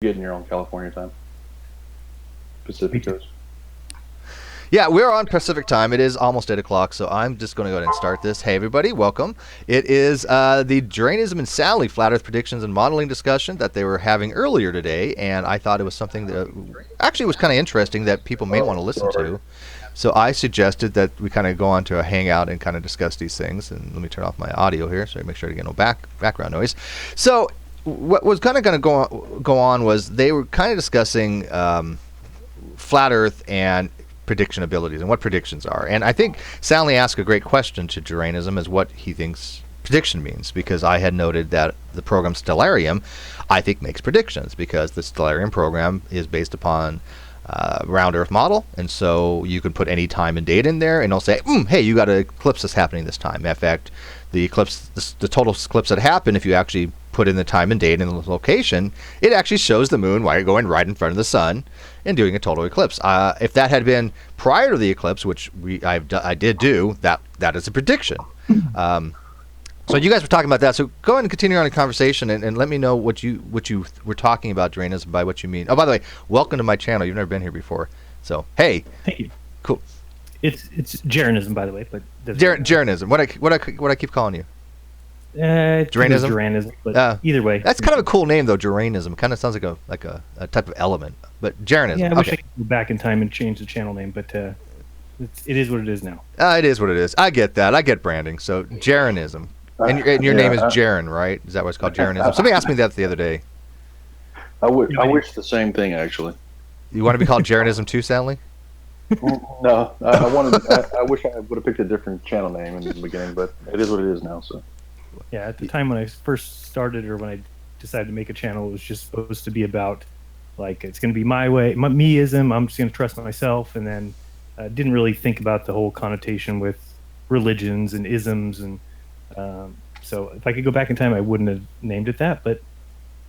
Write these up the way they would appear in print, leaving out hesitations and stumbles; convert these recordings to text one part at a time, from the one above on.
getting your own California time. Pacific Coast. Yeah, we're on Pacific time. It is almost 8 o'clock, so I'm just going to go ahead and start this. Hey, everybody, welcome. It is the Jeranism and Soundly Flat Earth predictions and modeling discussion that they were having earlier today, and I thought it was something that actually was kind of interesting that people may want to listen to. So I suggested that we kind of go on to a hangout and kind of discuss these things. And let me turn off my audio here so I make sure to get no background noise. So what was kind of going to go on was they were kind of discussing flat Earth and prediction abilities and what predictions are. And I think Soundly asked a great question to Jeranism as what he thinks prediction means, because I had noted that the program Stellarium, I think, makes predictions because the Stellarium program is based upon round Earth model, and so you can put any time and date in there and it'll say, hey, you got an eclipse that's happening this time. In fact, the eclipse, the total eclipse that happened, if you actually put in the time and date and the location, it actually shows the moon while you're going right in front of the sun and doing a total eclipse. If that had been prior to the eclipse, which I did do, that is a prediction. So you guys were talking about that. So go ahead and continue on the conversation and let me know what you were talking about, Jeranism, by what you mean. Oh, by the way, welcome to my channel. You've never been here before. So, hey. Thank you. Cool. It's Jeranism, by the way, but Jeranism. What I keep calling you? Jeranism. Jeranism, but either way. That's kind of a cool name, though. Jeranism. Kind of sounds like a type of element. But Jeranism. Yeah, I wish I could go back in time and change the channel name, but it is what it is now. It is what it is. I get that. I get branding. So Jeranism. And your name is Jeran, right? Is that what it's called, Jeranism? Somebody asked me that the other day. I wish the same thing, actually. You want to be called Jeranism too, Soundly? No, I wish I would have picked a different channel name in the beginning, but it is what it is now. So. Yeah, at the time when I first started, or when I decided to make a channel, it was just supposed to be about, like, it's going to be my way, meism. I'm just going to trust myself, and then didn't really think about the whole connotation with religions and isms, and so if I could go back in time, I wouldn't have named it that, but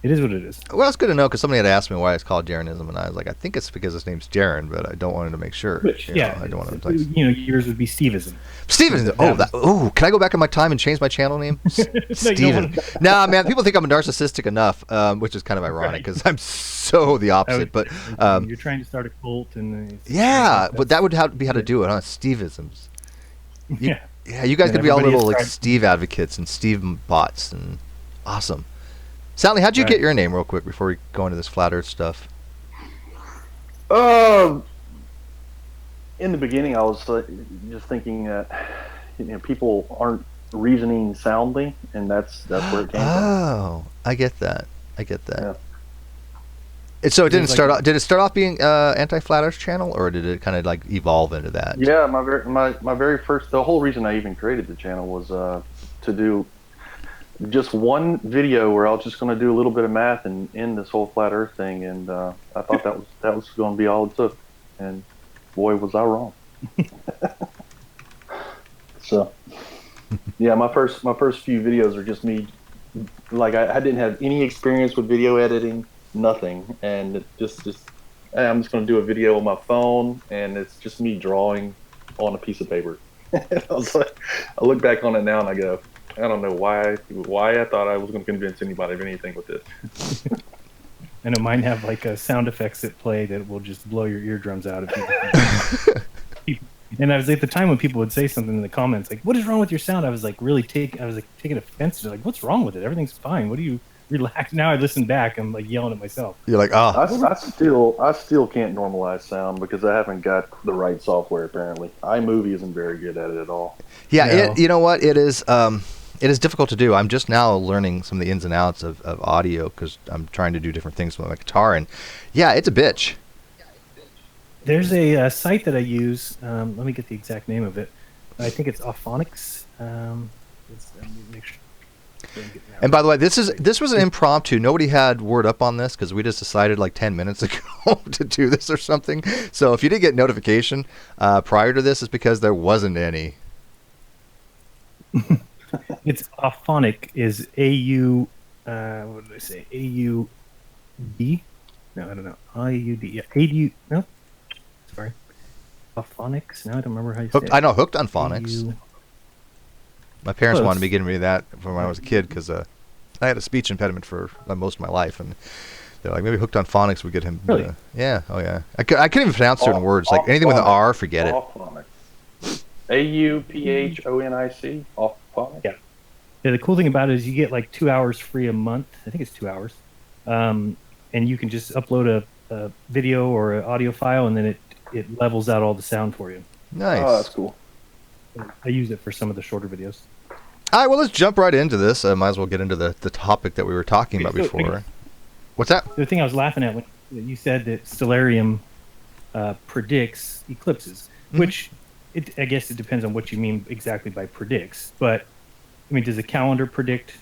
it is what it is. Well, it's good to know, because somebody had asked me why it's called Jeranism, and I was like, I think it's because his name's Jeran, but I don't want to make sure. Yeah, I don't want to. Yours would be Steveism. Steveism. Can I go back in my time and change my channel name? Steven. Nah, man, people think I'm narcissistic enough, which is kind of ironic because I'm so the opposite. But you're trying to start a cult, and yeah, but that would be how to do it, huh? Steveisms. Yeah, you guys could be all little like Steve advocates and Steve bots, and awesome. Soundly, how'd you get your name, real quick, before we go into this flat Earth stuff? In the beginning, I was just thinking that people aren't reasoning soundly, and that's where it came from. Oh, I get that. Yeah. And so it didn't start off. Did it start off being anti-flat Earth channel, or did it kind of like evolve into that? Yeah, my very first. The whole reason I even created the channel was to do just one video where I was just going to do a little bit of math and end this whole flat Earth thing, and I thought that was going to be all it took, and boy, was I wrong. So, yeah, my first few videos are just me, like I didn't have any experience with video editing, nothing, and it just hey, I'm just going to do a video on my phone, and it's just me drawing on a piece of paper. I was like, I look back on it now and I go, I don't know why I thought I was going to convince anybody of anything with this. And it might have like sound effects that play that will just blow your eardrums out. And I was at the time when people would say something in the comments like, "What is wrong with your sound?" I was like taking offense to, like, "What's wrong with it? Everything's fine. What do you relax?" Now I listen back, I'm like yelling at myself. You're like, I still can't normalize sound because I haven't got the right software. Apparently, iMovie isn't very good at it at all. Yeah, no. You know what? It is. It is difficult to do. I'm just now learning some of the ins and outs of audio because I'm trying to do different things with my guitar, and yeah, it's a bitch. There's a site that I use. Let me get the exact name of it. I think it's Auphonics. Make sure. And by the way, this was an impromptu. Nobody had word up on this because we just decided like 10 minutes ago to do this or something. So if you did get notification prior to this, it's because there wasn't any. It's Auphonic, is A-U, what did I say? A-U-D? No, I don't know. I-U-D. Yeah, A-U, no. Sorry. Auphonics? No, I don't remember how you say it. I know, Hooked on Phonics. My parents wanted me to get me that from when I was a kid because I had a speech impediment for most of my life, and They're like, maybe Hooked on Phonics would get him. Really? Yeah. Oh yeah. I couldn't even pronounce certain words. Like anything with an R, forget it. Auphonic. Auphonic. Auphonic. Yeah. Yeah, the cool thing about it is you get like 2 hours free a month. I think it's 2 hours. And you can just upload a video or an audio file, and then it levels out all the sound for you. Nice. Oh, that's cool. I use it for some of the shorter videos. All right, well, let's jump right into this. Might as well get into the topic that we were talking about before. What's that? The thing I was laughing at when you said that Stellarium predicts eclipses, which I guess it depends on what you mean exactly by predicts. But I mean, does a calendar predict,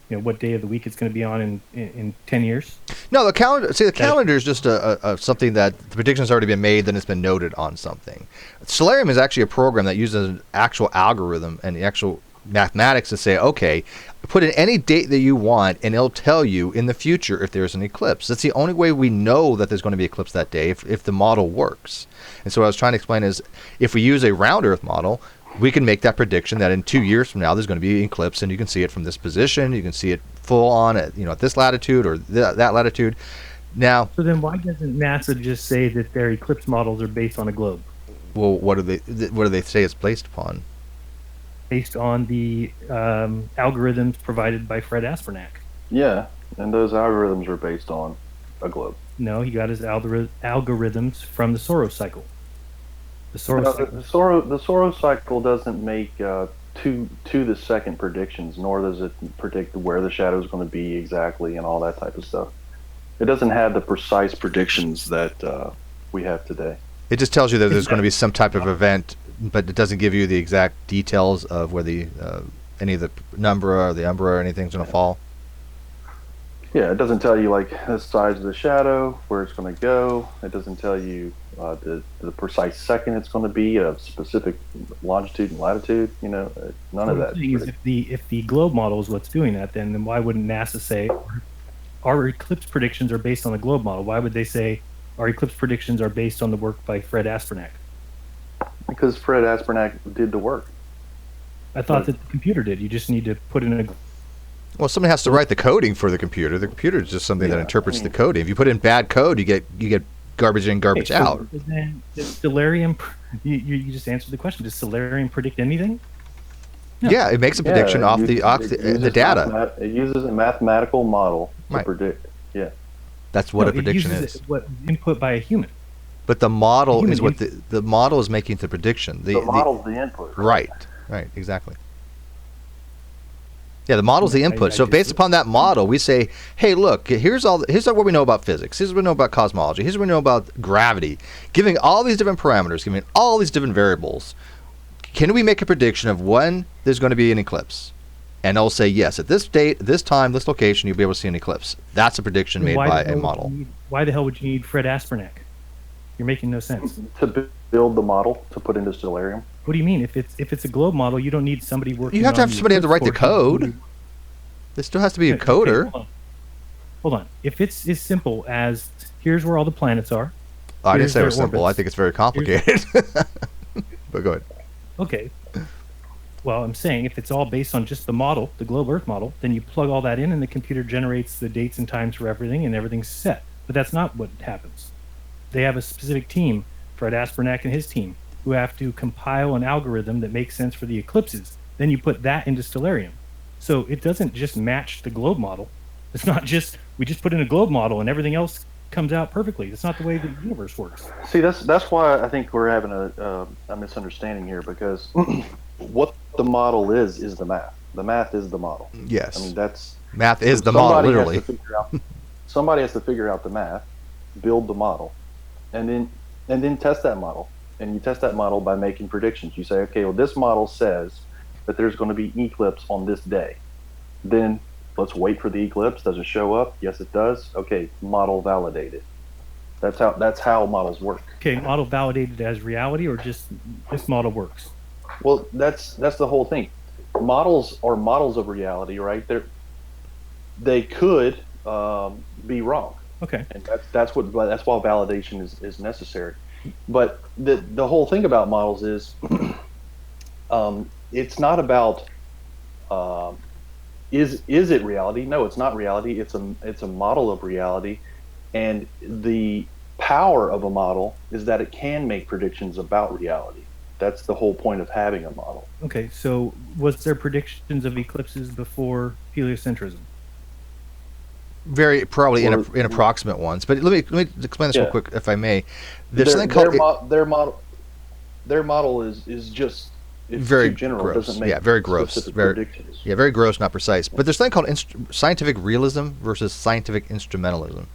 what day of the week it's going to be on in 10 years? No, the calendar. See, the calendar is just a something that the prediction's already been made, then it's been noted on something. Stellarium is actually a program that uses an actual algorithm and the actual mathematics to say, okay, put in any date that you want, and it'll tell you in the future if there's an eclipse. That's the only way we know that there's going to be an eclipse that day, if the model works. And so what I was trying to explain is, if we use a round Earth model, we can make that prediction that in 2 years from now there's going to be an eclipse, and you can see it from this position. You can see it full on at at this latitude or that latitude. Now, so then why doesn't NASA just say that their eclipse models are based on a globe? Well, what do they say it's based upon? Based on the algorithms provided by Fred Aspernak. Yeah, and those algorithms are based on a globe. No, he got his algorithms from the Soros cycle. The Soros cycle doesn't make to the second predictions, nor does it predict where the shadow is going to be exactly and all that type of stuff. It doesn't have the precise predictions that we have today. It just tells you that there's going to be some type of event, but it doesn't give you the exact details of where any of the penumbra or the umbra or anything's going to fall. Yeah, it doesn't tell you like the size of the shadow, where it's going to go. It doesn't tell you the precise second it's going to be, a specific longitude and latitude. None of that. If the globe model is what's doing that, then why wouldn't NASA say our eclipse predictions are based on the globe model? Why would they say our eclipse predictions are based on the work by Fred Aspernak? Because Fred Aspernak did the work. I thought that the computer did. You just need to put in a... Well, somebody has to write the coding for the computer. The computer is just something that interprets the coding. If you put in bad code, you get garbage in, garbage out. Then does Stellarium... You just answered the question. Does Stellarium predict anything? No. Yeah, it makes a prediction off the data. It uses a mathematical model to predict. Yeah. That's what a prediction is. What input by a human. But the model is what the model is making the prediction. The model's the input. Right, exactly. Yeah, the model's the input. So based upon that model, we say, hey, look, here's what we know about physics. Here's what we know about cosmology. Here's what we know about gravity. Giving all these different parameters, giving all these different variables, can we make a prediction of when there's going to be an eclipse? And it'll say, yes, at this date, this time, this location, you'll be able to see an eclipse. That's a prediction made by a model. Why the hell would you need Fred Aspernak? You're making no sense. To build the model to put into Stellarium. What do you mean? If it's a globe model, you don't need somebody working. You have to have somebody have to write the code. There still has to be a coder. Okay, hold on. If it's as simple as here's where all the planets are. I didn't say it was simple. I think it's very complicated. But go ahead. Okay. Well, I'm saying if it's all based on just the model, the globe Earth model, then you plug all that in and the computer generates the dates and times for everything and everything's set. But that's not what happens. They have a specific team, Fred Aspernak and his team, who have to compile an algorithm that makes sense for the eclipses. Then you put that into Stellarium. So it doesn't just match the globe model. It's not just, we just put in a globe model and everything else comes out perfectly. That's not the way the universe works. See, that's why I think we're having a misunderstanding here, because what the model is the math. The math is the model. Yes. I mean, math is the model, literally. Somebody has to figure out the math, build the model, and then test that model. And you test that model by making predictions. You say, okay, well, this model says that there's going to be eclipse on this day. Then let's wait for the eclipse. Does it show up? Yes, it does. Okay, model validated. That's how models work. Okay, model validated as reality, or just this model works? Well, that's the whole thing. Models are models of reality, right? They could be wrong. Okay. And that's why validation is necessary. But the whole thing about models is it's not about is it reality? No, it's not reality. It's a model of reality, and the power of a model is that it can make predictions about reality. That's the whole point of having a model. Okay, so was there predictions of eclipses before heliocentrism? Very probably Or in approximate ones. But let me explain this real yeah, quick, if I may. There's something called their model is just it's very too general. It gross. doesn't make Yeah, very gross. specific Very predictions. yeah, very gross, not precise. But there's something called scientific realism versus scientific instrumentalism,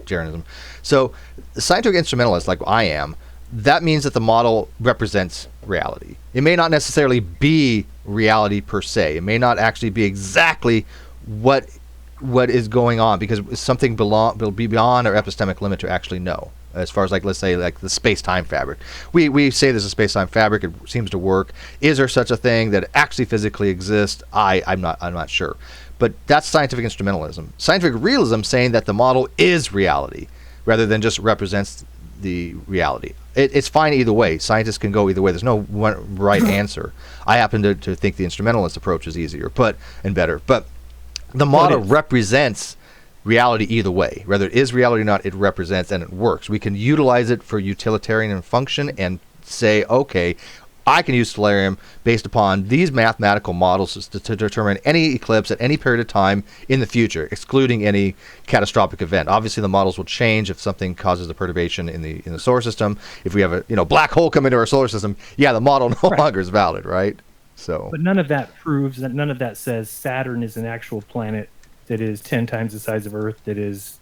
Jeranism. So, the scientific instrumentalist, like I am, that means that the model represents reality. It may not necessarily be reality per se. It may not actually be exactly what is going on, because something will be beyond our epistemic limit to actually know. As far as, like, let's say, like the space-time fabric, we say there's a space-time fabric. It seems to work. Is there such a thing that actually physically exists? I'm not sure. But that's scientific instrumentalism. Scientific realism, saying that the model is reality rather than just represents the reality. It's fine either way. Scientists can go either way. There's no one right answer. I happen to think the instrumentalist approach is easier, and better. But the model represents reality either way. Whether it is reality or not, it represents, and it works. We can utilize it for utilitarian function and say, okay, I can use stellarium based upon these mathematical models to determine any eclipse at any period of time in the future, excluding any catastrophic event. Obviously, the models will change if something causes a perturbation in the solar system. If we have a black hole come into our solar system, yeah, the model no longer is valid, right? So, but none of that proves that. None of that says Saturn is an actual planet that is 10 times the size of Earth, that is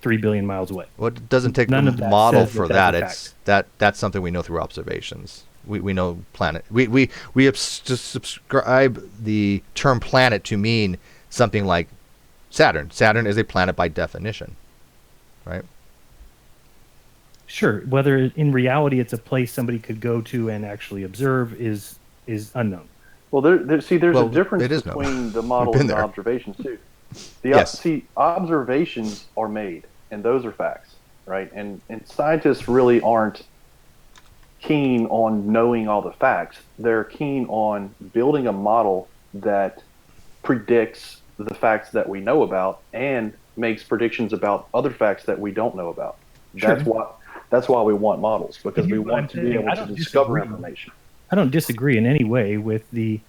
3 billion miles away. Well, it doesn't take the model for that. That's something we know through observations. We know planet. We subscribe the term planet to mean something like Saturn. Saturn is a planet by definition, right? Sure. Whether in reality it's a place somebody could go to and actually observe is unknown. Well, there's a difference between the model and the observations too. Observations are made, and those are facts, right? And scientists really aren't keen on knowing all the facts. They're keen on building a model that predicts the facts that we know about and makes predictions about other facts that we don't know about. Sure. That's why we want models, because we want to be able to discover information. I don't disagree in any way with the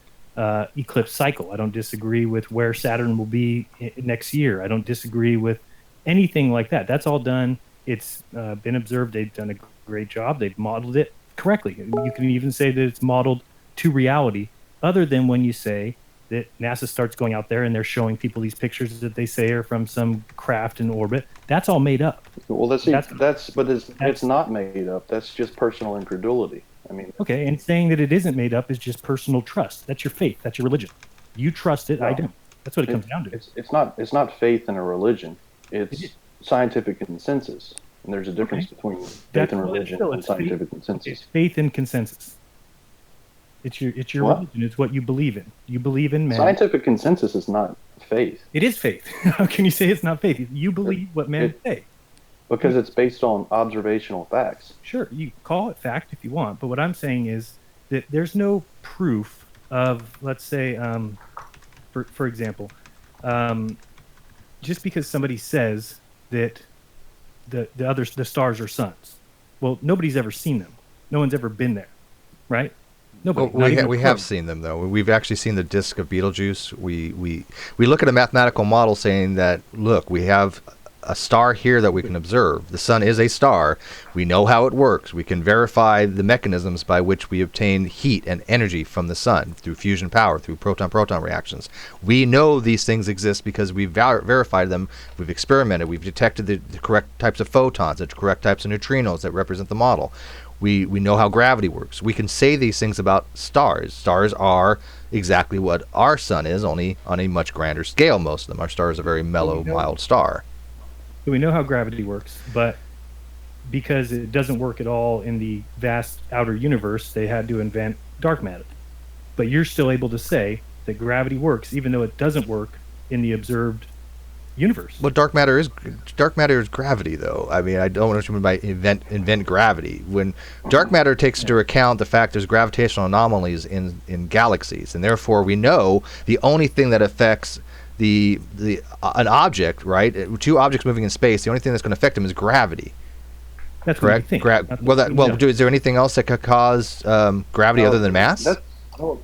eclipse cycle. I don't disagree with where Saturn will be next year. I don't disagree with anything like that. That's all done. It's been observed. They've done a great job. They've modeled it correctly. You can even say that it's modeled to reality, other than when you say that NASA starts going out there and they're showing people these pictures that they say are from some craft in orbit. That's all made up. Well, it's not made up. That's just personal incredulity. I mean, okay, and saying that it isn't made up is just personal trust. That's your faith. That's your religion. You trust it. No, I don't. That's what it comes down to. It's not faith in a religion. It's scientific consensus, and there's a difference between faith and religion and scientific consensus. It's faith and consensus. It's your religion. It's what you believe in. You believe in man. Scientific consensus is not faith. It is faith. How can you say it's not faith? You believe what men say. Because it's based on observational facts. Sure, you call it fact if you want, but what I'm saying is that there's no proof of, let's say, for example, just because somebody says that the stars are suns, well, nobody's ever seen them. No one's ever been there, right? Nobody. Well, we have seen them, though. We've actually seen the disk of Betelgeuse. We look at a mathematical model saying that, look, we have a star here that we can observe. The sun is a star. We know how it works. We can verify the mechanisms by which we obtain heat and energy from the sun through fusion power, through proton-proton reactions. We know these things exist because we've verified them. We've experimented. We've detected the correct types of photons, the correct types of neutrinos that represent the model. We know how gravity works. We can say these things about stars. Stars are exactly what our sun is, only on a much grander scale, most of them. Our star is a very mellow, mild star. We know how gravity works, but because it doesn't work at all in the vast outer universe, they had to invent dark matter. But you're still able to say that gravity works, even though it doesn't work in the observed universe. Well, dark matter is gravity, though. I mean, I don't know what you mean by invent gravity. When dark matter takes into account the fact there's gravitational anomalies in galaxies, and therefore we know the only thing that affects an object, right? Two objects moving in space, the only thing that's going to affect them is gravity. That's correct. Is there anything else that could cause gravity other than mass?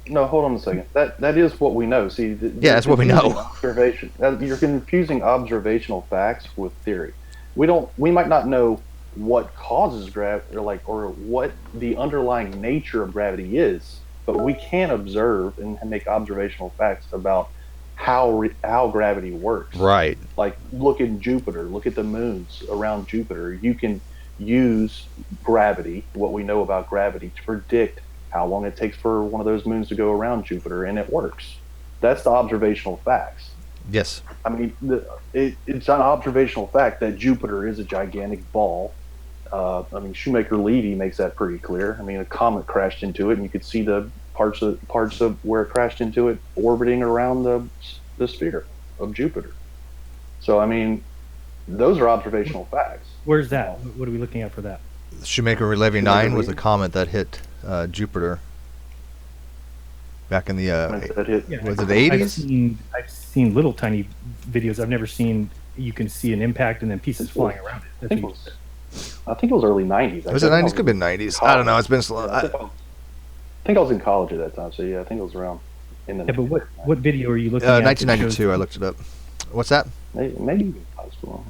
No, hold on a second. That is what we know. See, that's what we know. Observation. You're confusing observational facts with theory. We might not know what causes gravity, or what the underlying nature of gravity is, but we can observe and make observational facts about how gravity works. Right. Like, look at Jupiter. Look at the moons around Jupiter. You can use gravity, what we know about gravity, to predict how long it takes for one of those moons to go around Jupiter, and it works. That's the observational facts. Yes. I mean, it's an observational fact that Jupiter is a gigantic ball. I mean, Shoemaker-Levy makes that pretty clear. I mean, a comet crashed into it, and you could see the parts of where it crashed into it orbiting around the sphere of Jupiter. So, I mean, those are observational facts. Where's that? What are we looking at for that? Shoemaker-Levy 9 was a comet that hit Jupiter back in the was it the 80s? I've seen little tiny videos. I've never seen you can see an impact and then pieces flying around it. I think it was early 90s. Was it 90s? Could have been 90s. I don't know. It's been slow. I think I was in college at that time, so yeah, I think it was around in the. Yeah, but what video are you looking at? 1992. I looked it up. What's that? Maybe even high school.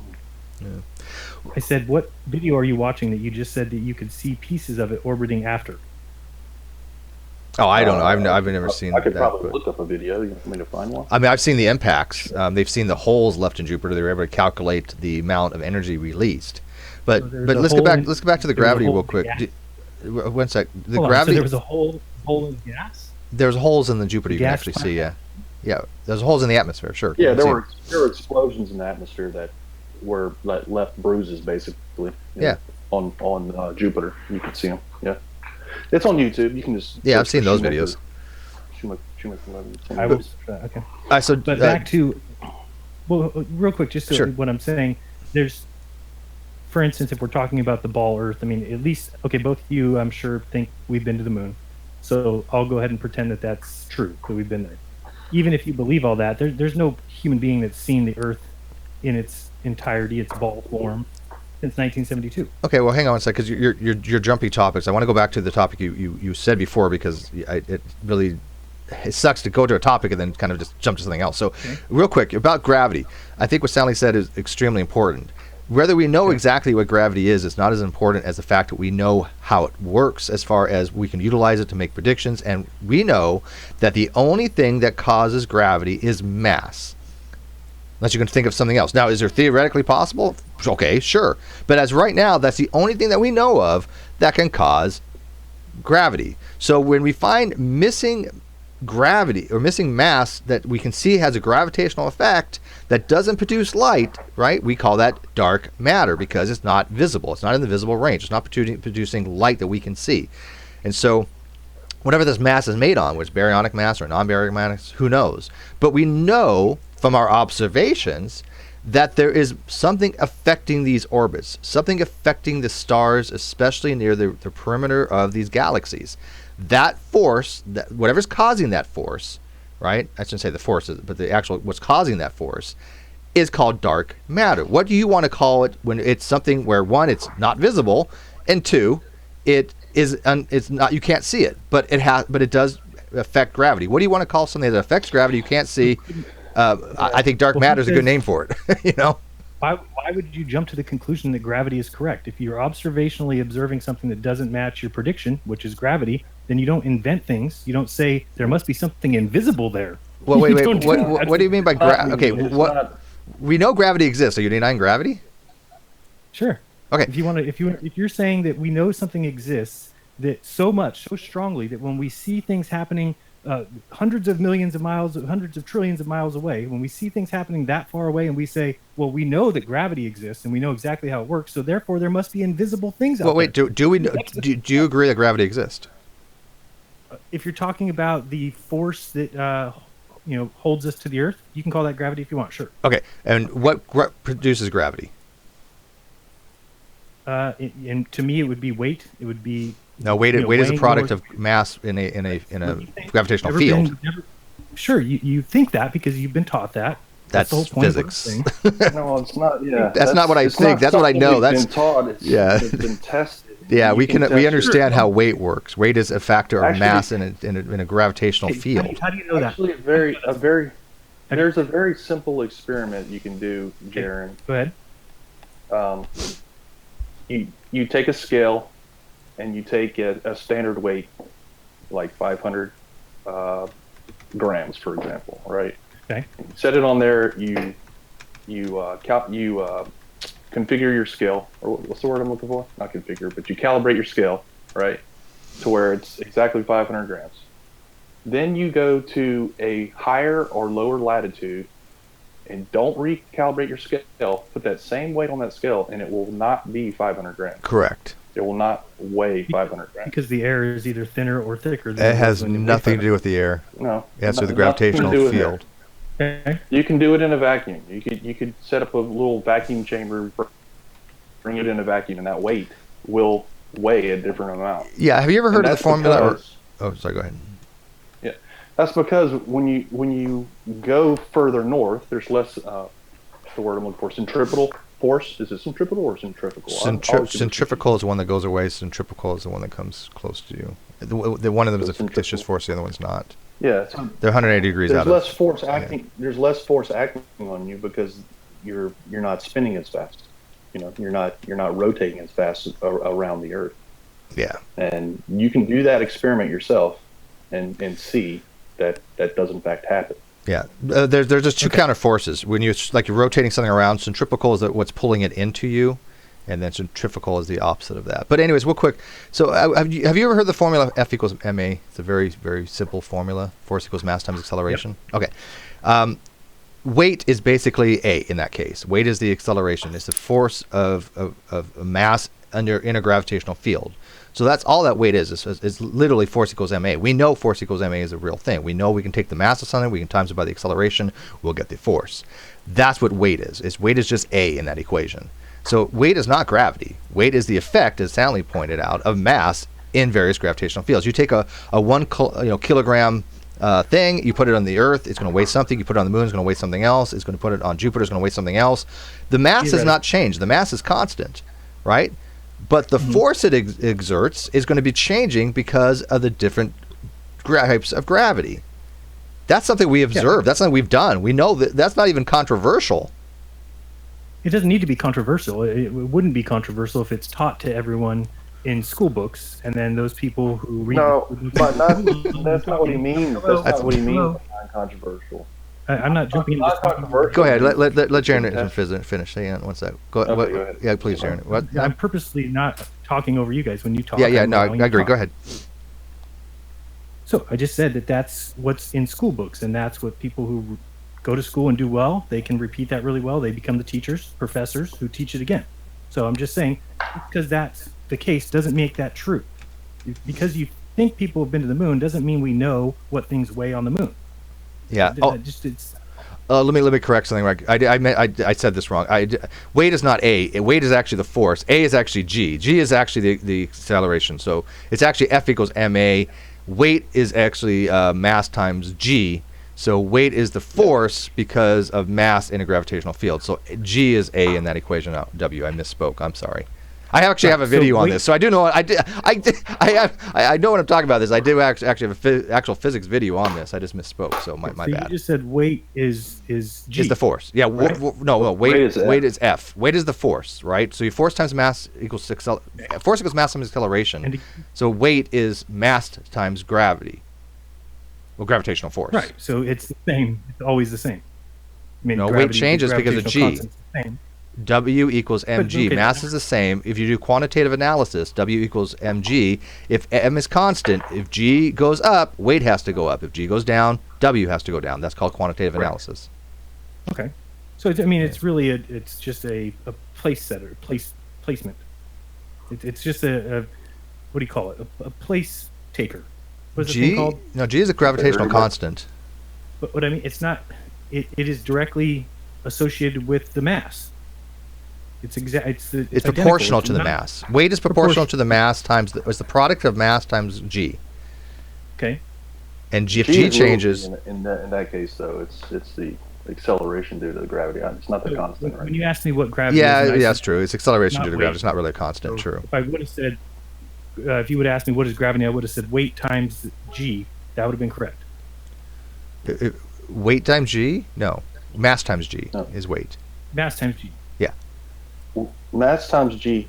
Yeah. I said, what video are you watching that you just said that you could see pieces of it orbiting after? Oh, I don't know. I've never seen that. I could probably look up a video. You want me to find one? I mean, I've seen the impacts. They've seen the holes left in Jupiter. They were able to calculate the amount of energy released. But let's go back to the gravity real quick. One sec. The gravity. So there was a hole in gas? There's holes in the Jupiter you can actually see. Yeah. There's holes in the atmosphere. Sure. Yeah, there were explosions in the atmosphere that left bruises basically. On Jupiter, you can see them. Yeah, it's on YouTube. You can just I've seen those videos. I was okay. But back to real quick, just what I'm saying. There's, for instance, if we're talking about the ball Earth, I mean, at least both of you, I'm sure, think we've been to the moon. So I'll go ahead and pretend that that's true, that we've been there. Even if you believe all that, there's no human being that's seen the Earth in its entirety, its ball form, since 1972. Okay, well, hang on a second, because you're jumping topics. I want to go back to the topic you said before, because it sucks to go to a topic and then kind of just jump to something else. So, real quick, about gravity, I think what Soundly said is extremely important. Whether we know exactly what gravity is, it's not as important as the fact that we know how it works, as far as we can utilize it to make predictions, and we know that the only thing that causes gravity is mass. Unless you can think of something else. Now, is there theoretically possible? Okay, sure. But as right now, that's the only thing that we know of that can cause gravity. So when we find missing gravity or missing mass that we can see has a gravitational effect that doesn't produce light, right? We call that dark matter because it's not visible. It's not in the visible range. It's not producing light that we can see. And so whatever this mass is made on, whether it's baryonic mass or non-baryonic mass, who knows? But we know from our observations that there is something affecting these orbits, something affecting the stars, especially near the perimeter of these galaxies. That force, whatever's causing that force, right? I shouldn't say the force, but the actual what's causing that force is called dark matter. What do you want to call it when it's something where, one, it's not visible, and two, it's not, you can't see it, but it does affect gravity. What do you want to call something that affects gravity you can't see? I think dark matter is a good name for it. Why would you jump to the conclusion that gravity is correct? If you're observationally observing something that doesn't match your prediction, which is gravity, then you don't invent things. You don't say there must be something invisible there. Well, wait. What do you mean by gravity? Okay, we know gravity exists. Are you denying gravity? Sure. Okay. If you're saying that we know something exists that so strongly that when we see things happening hundreds of millions of miles, hundreds of trillions of miles away, when we see things happening that far away and we say, well, we know that gravity exists and we know exactly how it works, so therefore there must be invisible things out there. Well, wait, do you agree that gravity exists? If you're talking about the force that holds us to the Earth. You can call that gravity if you want, sure. Okay, and what produces gravity? And to me, it would be weight. It would be Weight is a product of mass in a gravitational field. Sure, you think that because you've been taught that. That's the whole point physics. No, it's not. Yeah, that's not what I think. That's what I know. That's been taught. It's been tested. Yeah, we understand how weight works. Weight is a factor of mass in a gravitational field. How do you know that? Actually, there's a very simple experiment you can do, Jaren. Go ahead. You take a scale, and you take a standard weight, like 500 grams, for example, right? Okay. Set it on there. You configure your scale, or what's the word I'm looking for? Not configure, but you calibrate your scale, right, to where it's exactly 500 grams. Then you go to a higher or lower latitude, and don't recalibrate your scale. Put that same weight on that scale, and it will not be 500 grams. Correct. It will not weigh 500 grams. Because the air is either thinner or thicker. It has nothing to do with the air. No. It has to do with the gravitational field. Okay. You can do it in a vacuum. You could set up a little vacuum chamber, bring it in a vacuum, and that weight will weigh a different amount. Yeah. Have you ever heard of the formula? Sorry. Go ahead. Yeah, that's because when you go further north, there's less. What's the word I'm looking for? Centripetal force. Is it centripetal or centrifugal? Centrifugal is the one that goes away. Centrifugal is the one that comes close to you. The one of them is a fictitious force. The other one's not. Yeah, they're 180 degrees out. There's less force acting. Yeah. There's less force acting on you because you're not spinning as fast. You're not rotating as fast around the Earth. Yeah. And you can do that experiment yourself, and see that does in fact happen. Yeah. There's just two counter forces. When you're rotating something around, centrifugal is what's pulling it into you, and then centrifugal is the opposite of that. But anyways, real quick. So have you ever heard the formula F equals ma? It's a very, very simple formula. Force equals mass times acceleration. Yep. Okay. Weight is basically A in that case. Weight is the acceleration. It's the force of mass in a gravitational field. So that's all that weight is. It's literally force equals ma. We know force equals ma is a real thing. We know we can take the mass of something, we can times it by the acceleration, we'll get the force. That's what weight is. Weight is just A in that equation. So weight is not gravity. Weight is the effect, as Soundly pointed out, of mass in various gravitational fields. You take a 1 kilogram thing, you put it on the Earth, it's going to weigh something. You put it on the Moon, it's going to weigh something else. It's going to put it on Jupiter, it's going to weigh something else. The mass has not changed. The mass is constant, right? But the force it exerts is going to be changing because of the different types of gravity. That's something we observe. That's something we've done. We know that's not even controversial. It doesn't need to be controversial. It wouldn't be controversial if it's taught to everyone in school books, and then those people who read. No, but that's not what he means. That's not what he means by non-controversial. I'm not jumping into controversial. Go ahead. Let Jaren finish. Hang on one sec. Go ahead. Yeah, please, Jaren. I'm purposely not talking over you guys when you talk. Yeah. No, I agree. Go ahead. So I just said that's what's in school books, and that's what people who go to school and do well, they can repeat that really well. They become the teachers, professors who teach it again. So I'm just saying, because that's the case doesn't make that true. Because you think people have been to the moon doesn't mean we know what things weigh on the moon. Yeah. Let me correct something. I said this wrong. Weight is not A. Weight is actually the force. A is actually G. G is actually the acceleration. So it's actually F equals ma. Weight is actually mass times G. So weight is the force because of mass in a gravitational field. So G is A in that equation. W. I misspoke. I'm sorry. I actually have a video on this, so I do know. I know what I'm talking about. I do actually have an actual physics video on this. I just misspoke, so my bad. You just said weight is G. Is the force? Yeah. Right? No. Weight is F. Weight is the force, right? So your force times mass equals force equals mass times acceleration. So weight is mass times gravity. Well, gravitational force. Right. So it's the same. It's always the same. I mean, no, weight changes because of G. W equals mg. Mass is the same. If you do quantitative analysis, W equals mg. If m is constant, if g goes up, weight has to go up. If g goes down, W has to go down. That's called quantitative analysis. Okay. So it's really it's just a place setter, placement. It's just a what do you call it? A place taker. What is G? Called? No, G is a gravitational constant. But what I mean, it's not. It is directly associated with the mass. It's exact. It's It's identical. proportional It's to the not mass. Weight is proportional to the mass times it's the product of mass times g. Okay. And if G g is changes, in that case, though, it's the acceleration due to the gravity. It's not the So constant, right? when you asked me what gravity yeah, is, and I that's said true. It's acceleration not due to weight. gravity. It's not really a constant. So True. if I would have said, if you would have asked me what is gravity, I would have said weight times g. That would have been correct. Weight times g? No. Mass times g No. is weight. Mass times g. Yeah. Mass times g.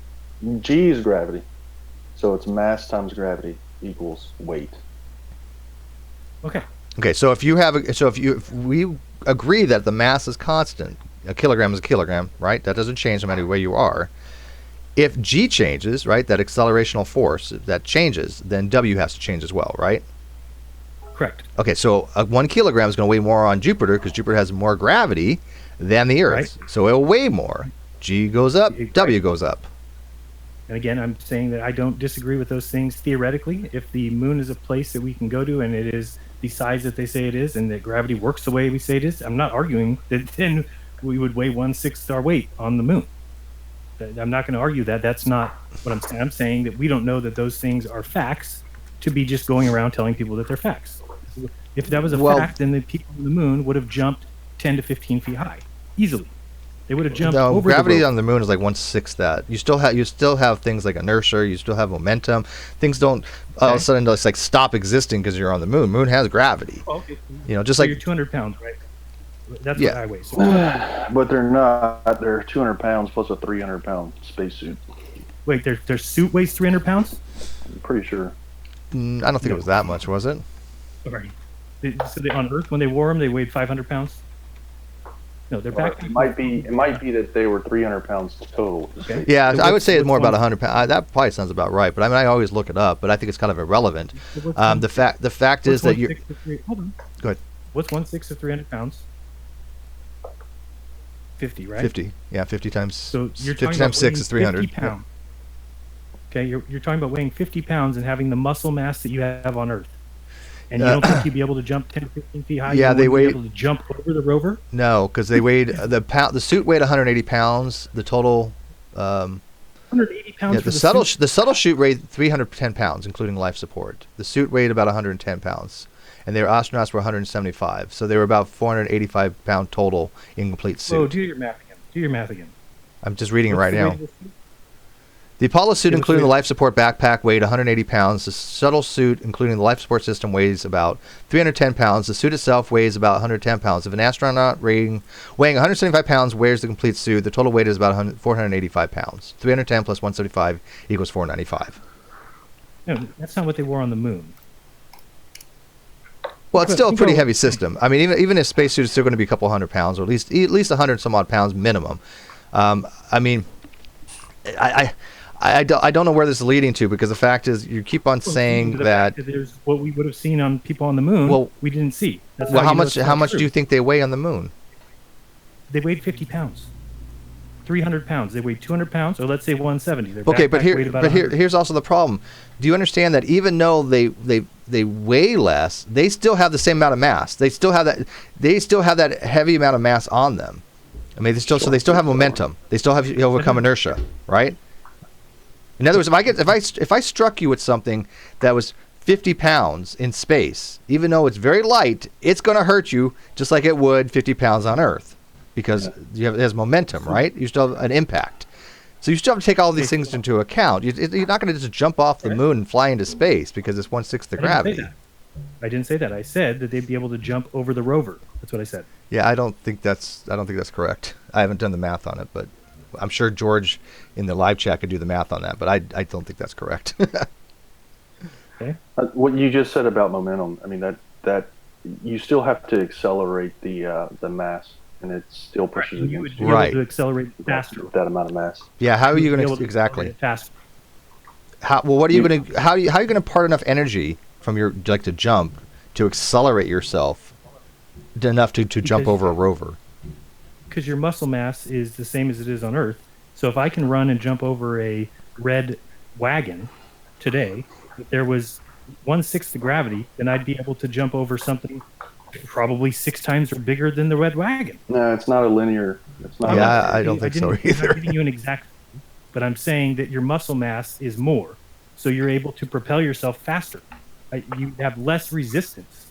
G is gravity, so it's mass times gravity equals weight. Okay. Okay, so if we agree that the mass is constant, a kilogram is a kilogram, right? That doesn't change no matter where you are. If g changes, right, that accelerational force, if that changes, then w has to change as well, right? Correct. Okay, so 1 kilogram is going to weigh more on Jupiter because Jupiter has more gravity than the Earth. Right. So it'll weigh more. G goes up, Right. W goes up. And again, I'm saying that I don't disagree with those things theoretically. If the moon is a place that we can go to and it is the size that they say it is and that gravity works the way we say it is, I'm not arguing that then we would weigh 1/6 our weight on the moon. I'm not going to argue that. That's not what I'm saying. I'm saying that we don't know that those things are facts to be just going around telling people that they're facts. If that was a fact, then the people on the moon would have jumped 10 to 15 feet high easily. They would have jumped No, over gravity the on the moon is like 1/6 that. You still have things like inertia. You still have momentum. Things don't all of a sudden just like stop existing because you're on the moon. Moon has gravity. Okay. You know, just So like you're 200 pounds, right? That's Yeah. what I weigh. So But they're not. They're 200 pounds plus a 300-pound spacesuit. wait, their suit weighs 300 pounds? I'm pretty sure. I don't think it was that much, was it? Sorry. So on Earth, when they wore them, they weighed 500 pounds? No, they're back. It might be that they were 300 pounds total. Okay. Yeah, So I would say it's what's more about one- 100 pounds. That probably sounds about right. But I mean, I always look it up, but I think it's kind of irrelevant. So what's one- The fact is what's that you. 1/6 of hold on. Go ahead. What's 1/6 of 300 pounds? 50, right? 50. Yeah, 50 times. So you're 50 talking times about 6 is weighing 300. 50 pounds. Okay, you're talking about weighing 50 pounds and having the muscle mass that you have on Earth. And you don't think you'd be able to jump 10 to 15 feet high? Yeah, You they wouldn't weigh- be able to jump over the rover? No, because they weighed the suit weighed 180 pounds. The total. 180 pounds Yeah, for the subtle chute weighed 310 pounds, including life support. The suit weighed about 110 pounds, and their astronauts were 175. So they were about 485 pound total in complete suit. Oh, do your math again. Do your math again. I'm just reading it What's right the now. weight of the suit? The Apollo suit, Yeah, including the what's life support backpack, weighed 180 pounds. The shuttle suit, including the life support system, weighs about 310 pounds. The suit itself weighs about 110 pounds. If an astronaut weighing 175 pounds wears the complete suit, the total weight is about 485 pounds. 310 plus 175 equals 495. No, that's not what they wore on the moon. Well, it's But still a you pretty go- heavy system. I mean, even if spacesuit is still going to be a couple hundred pounds, or at least 100 some odd pounds minimum. I mean, I don't know where this is leading to, because the fact is you keep on saying The that. fact there's what we would have seen on people on the moon. Well- we didn't see. That's Well, you how know much it's not how much true. do you think they weigh on the moon? They weighed 50 pounds. 300 pounds. They weighed 200 pounds, or let's say 170. Their Okay, backpack weighed about 100. here's also the problem. Do you understand that even though they weigh less, they still have the same amount of mass. They still have that heavy amount of mass on them. I mean, they still have momentum. They still have to overcome inertia, right? In other words, if I struck you with something that was 50 pounds in space, even though it's very light, it's going to hurt you just like it would 50 pounds on Earth, because it has momentum, right? You still have an impact. So you still have to take all these things into account. You're not going to just jump off the moon and fly into space because it's 1/6 the gravity. I didn't say that. I said that they'd be able to jump over the rover. That's what I said. Yeah, I don't think that's correct. I haven't done the math on it, but I'm sure George in the live chat could do the math on that, but I don't think that's correct. Okay. What you just said about momentum, I mean, that you still have to accelerate the mass, and it still pushes You would against be you. Right. able to accelerate faster. With that amount of mass. Yeah, how are you You'd be going able to exactly? accelerate faster. What are you going to how are you going to impart enough energy from your to jump to accelerate yourself enough to jump Because- over a rover? Because your muscle mass is the same as it is on Earth. So if I can run and jump over a red wagon today, if there was 1/6 the gravity, then I'd be able to jump over something probably 6 times or bigger than the red wagon. No, it's not a linear. It's not. Yeah, I don't think so I'm either. not giving you an exact, but I'm saying that your muscle mass is more, so you're able to propel yourself faster. You have less resistance.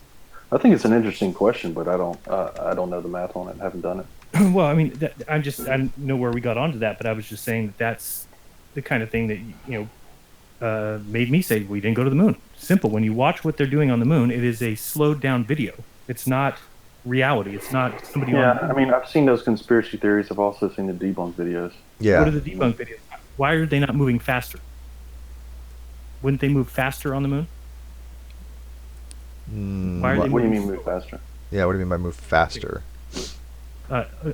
I think it's an interesting question, but I don't know the math on it. I haven't done it. Well, I mean, I don't know where we got onto that, but I was just saying that that's the kind of thing that made me say we didn't go to the moon. Simple. When you watch what they're doing on the moon, it is a slowed down video. It's not reality. It's not somebody. Yeah, I mean, I've seen those conspiracy theories. I've also seen the debunk videos. Yeah. What are the debunk videos? Why are they not moving faster? Wouldn't they move faster on the moon? What do you mean move faster? Yeah, what do you mean by move faster?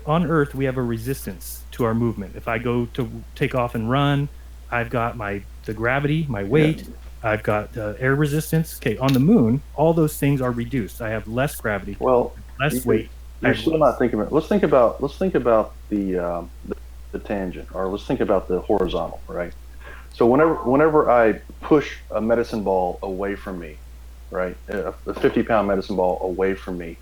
On Earth, we have a resistance to our movement. If I go to take off and run, I've got the gravity, my weight. Yeah. I've got air resistance. Okay, on the moon, all those things are reduced. I have less gravity, less weight. You're still not thinking about. Let's think about the tangent, or let's think about the horizontal, right? So whenever I push a medicine ball away from me, right, a 50-pound medicine ball away from me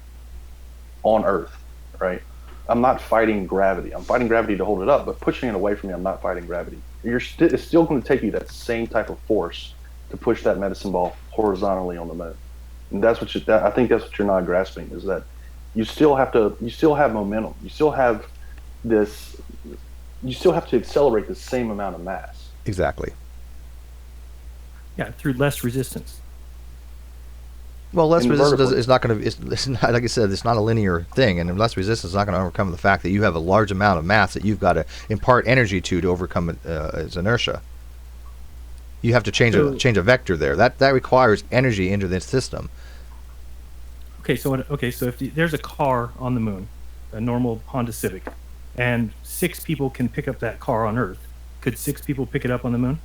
on Earth, right, I'm not fighting gravity. I'm fighting gravity to hold it up, but pushing it away from me, I'm not fighting gravity. It's still going to take you that same type of force to push that medicine ball horizontally on the moon. And that's what I think that's what you're not grasping, is that you still have momentum. You still have to accelerate the same amount of mass. Exactly. Yeah, through less resistance. Well, less resistance is not going to. It's not, like I said, it's not a linear thing, and less resistance is not going to overcome the fact that you have a large amount of mass that you've got to impart energy to overcome its inertia. You have to change a vector there. That requires energy into the system. Okay, so if there's a car on the moon, a normal Honda Civic, and 6 people can pick up that car on Earth, could 6 people pick it up on the moon?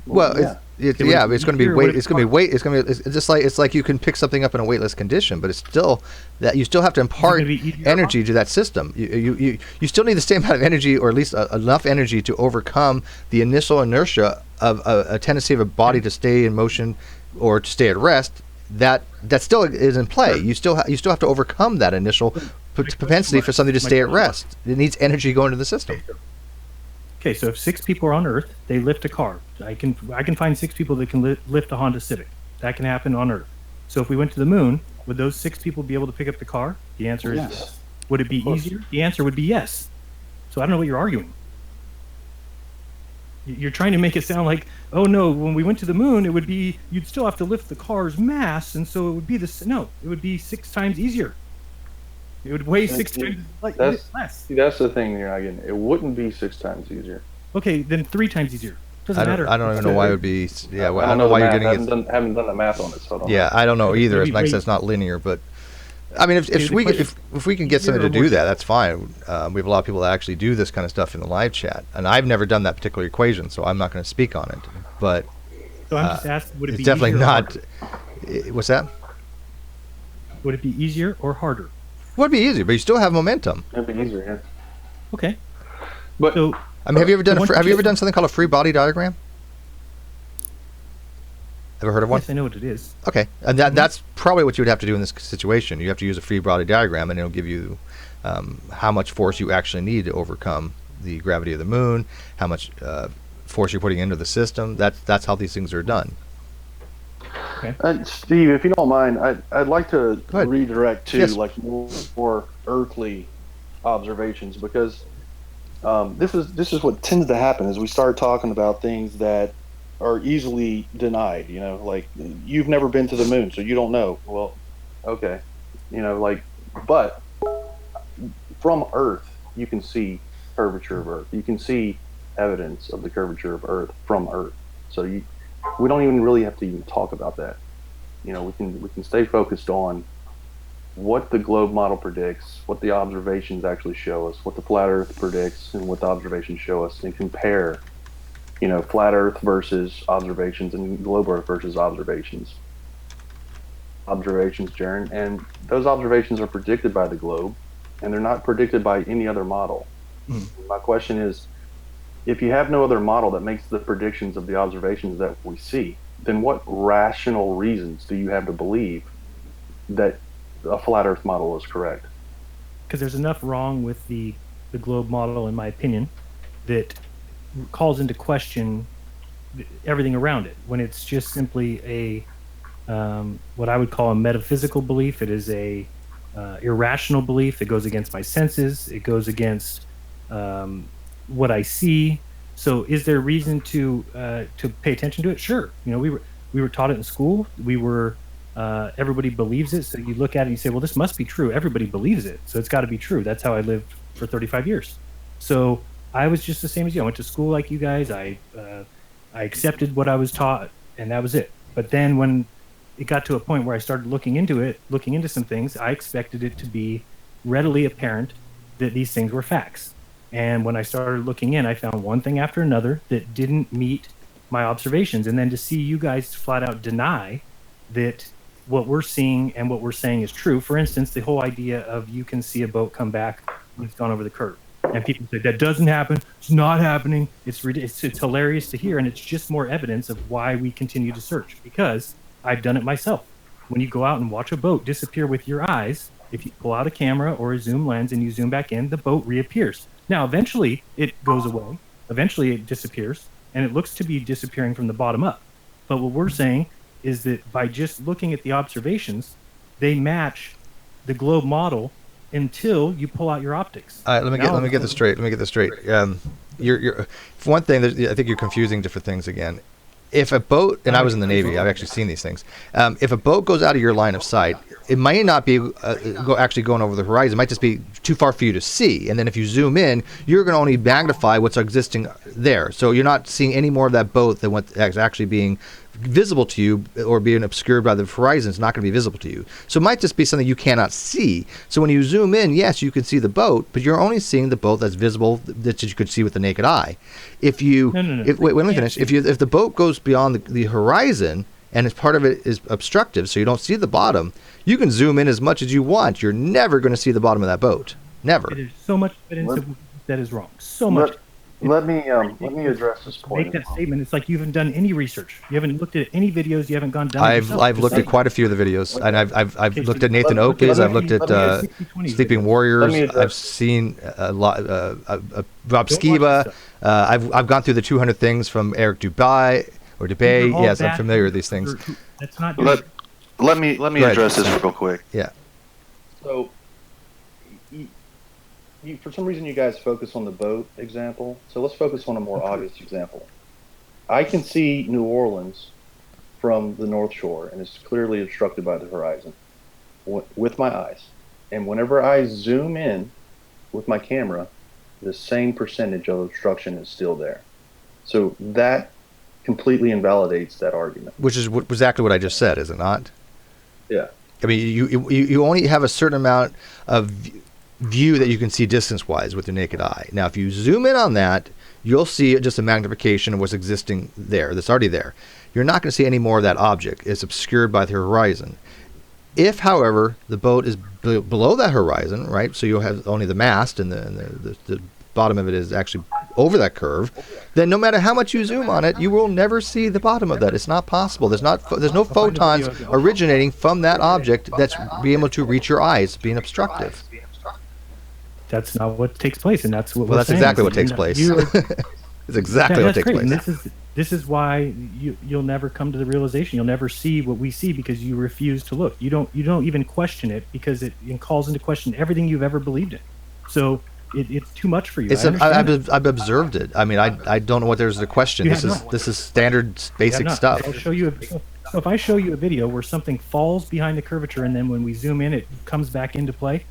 Well, yeah. It's going to be weight. It's going to be weight. It's just like it's like you can pick something up in a weightless condition, but it's still that you still have to impart energy to that system. You still need the same amount of energy, or at least enough energy to overcome the initial inertia of a tendency of a body to stay in motion or to stay at rest. That still is in play. You still have to overcome that initial propensity for something to stay at rest. It needs energy going to the system. Okay, so if 6 people are on Earth, they lift a car. I can find 6 people that can lift a Honda Civic. That can happen on Earth. So if we went to the moon, would those 6 people be able to pick up the car? The answer is yes. Would it be easier? The answer would be yes. So I don't know what you're arguing. You're trying to make it sound like, oh no, when we went to the moon, you'd still have to lift the car's mass, and so it would be it would be 6 times easier. It would weigh 6 times less. See, that's the thing you're not getting. It wouldn't be 6 times easier. Okay, then 3 times easier. Doesn't matter. I don't even know why it would be. Yeah, I don't know why you're getting it. Haven't done the math on it, so I don't know. Yeah, I don't know either. Like I said, it's not linear, but I mean, if we can get somebody to do that, that's fine. We have a lot of people that actually do this kind of stuff in the live chat, and I've never done that particular equation, so I'm not going to speak on it. But so I'm just asking, would it be definitely easier not. What's that? Would it be easier or harder? It would be easier, but you still have momentum. It'd be easier, yeah. Okay. But I mean, have you ever done something called a free body diagram? Ever heard of one? Yes, I know what it is. Okay, and that's probably what you would have to do in this situation. You have to use a free body diagram, and it'll give you how much force you actually need to overcome the gravity of the moon, how much force you're putting into the system. That's how these things are done. Okay. Steve, if you don't mind, I'd like to redirect to more earthly observations, because this is what tends to happen is we start talking about things that are easily denied. You know, like you've never been to the moon, so you don't know. Well, okay, but from Earth you can see curvature of Earth. You can see evidence of the curvature of Earth from Earth. So we don't even really have to even talk about that. You know, we can stay focused on what the globe model predicts, what the observations actually show us, what the flat Earth predicts, and what the observations show us, and compare, flat Earth versus observations and globe Earth versus observations, Jaron. And those observations are predicted by the globe, and they're not predicted by any other model. My question is, if you have no other model that makes the predictions of the observations that we see, then what rational reasons do you have to believe that a flat Earth model is correct. Because there's enough wrong with the globe model, in my opinion, that calls into question everything around it. When it's just simply a what I would call a metaphysical belief, it is a irrational belief. It goes against my senses. It goes against what I see. So, is there reason to pay attention to it? Sure. You know, we were taught it in school. We were everybody believes it. So you look at it and you say, well, this must be true. Everybody believes it, so it's got to be true. That's how I lived for 35 years. So I was just the same as you. I went to school like you guys. I accepted what I was taught, and that was it. But then when it got to a point where I started looking into some things, I expected it to be readily apparent that these things were facts. And when I started looking in, I found one thing after another that didn't meet my observations. And then to see you guys flat out deny that what we're seeing and what we're saying is true. For instance, the whole idea of you can see a boat come back when it's gone over the curve. And people say, that doesn't happen. It's not happening. It's hilarious to hear. And it's just more evidence of why we continue to search, because I've done it myself. When you go out and watch a boat disappear with your eyes, if you pull out a camera or a zoom lens and you zoom back in, the boat reappears. Now, eventually it goes away. Eventually it disappears, and it looks to be disappearing from the bottom up. But what we're saying is that by just looking at the observations, they match the globe model until you pull out your optics. All right, let me get this straight. You're for one thing, I think you're confusing different things again. If a boat, and I was in the Navy, I've actually seen these things. If a boat goes out of your line of sight, it might not be actually going over the horizon. It might just be too far for you to see. And then if you zoom in, you're going to only magnify what's existing there. So you're not seeing any more of that boat than what's actually being visible to you, or being obscured by the horizon. It's not going to be visible to you. So it might just be something you cannot see. So when you zoom in, yes, you can see the boat, but you're only seeing the boat that's visible, that you could see with the naked eye. If you wait, let me finish. If the boat goes beyond the horizon and part of it is obstructive, so you don't see the bottom, you can zoom in as much as you want. You're never going to see the bottom of that boat. Never. There's so much evidence that is wrong. So much. Let me address this point. Make that statement. It's like you haven't done any research. You haven't looked at any videos. You haven't gone down. I've looked at quite a few of the videos, and I've looked at Nathan Oakley's. I've looked at Sleeping Warriors. I've seen a lot. Rob Skiba. I've gone through the 200 things from Eric Dubay. Yes, I'm familiar with these things. That's not. Let me address this real quick. Yeah. So, for some reason, you guys focus on the boat example. So let's focus on a more obvious example. I can see New Orleans from the North Shore, and it's clearly obstructed by the horizon with my eyes. And whenever I zoom in with my camera, the same percentage of obstruction is still there. So that completely invalidates that argument. Which is exactly what I just said, is it not? Yeah. I mean, you only have a certain amount of view that you can see distance-wise with your naked eye. Now, if you zoom in on that, you'll see just a magnification of what's existing there, that's already there. You're not going to see any more of that object. It's obscured by the horizon. If, however, the boat is below that horizon, right, so you'll have only the mast and the bottom of it is actually over that curve, then no matter how much you zoom on it, you will never see the bottom of that. It's not possible. There's no photons originating from that object that's being able to reach your eyes, being obstructive. That's not what takes place, and that's what. Well, that's exactly what takes place. It's exactly what takes place. And this is why you'll never come to the realization. You'll never see what we see because you refuse to look. You don't even question it because it calls into question everything you've ever believed in. So it's too much for you. I've observed it. I mean, I don't know what there's to question. This is standard basic stuff. I'll show you. If I show you a video where something falls behind the curvature and then when we zoom in, it comes back into play.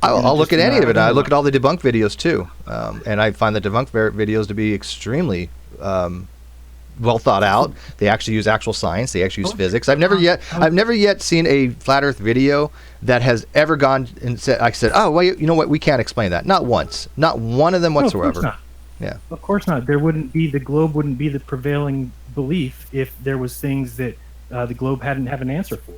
I'll look at any of it. I look at all the debunked videos too, and I find the debunked videos to be extremely well thought out. They actually use actual science. They actually use physics. I've never yet seen a flat Earth video that has ever gone and said, oh, well, you know what? We can't explain that. Not once. Not one of them whatsoever. No, of course not. Yeah. Of course not. The globe wouldn't be the prevailing belief if there was things that the globe hadn't have an answer for.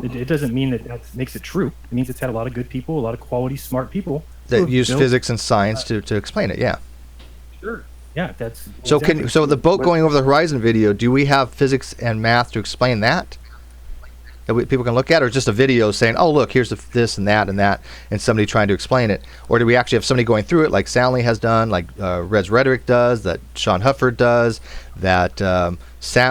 It doesn't mean that makes it true. It means it's had a lot of good people, a lot of quality, smart people that use physics and science to explain it. Yeah. Sure. Yeah, that's exactly. So the boat going over the horizon video, do we have physics and math to explain that? that people can look at, or just a video saying, oh, look, here's this and that, and somebody trying to explain it? Or do we actually have somebody going through it like Soundly has done, like Reds Rhetoric does, that Sean Hufford does, that Sly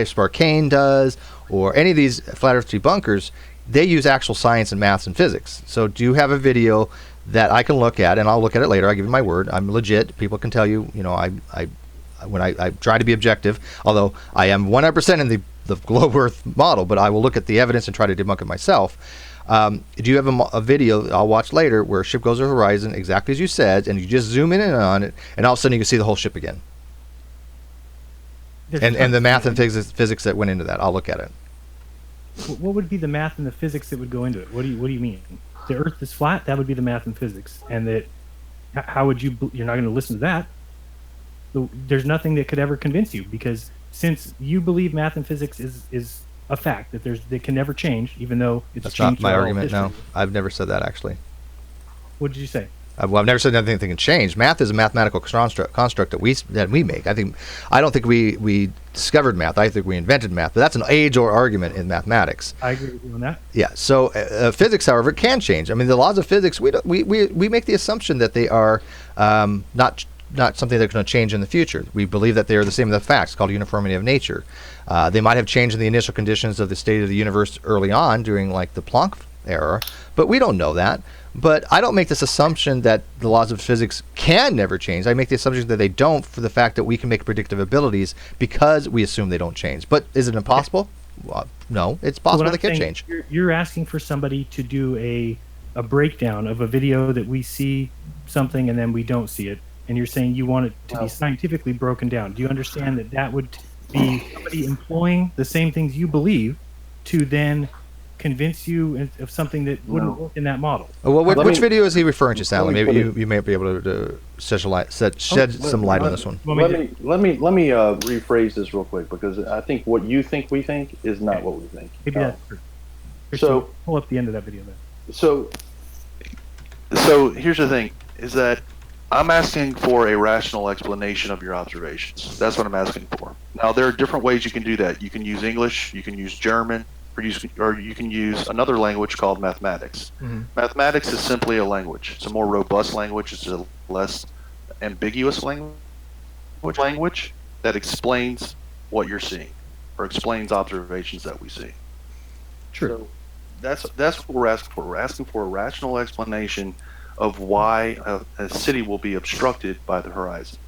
Sparkane does, or any of these Flat Earth debunkers? They use actual science and maths and physics. So do you have a video that I can look at, and I'll look at it later, I give you my word, I'm legit, people can tell you, when I try to be objective, although I am 100% in the globe Earth model, but I will look at the evidence and try to debunk it myself. Do you have a video I'll watch later where a ship goes over the horizon, exactly as you said, and you just zoom in and on it, and all of a sudden you can see the whole ship again? And the math and physics that went into that, I'll look at it. What would be the math and the physics that would go into it? What do you mean? The Earth is flat? That would be the math and physics. And that, how would you're not going to listen to that. There's nothing that could ever convince you, because since you believe math and physics is a fact that they can never change, even though it's That's changed. not my argument. No, I've never said that actually. What did you say? Well, I've never said anything that can change. Math is a mathematical construct that we make. I don't think we discovered math. I think we invented math. But that's an age-old argument in mathematics. I agree with you on that. Yeah. So physics, however, can change. I mean, the laws of physics, we make the assumption that they are not something that's going to change in the future. We believe that they are the same as the facts, called uniformity of nature. They might have changed in the initial conditions of the state of the universe early on during like the Planck era, but we don't know that. But I don't make this assumption that the laws of physics can never change. I make the assumption that they don't, for the fact that we can make predictive abilities because we assume they don't change. But is it impossible? Well, no, it's possible they can change. You're asking for somebody to do a breakdown of a video that we see something and then we don't see it. And you're saying you want it to be scientifically broken down. Do you understand that that would be somebody employing the same things you believe to then convince you of something that wouldn't work in that model? Well, which video is he referring to, Sally? Maybe you may be able to shed some light on this one. Let me rephrase this real quick, because I think what you think we think is not what we think. Maybe that's true. So pull up the end of that video then. So here's the thing: is that I'm asking for a rational explanation of your observations. That's what I'm asking for. Now, there are different ways you can do that. You can use English, you can use German, or you can use another language called mathematics. Mm-hmm. Mathematics is simply a language. It's a more robust language. It's a less ambiguous language that explains what you're seeing, or explains observations that we see. True. So that's what we're asking for. We're asking for a rational explanation of why a city will be obstructed by the horizon.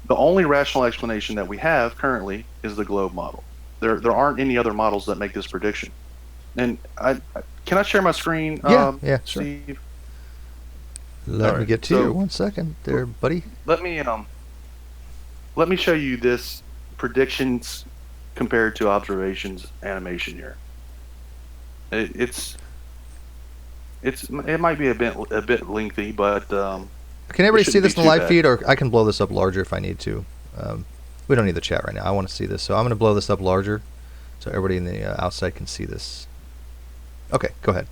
The only rational explanation that we have currently is the globe model. There aren't any other models that make this prediction. And can I share my screen? Yeah, sure. Steve? Let me get to you 1 second, there, buddy. Let me show you this predictions compared to observations animation here. It might be a bit lengthy, but can everybody see this in the live feed, or I can blow this up larger if I need to? We don't need the chat right now. I want to see this, so I'm going to blow this up larger so everybody in the outside can see this. Okay, go ahead.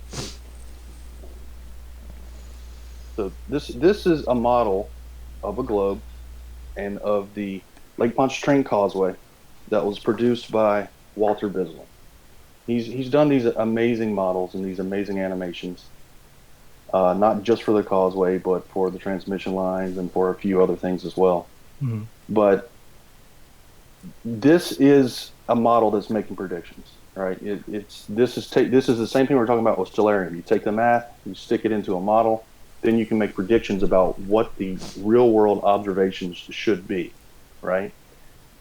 So this is a model of a globe and of the Lake Pontchartrain Causeway that was produced by Walter Bisley. He's done these amazing models and these amazing animations, not just for the causeway, but for the transmission lines and for a few other things as well. Mm-hmm. But this is a model that's making predictions, right? This is the same thing we're talking about with stellarium. You take the math, you stick it into a model, then you can make predictions about what the real world observations should be, right?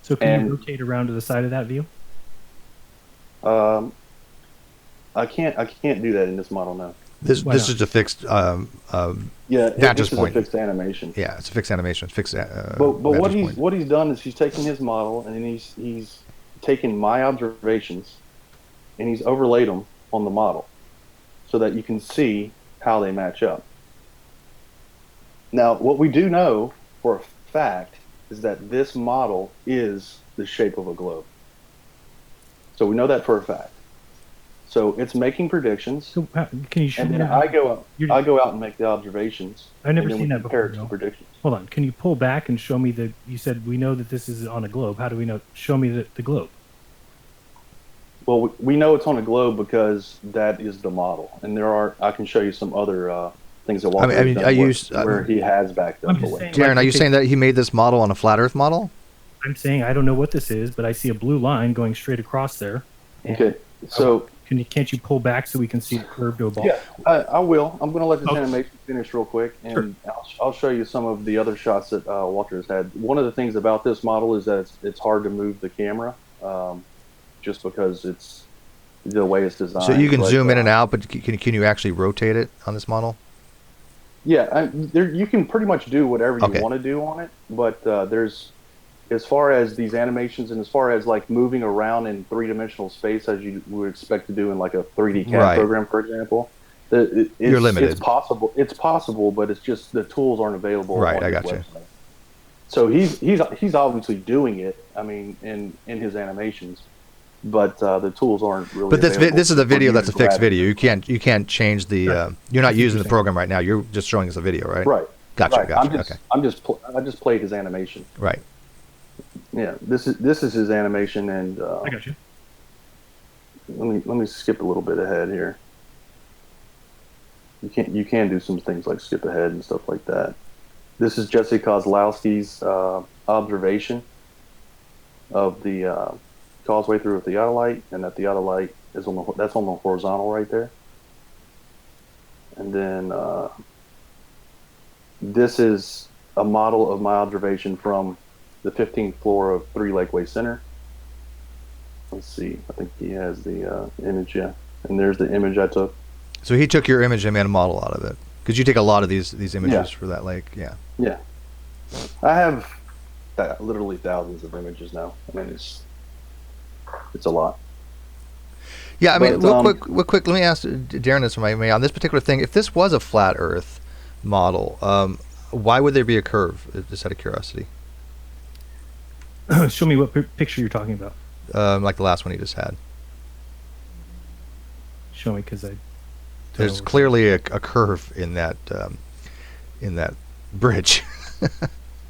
So can you rotate around to the side of that view? I can't do that in this model now. This is a fixed vantage point. Is a fixed animation. Yeah, it's a fixed animation. It's fixed. But what he's done is he's taken his model and then he's taken my observations and he's overlaid them on the model so that you can see how they match up. Now, what we do know for a fact is that this model is the shape of a globe. So we know that for a fact. So it's making predictions. So can you show me? And then I go out and make the observations. I've never seen that before. Compare it to predictions. Hold on. Can you pull back and show me you said we know that this is on a globe. How do we know? Show me the globe. Well, we know it's on a globe because that is the model, and I can show you some other things that Walter has done where he has backed up away. Darren, are you saying that he made this model on a flat Earth model? I'm saying I don't know what this is, but I see a blue line going straight across there. Okay, so can't you pull back so we can see the curve to a ball? Yeah, I will. I'm going to let this animation finish real quick, and I'll show you some of the other shots that Walter has had. One of the things about this model is that it's hard to move the camera, just because it's the way it's designed. So you can zoom in and out, but can you actually rotate it on this model? Yeah, you can pretty much do whatever you want to do on it, but there's, as far as these animations and as far as like moving around in three-dimensional space as you would expect to do in like a 3D CAD program, for example, you're limited. It's possible, but it's just the tools aren't available. Right, I got you. So he's obviously doing it. I mean, in his animations, but the tools aren't really. But this is a video that's a fixed video. You can't change the. You're not using the program right now. You're just showing us a video, right? Right. Gotcha. Right. Gotcha. I just played his animation. Right. Yeah. This is his animation, and I got you. Let me skip a little bit ahead here. You can do some things like skip ahead and stuff like that. This is Jesse Kozlowski's observation of the causeway through a theodolite, and that theodolite is on the horizontal right there. And then this is a model of my observation from the 15th floor of 3 Lakeway Center. Let's see. I think he has the image, yeah. And there's the image I took. So he took your image and made a model out of it. Because you take a lot of these images for that lake, yeah. Yeah. I have literally thousands of images now. I mean, it's a lot. Yeah, I mean, real quick, let me ask Darren this from me on this particular thing. If this was a flat Earth model, why would there be a curve, just out of curiosity? Show me what picture you're talking about. Like the last one you just had. Show me, because there's clearly a curve in that bridge.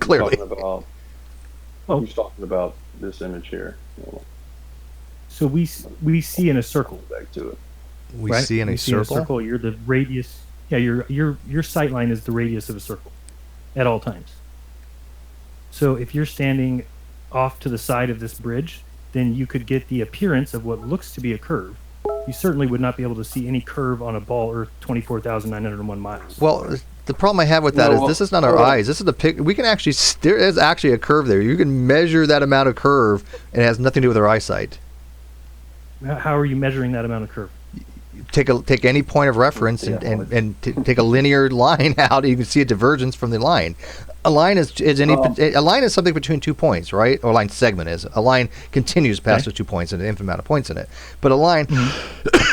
Clearly. He's talking about this image here. So we see in a circle. Back to it. We see in a circle. You're the radius. Yeah, your sight line is the radius of a circle at all times. So if you're standing off to the side of this bridge, then you could get the appearance of what looks to be a curve. You certainly would not be able to see any curve on a ball Earth 24,901 miles. Well, the problem I have with that is this is not our eyes. This is the pic. We can actually there is actually a curve there. You can measure that amount of curve, and it has nothing to do with our eyesight. How are you measuring that amount of curve? Take any point of reference and take a linear line out. You can see a divergence from the line. A line is a line is something between 2 points, right? Or a line segment is. A line continues past those 2 points and an infinite amount of points in it. But a line,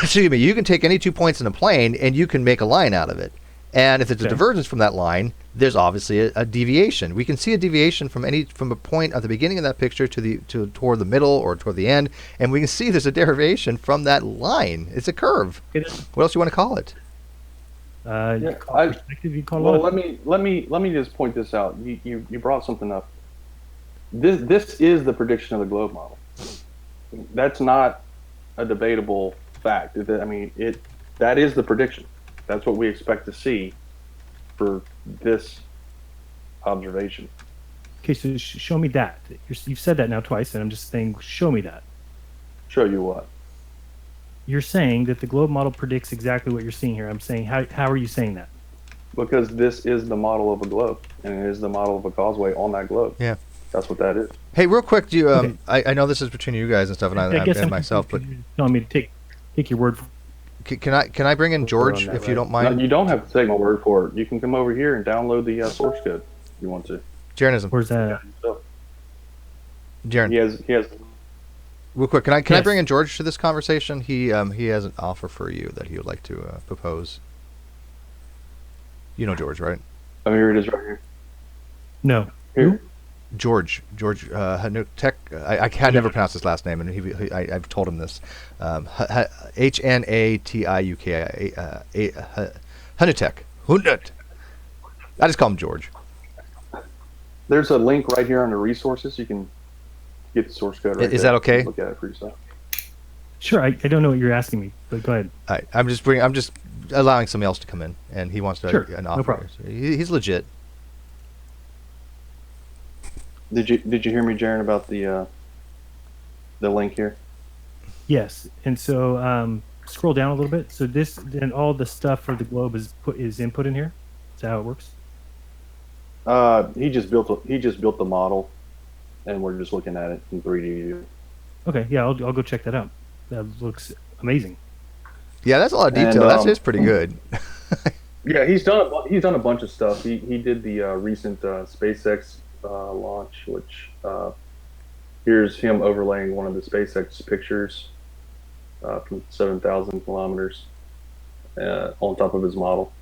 excuse me, you can take any 2 points in a plane and you can make a line out of it. And if there's a divergence from that line, there's obviously a deviation. We can see a deviation from a point at the beginning of that picture toward the middle or toward the end, and we can see there's a derivation from that line. It's a curve. What else do you want to call it? Perspective. You call it. Let me just point this out. You brought something up. This is the prediction of the globe model. That's not a debatable fact. I mean, that is the prediction. That's what we expect to see for this observation. Okay, so show me that. You've said that now twice, and I'm just saying, show me that. Show you what? You're saying that the globe model predicts exactly what you're seeing here. I'm saying, how are you saying that? Because this is the model of a globe, and it is the model of a causeway on that globe. Yeah. That's what that is. Hey, real quick, do you? I know this is between you guys and stuff, and I guess myself, but telling me to take your word for it. Can I bring in George if you don't mind? No, you don't have to take my word for it. You can come over here and download the source code if you want to. Jeranism. Where's that? Jaren. He has. Real quick, can I bring in George to this conversation? He has an offer for you that he would like to propose. You know George, right? Oh, here it is, right here. No. Here. George, Hanutek. I can never pronounce his last name, and I've told him this. Hnatiuki. Hanutek. Hunut. I just call him George. There's a link right here on the resources. You can get the source code right there. Is that okay? Look at it for yourself. Sure, I don't know what you're asking me, but go ahead. All right, I'm just allowing somebody else to come in, and he wants to Sure, an no offer. problem. So he's legit. Did you hear me, Jaron, about the link here? Yes, and so scroll down a little bit. So this, then all the stuff for the globe is input in here. Is that how it works? He just built the model, and we're just looking at it in 3D view. Okay, yeah, I'll go check that out. That looks amazing. Yeah, that's a lot of And, detail. That's pretty good. Yeah, he's done a bunch of stuff. He did the recent SpaceX launch, which here's him overlaying one of the SpaceX pictures from 7,000 kilometers on top of his model,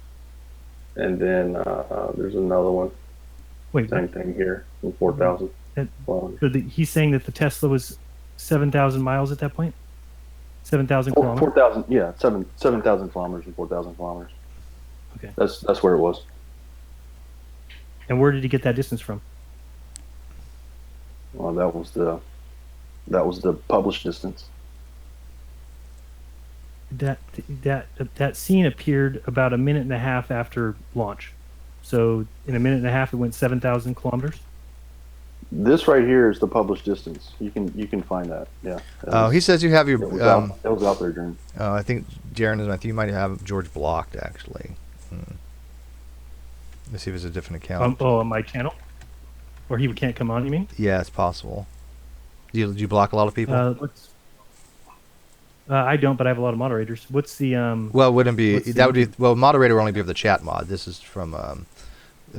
and then there's another one, Wait, same thing here from 4,000 kilometers. so he's saying that the Tesla was 7,000 miles at that point. 7,000 kilometers. 4,000, yeah, 7,000 kilometers and 4,000 kilometers. Okay. That's where it was. And where did he get that distance from? Well, that was the published distance. That scene appeared about a minute and a half after launch. So in a minute and a half, it went 7,000 kilometers. This right here is the published distance. You can find that. Yeah. Oh, he says you have your. It was out there during. I think Jeranism. I think you might have George blocked actually. Let's see if it's a different account. On my channel, or he can't come on. You mean? Yeah, it's possible. Do you block a lot of people? I don't, but I have a lot of moderators. What's the Well, wouldn't be that would be moderator would only be of the chat mod. This is from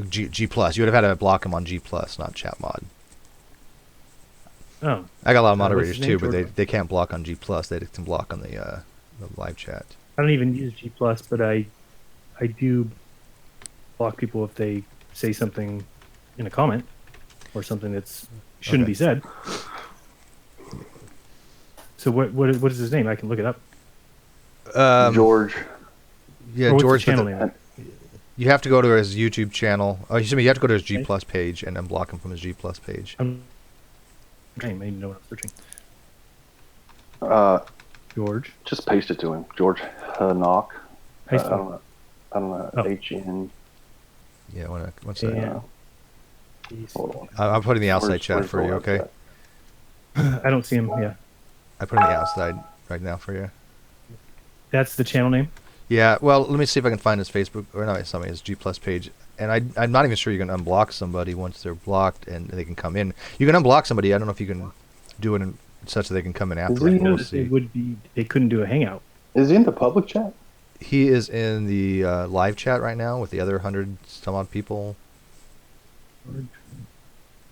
G plus. You would have had to block him on G plus, not chat mod. Oh, I got a lot of moderators name, too, but George? they can't block on G plus. They can block on the live chat. I don't even use G plus, but I do block people if they say something in a comment or something that's shouldn't be said. So what is his name? I can look it up. George. Yeah, Or what's George. the channel name? You have to go to his YouTube channel. Oh, you have to go to his G plus page and then block him from his G plus page. I didn't even know what I'm searching. George. Just paste it to him. George Knock. Paste I don't know. Oh. HN. Yeah, what's that? Yeah. Hold on. I'm putting the outside chat Where's for the you, okay? website? I don't see him. Yeah, I put it in the outside right now for you. that's the channel name. Yeah, well, let me see if I can find his Facebook, or no, something, his G plus page. And I'm not even sure you can unblock somebody once they're blocked and they can come in. You can unblock somebody. I don't know if you can do it in such that they can come in after. he- We'll see. They couldn't do a hangout. Is he in the public chat? He is in the live chat right now with the other 100 some odd people.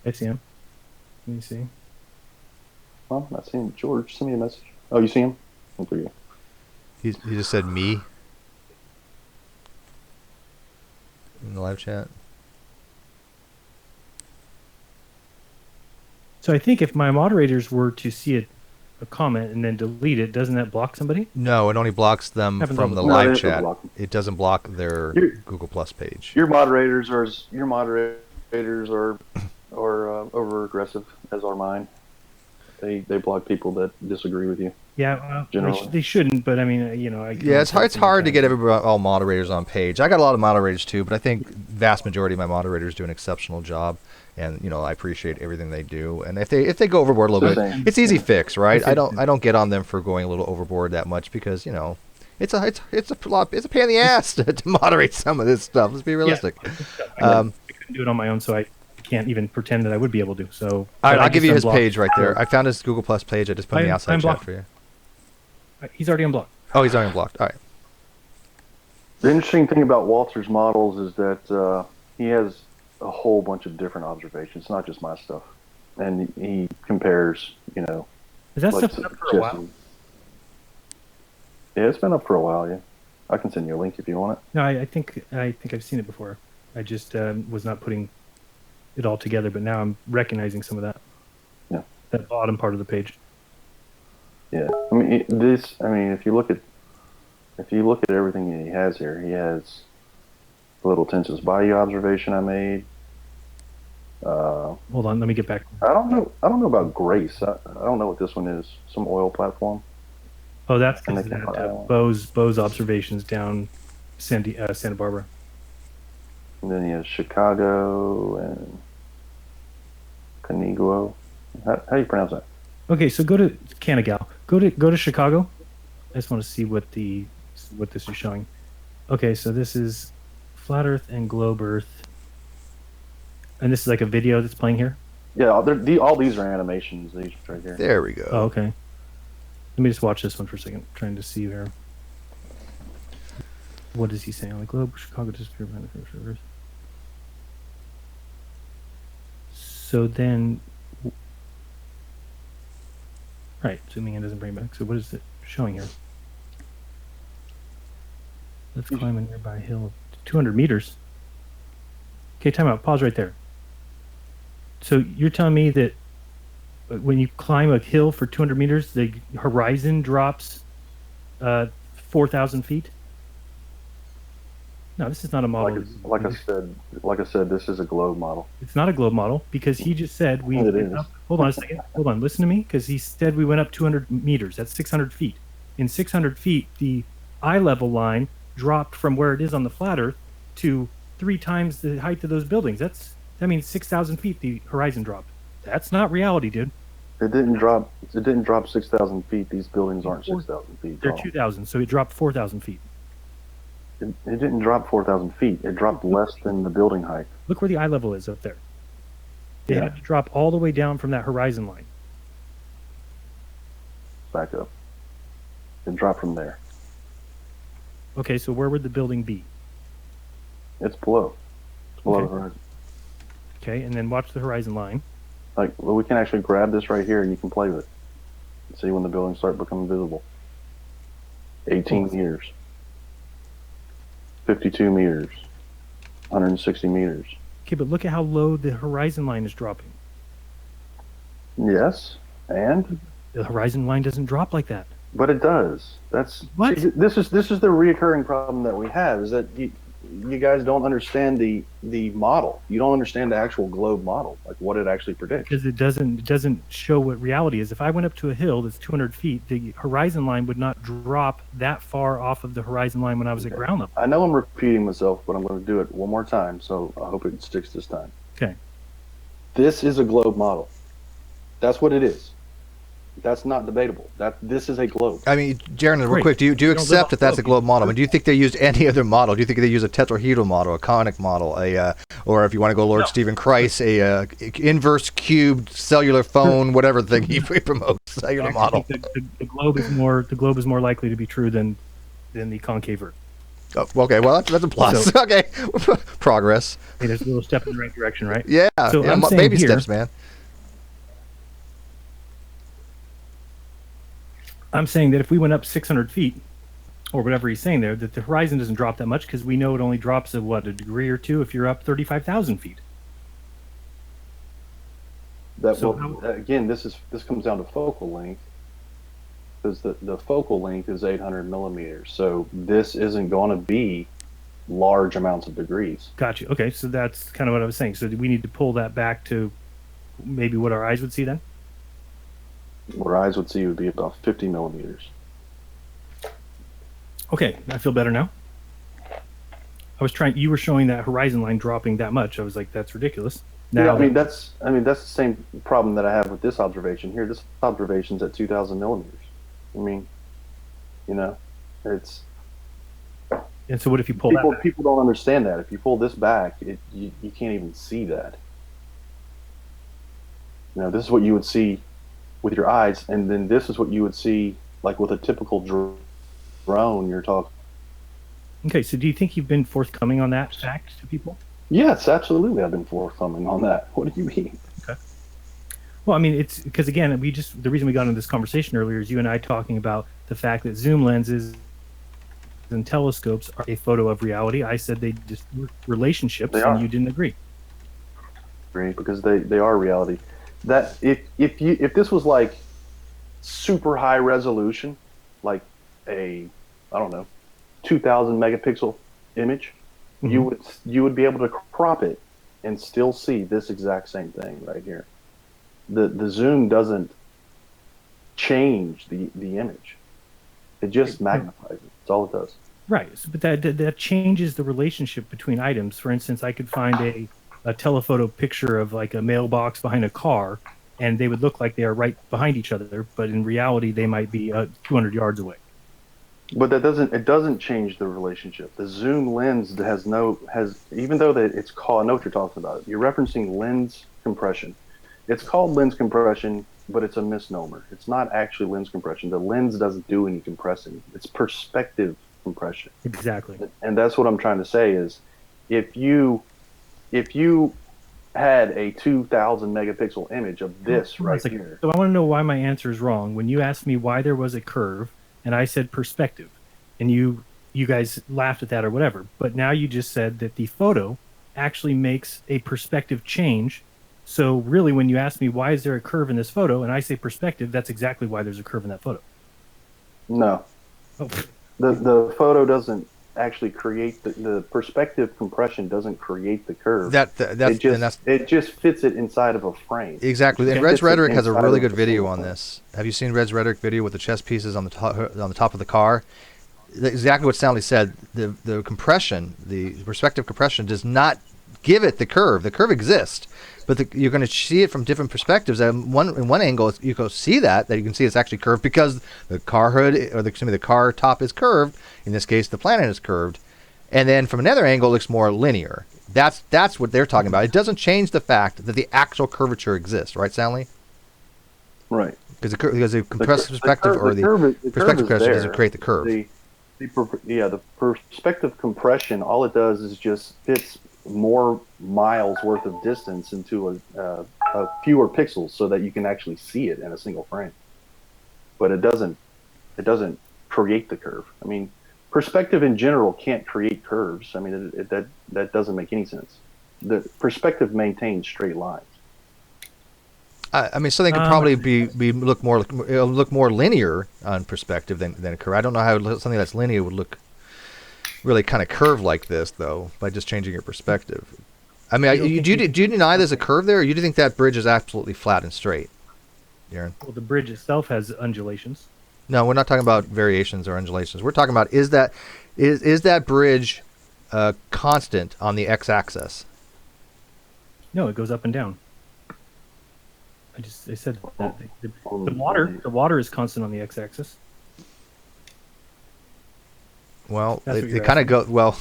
I see him. Let me see. Oh, I'm not seeing George. Send me a message. Oh, you see him? Oh, for you. He just said me in the live chat. So I think if my moderators were to see a comment and then delete it, doesn't that block somebody? No, it only blocks them Happens from all the the time. No, live it doesn't chat. block them. It doesn't block their You're- Google Plus page. Your moderators are over aggressive, as are mine. They block people that disagree with you. Yeah, well, Generally. they shouldn't. But I mean, you know, Yeah, it's hard to get all moderators on page. I got a lot of moderators too, but I think vast majority of my moderators do an exceptional job, and I appreciate everything they do. And if they go overboard a little bit, Same. it's easy fix, right? I I don't get on them for going a little overboard that much because it's a pain in the ass to moderate some of this stuff. Let's be realistic. I couldn't do it on my own, so I can't even pretend that I would be able to. So All right, but I I'll give just you his unblocked- page right there. I found his Google Plus page. I just put in the I'm outside chat blocked. for you. He's already unblocked. Oh, he's already blocked. All right. The interesting thing about Walter's models is that he has a whole bunch of different observations, not just my stuff, and he compares. Is that like stuff been up for a while? suggestions. Yeah, it's been up for a while. Yeah, I can send you a link if you want it. No, I think I've seen it before. I just was not putting it all together, but now I'm recognizing some of that. Yeah. That bottom part of the page. Yeah, I mean if you look at everything that he has here, he has a little Tensis Bayou observation I made. Hold on, let me get back. I don't know about Grace. I don't know what this one is. Some oil platform. Oh, that's And they because can't that fly that one. Bo's observations down Santa Barbara. And then he has Chicago and Caniguo. How do you pronounce that? Okay, so go to Canagal. Go to Chicago. I just want to see what this is showing. Okay, so this is flat Earth and globe Earth, and this is like a video that's playing here. Yeah, all these are animations. These right here. There we go. Oh, okay. Let me just watch this one for a second, trying to see here. What is he saying? On the globe, Chicago disappeared behind the first Earth. So then, right, zooming in doesn't bring back. So what is it showing here? Let's climb a nearby hill, 200 meters. Okay, time out. Pause right there. So you're telling me that when you climb a hill for 200 meters, the horizon drops 4,000 feet? No, this is not a model. Like I said, this is a globe model. It's not a globe model because he just said we It went is. up. Hold on a second. Hold on. Listen to me, because he said we went up 200 meters. That's 600 feet. In 600 feet, the eye level line dropped from where it is on the flat Earth to 3 times the height of those buildings. That means 6,000 feet. The horizon dropped. That's not reality, dude. It didn't drop 6,000 feet. These buildings aren't 6,000 feet They're tall. 2,000, so it dropped 4,000 feet. It didn't drop 4,000 feet. It dropped less than the building height. Look where the eye level is up there. They had to drop all the way down from that horizon line. Back up. It dropped from there. Okay, so where would the building be? It's below. It's below Okay. the horizon. Okay, and then watch the horizon line. Like, well, we can actually grab this right here and you can play with it. See when the buildings start becoming visible. 18 meters. 52 meters. 160 meters. Okay, but look at how low the horizon line is dropping. Yes, and The horizon line doesn't drop like that. but it does. That's What? see, this is the reoccurring problem that we have is that you guys don't understand the model. You don't understand the actual globe model, like what it actually predicts. Because it doesn't show what reality is. If I went up to a hill that's 200 feet, the horizon line would not drop that far off of the horizon line when I was at ground level. I know I'm repeating myself, but I'm going to do it one more time, so I hope it sticks this time. Okay. This is a globe model. That's what it is. That's not debatable. This is a globe. I mean, Jaron, real Great. quick, do you You don't live accept off that that's a globe. globe model? I mean, do you think they used any other model? Do you think they use a tetrahedral model, a conic model, or if you want to go Lord No. Stephen Christ, a inverse cubed cellular phone, whatever thing he promotes, cellular I model? think the globe is more likely to be true than the concave Earth. Oh, okay, well that's a plus. So- Okay, progress. Hey, there's a little step in the right direction, right? Yeah, So yeah, I'm saying baby here- steps, man. I'm saying that if we went up 600 feet, or whatever he's saying there, that the horizon doesn't drop that much because we know it only drops a degree or two if you're up 35,000 feet. Again, this comes down to focal length, because the focal length is 800 millimeters. So this isn't going to be large amounts of degrees. Gotcha. Okay, so that's kind of what I was saying. So we need to pull that back to maybe what our eyes would see then? What our eyes would see would be about 50 millimeters. Okay, I feel better now. You were showing that horizon line dropping that much. I was like, that's ridiculous. Yeah, I mean that's the same problem that I have with this observation here. This observation's at 2,000 millimeters. I mean, it's and so what if you pull that back? people don't understand that. If you pull this back, you can't even see that. This is what you would see with your eyes, and then this is what you would see like with a typical drone. You're talking. Okay, so do you think you've been forthcoming on that fact to people? Yes, absolutely. I've been forthcoming on that. What do you mean? Okay. Well, I mean, it's because again, the reason we got into this conversation earlier is you and I talking about the fact that zoom lenses and telescopes are a photo of reality. I said they just were relationships, They are. and you didn't agree. Because they are reality. That if this was like super high resolution, like a 2,000 megapixel image, Mhm. you would be able to crop it and still see this exact same thing right here. The zoom doesn't change the image. It just magnifies it. That's all it does. Right, but that changes the relationship between items. For instance, I could find a telephoto picture of like a mailbox behind a car, and they would look like they are right behind each other, but in reality, they might be 200 yards away. But it doesn't change the relationship. The zoom lens even though that it's called, I know what you're talking about. You're referencing lens compression. It's called lens compression, but it's a misnomer. It's not actually lens compression. The lens doesn't do any compressing. It's perspective compression. Exactly. And that's what I'm trying to say is, if you had a 2,000 megapixel image of this right here. So I want to know why my answer is wrong. When you asked me why there was a curve, and I said perspective, and you guys laughed at that or whatever, but now you just said that the photo actually makes a perspective change. So really, when you ask me why is there a curve in this photo, and I say perspective, that's exactly why there's a curve in that photo. No. Oh. The photo doesn't actually create the perspective compression doesn't create the curve. It just fits it inside of a frame. Exactly. And Red's Rhetoric has a really good video on this. Have you seen Red's Rhetoric video with the chess pieces on the top of the car? Exactly what Soundly said. The compression, the perspective compression, does not give it the curve. The curve exists, but you're going to see it from different perspectives. And in one angle, you go see that you can see it's actually curved because the car hood or the car top is curved. In this case, the planet is curved, and then from another angle, it looks more linear. That's what they're talking about. It doesn't change the fact that the actual curvature exists, right, Soundly? Right. Because the compressive perspective or the perspective compression doesn't create the curve. The perspective compression, all it does is just fits more miles worth of distance into a fewer pixels so that you can actually see it in a single frame. But it doesn't create the curve. I mean, perspective in general can't create curves. I mean, that doesn't make any sense. The perspective maintains straight lines. I mean, something could probably look more linear on perspective than a curve. I don't know how something that's linear would look really kind of curved like this, though, by just changing your perspective. I mean, do you deny there's a curve there, or do you think that bridge is absolutely flat and straight, Darren? Well, the bridge itself has undulations. No, we're not talking about variations or undulations. We're talking about is that bridge constant on the x-axis? No, it goes up and down. I said that the water is constant on the x-axis. Well, they kind of go. Well,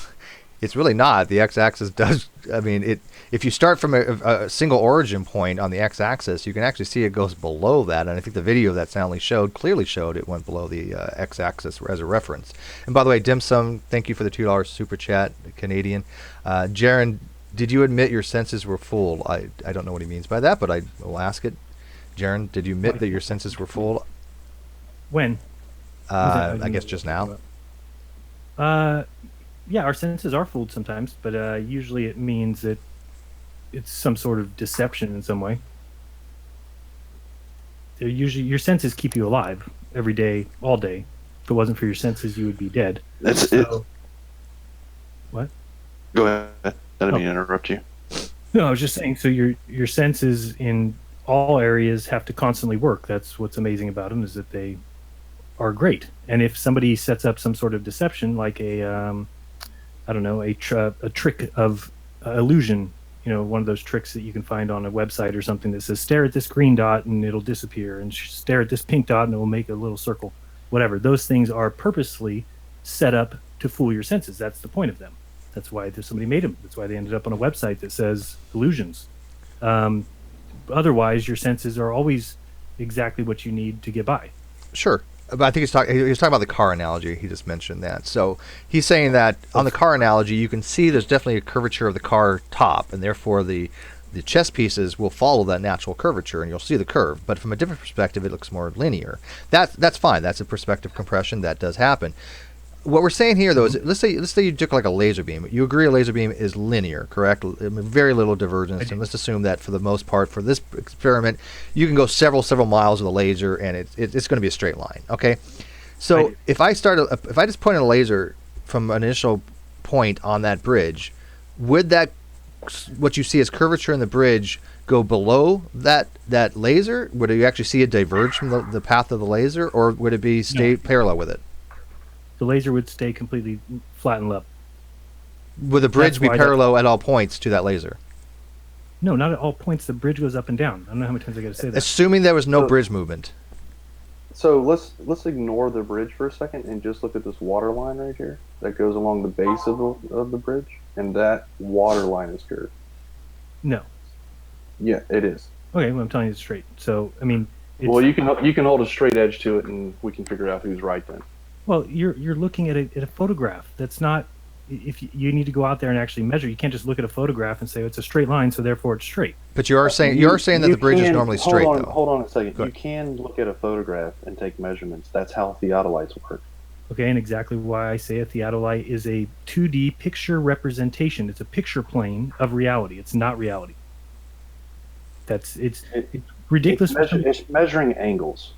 it's really not. The x-axis does. I mean, if you start from a single origin point on the x-axis, you can actually see it goes below that. And I think the video that Soundly clearly showed it went below the x-axis as a reference. And by the way, Dim Sum, thank you for the $2 super chat, Canadian. Jaron, did you admit your senses were full? I don't know what he means by that, but I will ask it. Jaron, did you admit that your senses were full? When? I guess just now. Yeah, our senses are fooled sometimes, but usually it means that it's some sort of deception in some way. Usually your senses keep you alive every day, all day. If it wasn't for your senses, you would be dead. That's it. What? Go ahead. I didn't mean to interrupt you. No, I was just saying, so your senses in all areas have to constantly work. That's what's amazing about them, is that they are great. And if somebody sets up some sort of deception, like a trick of illusion, one of those tricks that you can find on a website or something that says stare at this green dot and it'll disappear, and stare at this pink dot and it will make a little circle, whatever. Those things are purposely set up to fool your senses. That's the point of them. That's why somebody made them. That's why they ended up on a website that says illusions. Otherwise, your senses are always exactly what you need to get by. Sure. But I think he was talking about the car analogy. He just mentioned that. So he's saying that on the car analogy, you can see there's definitely a curvature of the car top, and therefore the chess pieces will follow that natural curvature, and you'll see the curve. But from a different perspective, it looks more linear. That's fine. That's a perspective compression. That does happen. What we're saying here, though, is let's say you took like a laser beam. You agree a laser beam is linear, correct? I mean, very little divergence. And let's assume that for the most part, for this experiment, you can go several miles with a laser, and it's going to be a straight line. Okay. So if I just point a laser from an initial point on that bridge, would that what you see as curvature in the bridge go below that laser? Would you actually see it diverge from the path of the laser, or would it be stay parallel with it? The laser would stay completely flat and level. Would the bridge That's be why parallel at all points to that laser? No, not at all points. The bridge goes up and down. I don't know how many times I got to say that. Assuming there was no So- bridge movement. So let's ignore the bridge for a second and just look at this water line right here that goes along the base of the bridge, and that water line is curved. No. Yeah, it is. Okay, well, I'm telling you it's straight. So, I mean, Well, you can hold a straight edge to it, and we can figure out who's right then. well, you're looking at a photograph. That's not. If you need to go out there and actually measure, you can't just look at a photograph and say it's a straight line, so therefore it's straight. But you are saying that the bridge is normally straight, though. Hold on a second. Go You ahead. can look at a photograph and take measurements. That's how theodolites work. Okay, and exactly why I say a theodolite is a 2D picture representation. It's a picture plane of reality. It's not reality. It's ridiculous. It's measuring angles,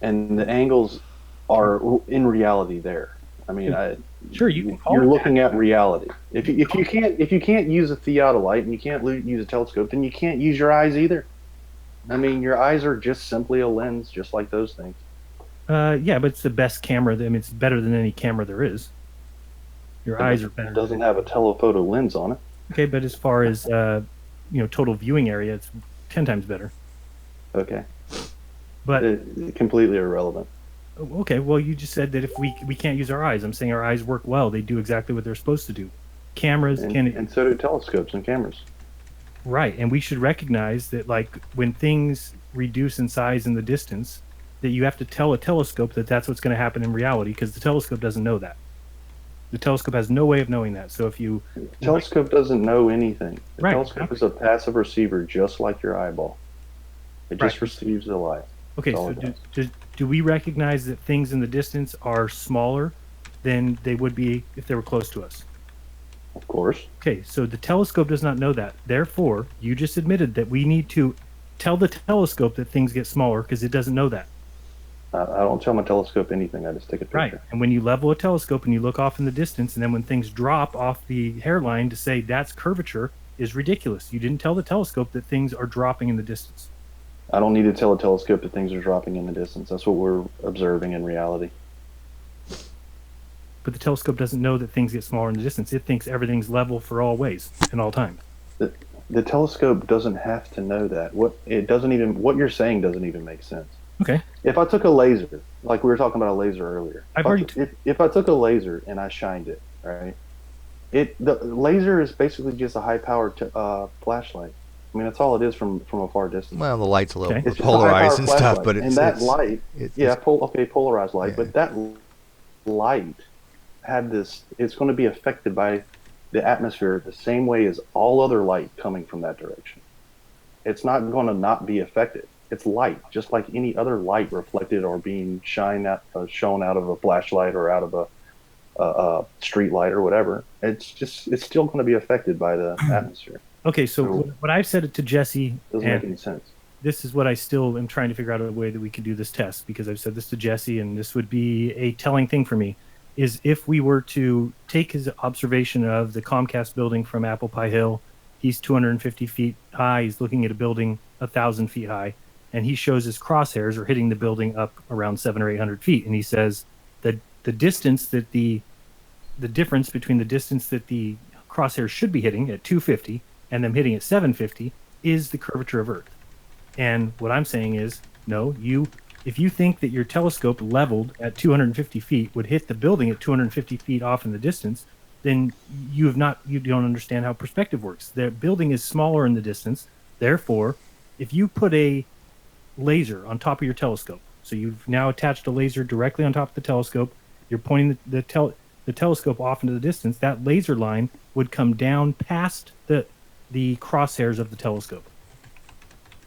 and the angles are in reality there. I mean, Sure, you can call you're it looking at reality. If you can't use a theodolite and you can't use a telescope, then you can't use your eyes either. I mean, your eyes are just simply a lens, just like those things. Yeah, but it's the best camera. I mean, it's better than any camera there is. Your eyes are better. It doesn't have a telephoto lens on it. Okay, but as far as total viewing area, it's 10 times better. Okay, But completely irrelevant. okay, well, you just said that if we can't use our eyes. I'm saying our eyes work well. They do exactly what they're supposed to do. Cameras And so do telescopes and cameras. right, and we should recognize that, like, when things reduce in size in the distance, that you have to tell a telescope that that's what's going to happen in reality, because the telescope doesn't know that. The telescope has no way of knowing that. So if you Telescope doesn't know anything. The Right, telescope is a passive receiver, just like your eyeball. It just Right. receives the light. okay, That's all so it do we recognize that things in the distance are smaller than they would be if they were close to us? Of course. Okay, so the telescope does not know that. Therefore, you just admitted that we need to tell the telescope that things get smaller because it doesn't know that. I don't tell my telescope anything. I just take a picture. Right. And when you level a telescope and you look off in the distance, and then when things drop off the hairline to say that's curvature is ridiculous. You didn't tell the telescope that things are dropping in the distance. I don't need to tell a telescope that things are dropping in the distance. That's what we're observing in reality. But the telescope doesn't know that things get smaller in the distance. It thinks everything's level for all ways and all times. The telescope doesn't have to know that. What you're saying doesn't even make sense. Okay. If I took a laser, like we were talking about a laser earlier, if I took a laser and I shined it, right? The laser is basically just a high-powered flashlight. I mean, that's all it is from a far distance. Well, the light's a little Okay. It's just a polarized and high-powered stuff, flashlight. but and that light, it's polarized light, Yeah. but that light had this. It's going to be affected by the atmosphere the same way as all other light coming from that direction. It's not going to not be affected. It's light, just like any other light reflected or being shown out of a flashlight or out of a street light or whatever. It's still going to be affected by the atmosphere. Okay, so what I've said it to Jesse, Doesn't make and any sense. this is what I still am trying to figure out a way that we can do this test, because I've said this to Jesse, and this would be a telling thing for me, is if we were to take his observation of the Comcast building from Apple Pie Hill, he's 250 feet high, he's looking at a building 1,000 feet high, and he shows his crosshairs are hitting the building up around 700 or 800 feet, and he says that the distance that the difference between the distance that the crosshairs should be hitting at 250 and them hitting at 750 is the curvature of Earth. And what I'm saying is, no, if you think that your telescope leveled at 250 feet would hit the building at 250 feet off in the distance, then you don't understand how perspective works. The building is smaller in the distance. Therefore, if you put a laser on top of your telescope, so you've now attached a laser directly on top of the telescope, you're pointing the telescope off into the distance, that laser line would come down past the crosshairs of the telescope.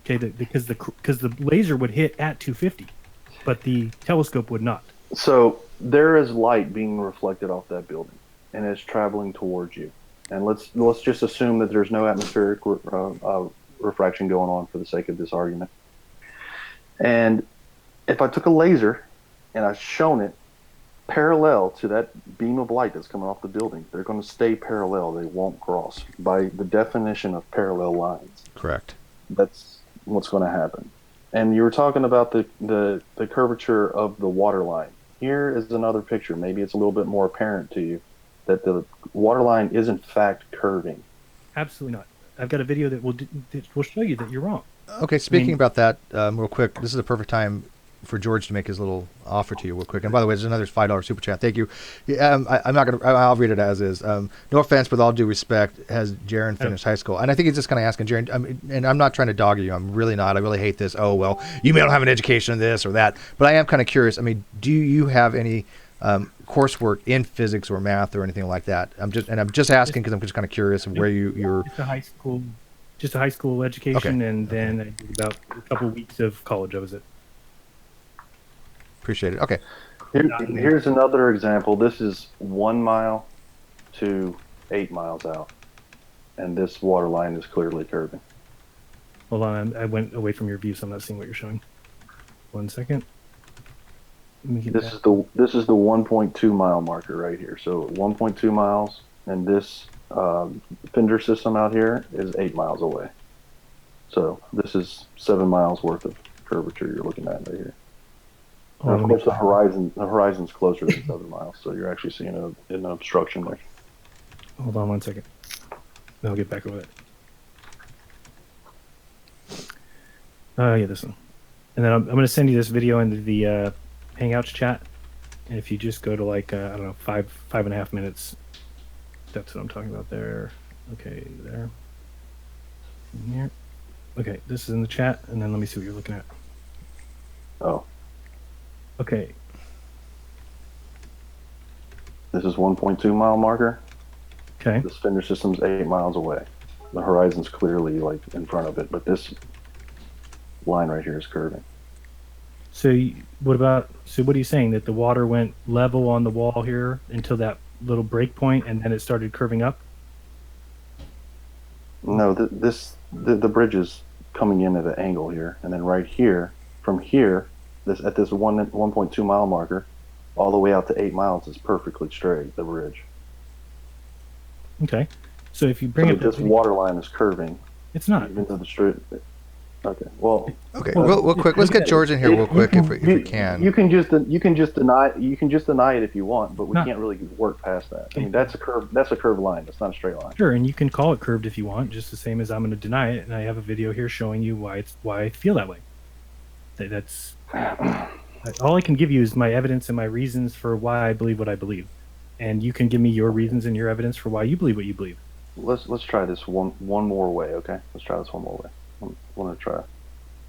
Okay, because the laser would hit at 250, but the telescope would not. So there is light being reflected off that building, and it's traveling towards you. And let's just assume that there's no atmospheric refraction going on for the sake of this argument. And if I took a laser and I shone it parallel to that beam of light that's coming off the building, they're going to stay parallel. They won't cross. By the definition of parallel lines, correct. that's what's going to happen. And you were talking about the curvature of the water line. here is another picture. Maybe it's a little bit more apparent to you that the water line is in fact curving. Absolutely not. I've got a video that will show you that you're wrong. Okay, speaking about that, real quick, this is the perfect time for George to make his little offer to you real quick. And by the way, there's another $5 super chat. Thank you. I'm not going to, I'll read it as is. No offense, with all due respect, has Jaron finished high school? And I think he's just kind of asking Jaron, and I'm not trying to dog you. I'm really not. I really hate this. Oh, well, you may not have an education in this or that. But I am kind of curious. I mean, do you have any coursework in physics or math or anything like that? I'm just asking because I'm just kind of curious of where you're. Just a high school education, okay. And then I did about a couple of weeks of college. That was it. Appreciate it. Okay. Here's another example. This is 1 mile to 8 miles out, and this water line is clearly curving. Hold on, I went away from your view, so I'm not seeing what you're showing. 1 second. This is the 1.2 mile marker right here. So 1.2 miles, and this fender system out here is 8 miles away. So this is 7 miles worth of curvature you're looking at right here. And of course, the horizon's closer than 7 miles, so you're actually seeing an obstruction there. Hold on 1 second. Then I'll get back over it. Yeah, this one. And then I'm going to send you this video into the Hangouts chat. And if you just go to like, I don't know, 5.5 minutes, that's what I'm talking about there. Okay, there. In here. Okay, this is in the chat, and then let me see what you're looking at. Oh. Okay. This is 1.2 mile marker. Okay. This fender system's 8 miles away. The horizon's clearly like in front of it, but this line right here is curving. So what are you saying? That the water went level on the wall here until that little break point, and then it started curving up? No, the bridge is coming in at an angle here, and then right here, from here, at this 1.2 mile marker, all the way out to 8 miles is perfectly straight, the bridge. Okay. So if you bring it, this water line is curving. It's not. Even though the straight. Okay. Well. Okay. Real quick. Let's get George in here real quick if we can. You can just deny it if you want, but we can't really work past that. I mean, that's a curve. That's a curved line. That's not a straight line. Sure, and you can call it curved if you want, just the same as I'm going to deny it. And I have a video here showing you why I feel that way. That's all I can give you is my evidence and my reasons for why I believe what I believe, and you can give me your reasons and your evidence for why you believe what you believe. Let's try this one more way, okay? Let's try this one more way. I want to try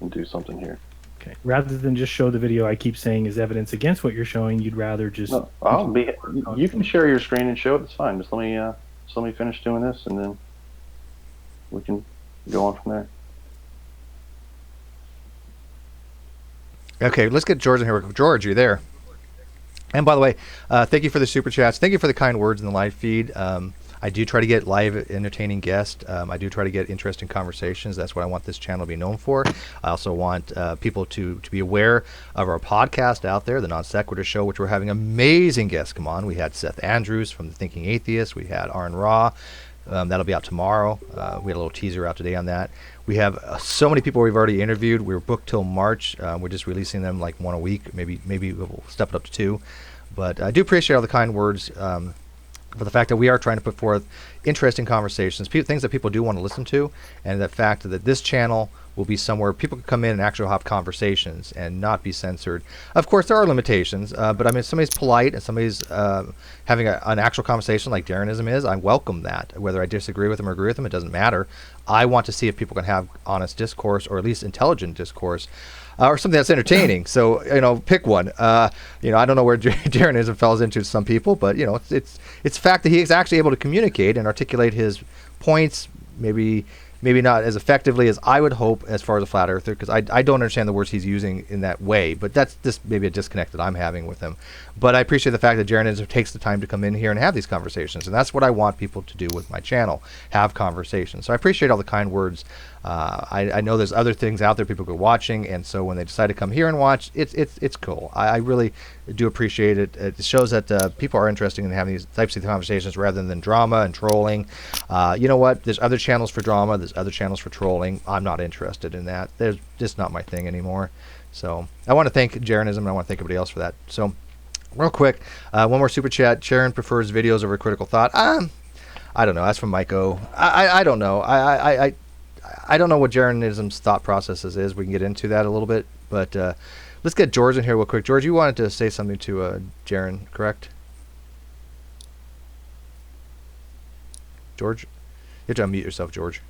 and do something here. Okay. Rather than just show the video I keep saying is evidence against what you're showing, you'd rather just. No, you can share your screen and show it. It's fine. Just let me finish doing this, and then we can go on from there. Okay, let's get George in here. George, you there? And by the way, thank you for the super chats. Thank you for the kind words in the live feed. I do try to get live, entertaining guests. I do try to get interesting conversations. That's what I want this channel to be known for. I also want people to be aware of our podcast out there, the Non Sequitur Show, which we're having amazing guests come on. We had Seth Andrews from The Thinking Atheist. We had Aaron Ra. That'll be out tomorrow. We had a little teaser out today on that. We have so many people we've already interviewed. We're booked till March. We're just releasing them like one a week. Maybe we'll step it up to 2. But I do appreciate all the kind words for the fact that we are trying to put forth interesting conversations, things that people do want to listen to, and the fact that this channel will be somewhere people can come in and actually have conversations and not be censored. Of course, there are limitations, but I mean, if somebody's polite and somebody's having an actual conversation like Jeranism is, I welcome that. Whether I disagree with them or agree with them, it doesn't matter. I want to see if people can have honest discourse, or at least intelligent discourse, or something that's entertaining. So, pick one. I don't know where Jeranism falls into some people, but it's fact that he is actually able to communicate and articulate his points, maybe not as effectively as I would hope as far as a flat earther, because I don't understand the words he's using in that way, but that's just maybe a disconnect that I'm having with him. But I appreciate the fact that Jeranism takes the time to come in here and have these conversations, and that's what I want people to do with my channel, have conversations. So I appreciate all the kind words. I know there's other things out there people go watching, and so when they decide to come here and watch, it's cool. I really do appreciate it. It shows that people are interested in having these types of conversations rather than drama and trolling. You know what? There's other channels for drama. There's other channels for trolling. I'm not interested in that. There's just not my thing anymore. So I want to thank Jeranism, and I want to thank everybody else for that. So Real quick, one more super chat. Sharon prefers videos over critical thought. I don't know. That's from Maiko. I don't know. I don't know what Jeranism's thought processes is. We can get into that a little bit, but let's get George in here real quick. George, you wanted to say something to Jeran, correct? George, you have to unmute yourself, George.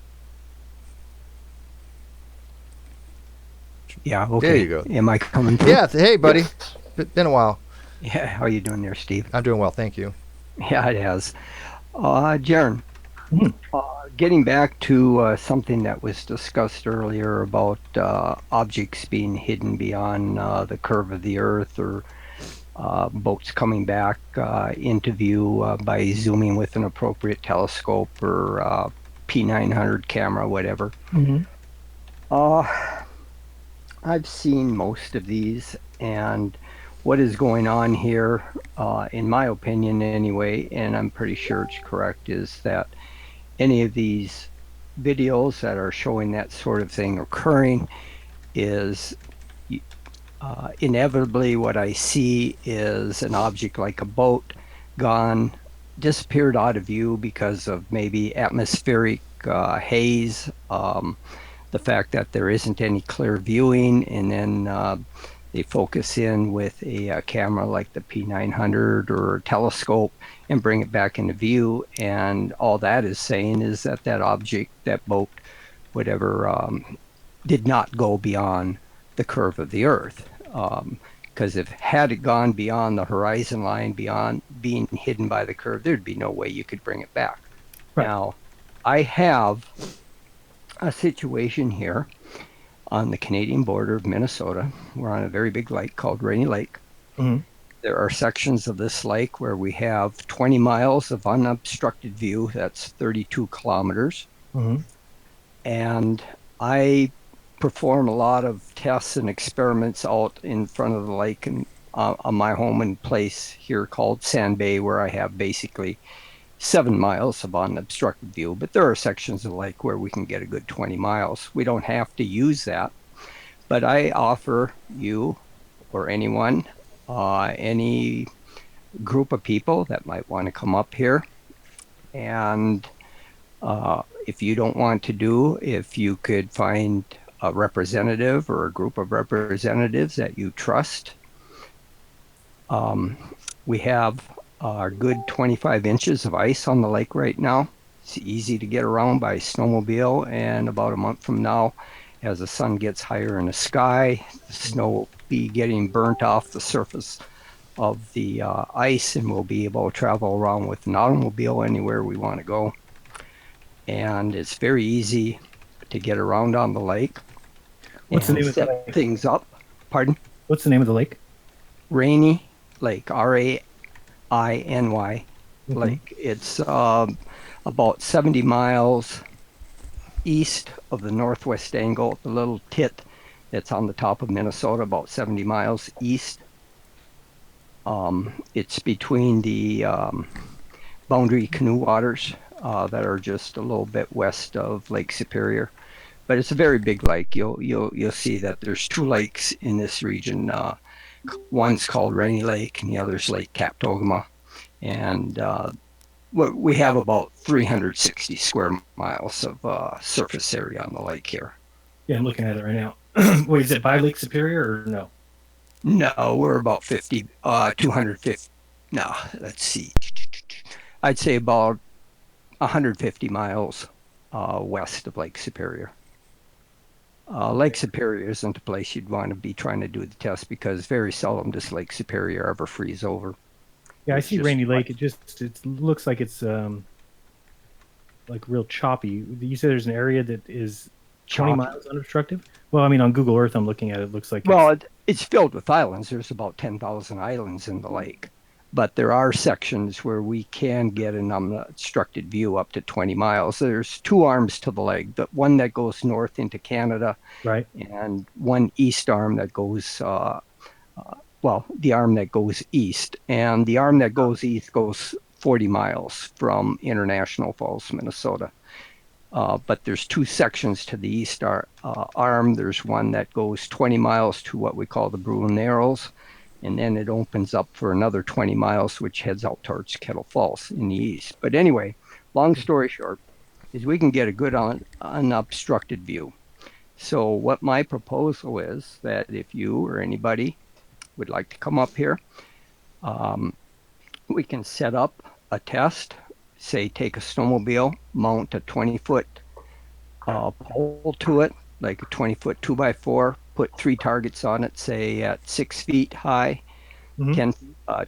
Yeah, okay. There you go. Am I coming through? Yeah. Hey, buddy. Been a while. Yeah, how you doing there, Steve? I'm doing well, thank you. Yeah, it has. Jaren, Mhm. getting back to something that was discussed earlier about objects being hidden beyond the curve of the Earth, or boats coming back into view by zooming with an appropriate telescope or P900 camera, whatever. Mhm. I've seen most of these, and what is going on here, in my opinion anyway, and I'm pretty sure it's correct, is that any of these videos that are showing that sort of thing occurring is inevitably what I see is an object like a boat gone, disappeared out of view because of maybe atmospheric haze, the fact that there isn't any clear viewing, and then they focus in with a camera like the P900 or a telescope and bring it back into view. And all that is saying is that that object, that boat, whatever, did not go beyond the curve of the Earth. Because if had it gone beyond the horizon line, beyond being hidden by the curve, there'd be no way you could bring it back. Right. Now, I have a situation here on the Canadian border of Minnesota. We're on a very big lake called Rainy Lake. Mhm. There are sections of this lake where we have 20 miles of unobstructed view. That's 32 kilometers. Mhm. And I perform a lot of tests and experiments out in front of the lake and on my home and place here called Sand Bay, where I have basically 7 miles of unobstructed view. But there are sections of the lake where we can get a good 20 miles. We don't have to use that. But I offer you or anyone, any group of people that might want to come up here, and if you don't want to do, if you could find a representative or a group of representatives that you trust. We have a good 25 inches of ice on the lake right now. It's easy to get around by snowmobile, and about a month from now, as the sun gets higher in the sky, the snow will be getting burnt off the surface of the ice, and we'll be able to travel around with an automobile anywhere we want to go. And it's very easy to get around on the lake. What's the and name of the set lake? things up. Pardon? What's the name of the lake? Rainy Lake, Rainy Mhm. Lake. It's about 70 miles east of the northwest angle, the little tit that's on the top of Minnesota, about 70 miles east. It's between the boundary canoe waters that are just a little bit west of Lake Superior. But it's a very big lake. You'll see that there's two lakes in this region. One's called Rainy Lake, and the other's Lake Captogama. And we have about 360 square miles of surface area on the lake here. Yeah, I'm looking at it right now. Wait, is it by Lake Superior or no? No, we're about 250. No, let's see. I'd say about 150 miles west of Lake Superior. Lake Superior isn't a place you'd want to be trying to do the test, because very seldom does Lake Superior ever freeze over. Yeah, I It's see just Rainy Lake. It looks like it's like real choppy. You said there's an area that is 20 choppy. miles unobstructed. Well, I mean, on Google Earth, I'm looking at it. It looks like Well, it's filled with islands. There's about 10,000 islands in the lake. But there are sections where we can get an unobstructed view up to 20 miles. There's two arms to the lake, the one that goes north into Canada, right. and one east arm that goes, the arm that goes east. And the arm that goes east goes 40 miles from International Falls, Minnesota. But there's two sections to the east arm. There's one that goes 20 miles to what we call the Brule Narrows, and then it opens up for another 20 miles, which heads out towards Kettle Falls in the east. But anyway, long story short, is we can get a good unobstructed view. So what my proposal is that if you or anybody would like to come up here, we can set up a test, say take a snowmobile, mount a 20-foot pole to it, like a 20-foot 2x4, put 3 targets on it, say at 6 feet high,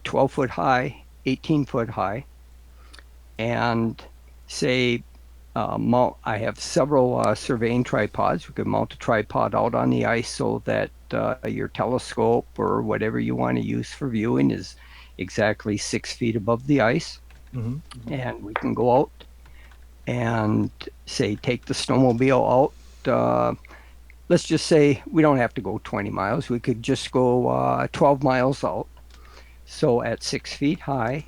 12 foot high, 18 foot high, and say I have several surveying tripods. We could mount a tripod out on the ice so that your telescope or whatever you want to use for viewing is exactly 6 feet above the ice. And we can go out and say take the snowmobile out. Let's just say we don't have to go 20 miles. We could just go 12 miles out. So at 6 feet high,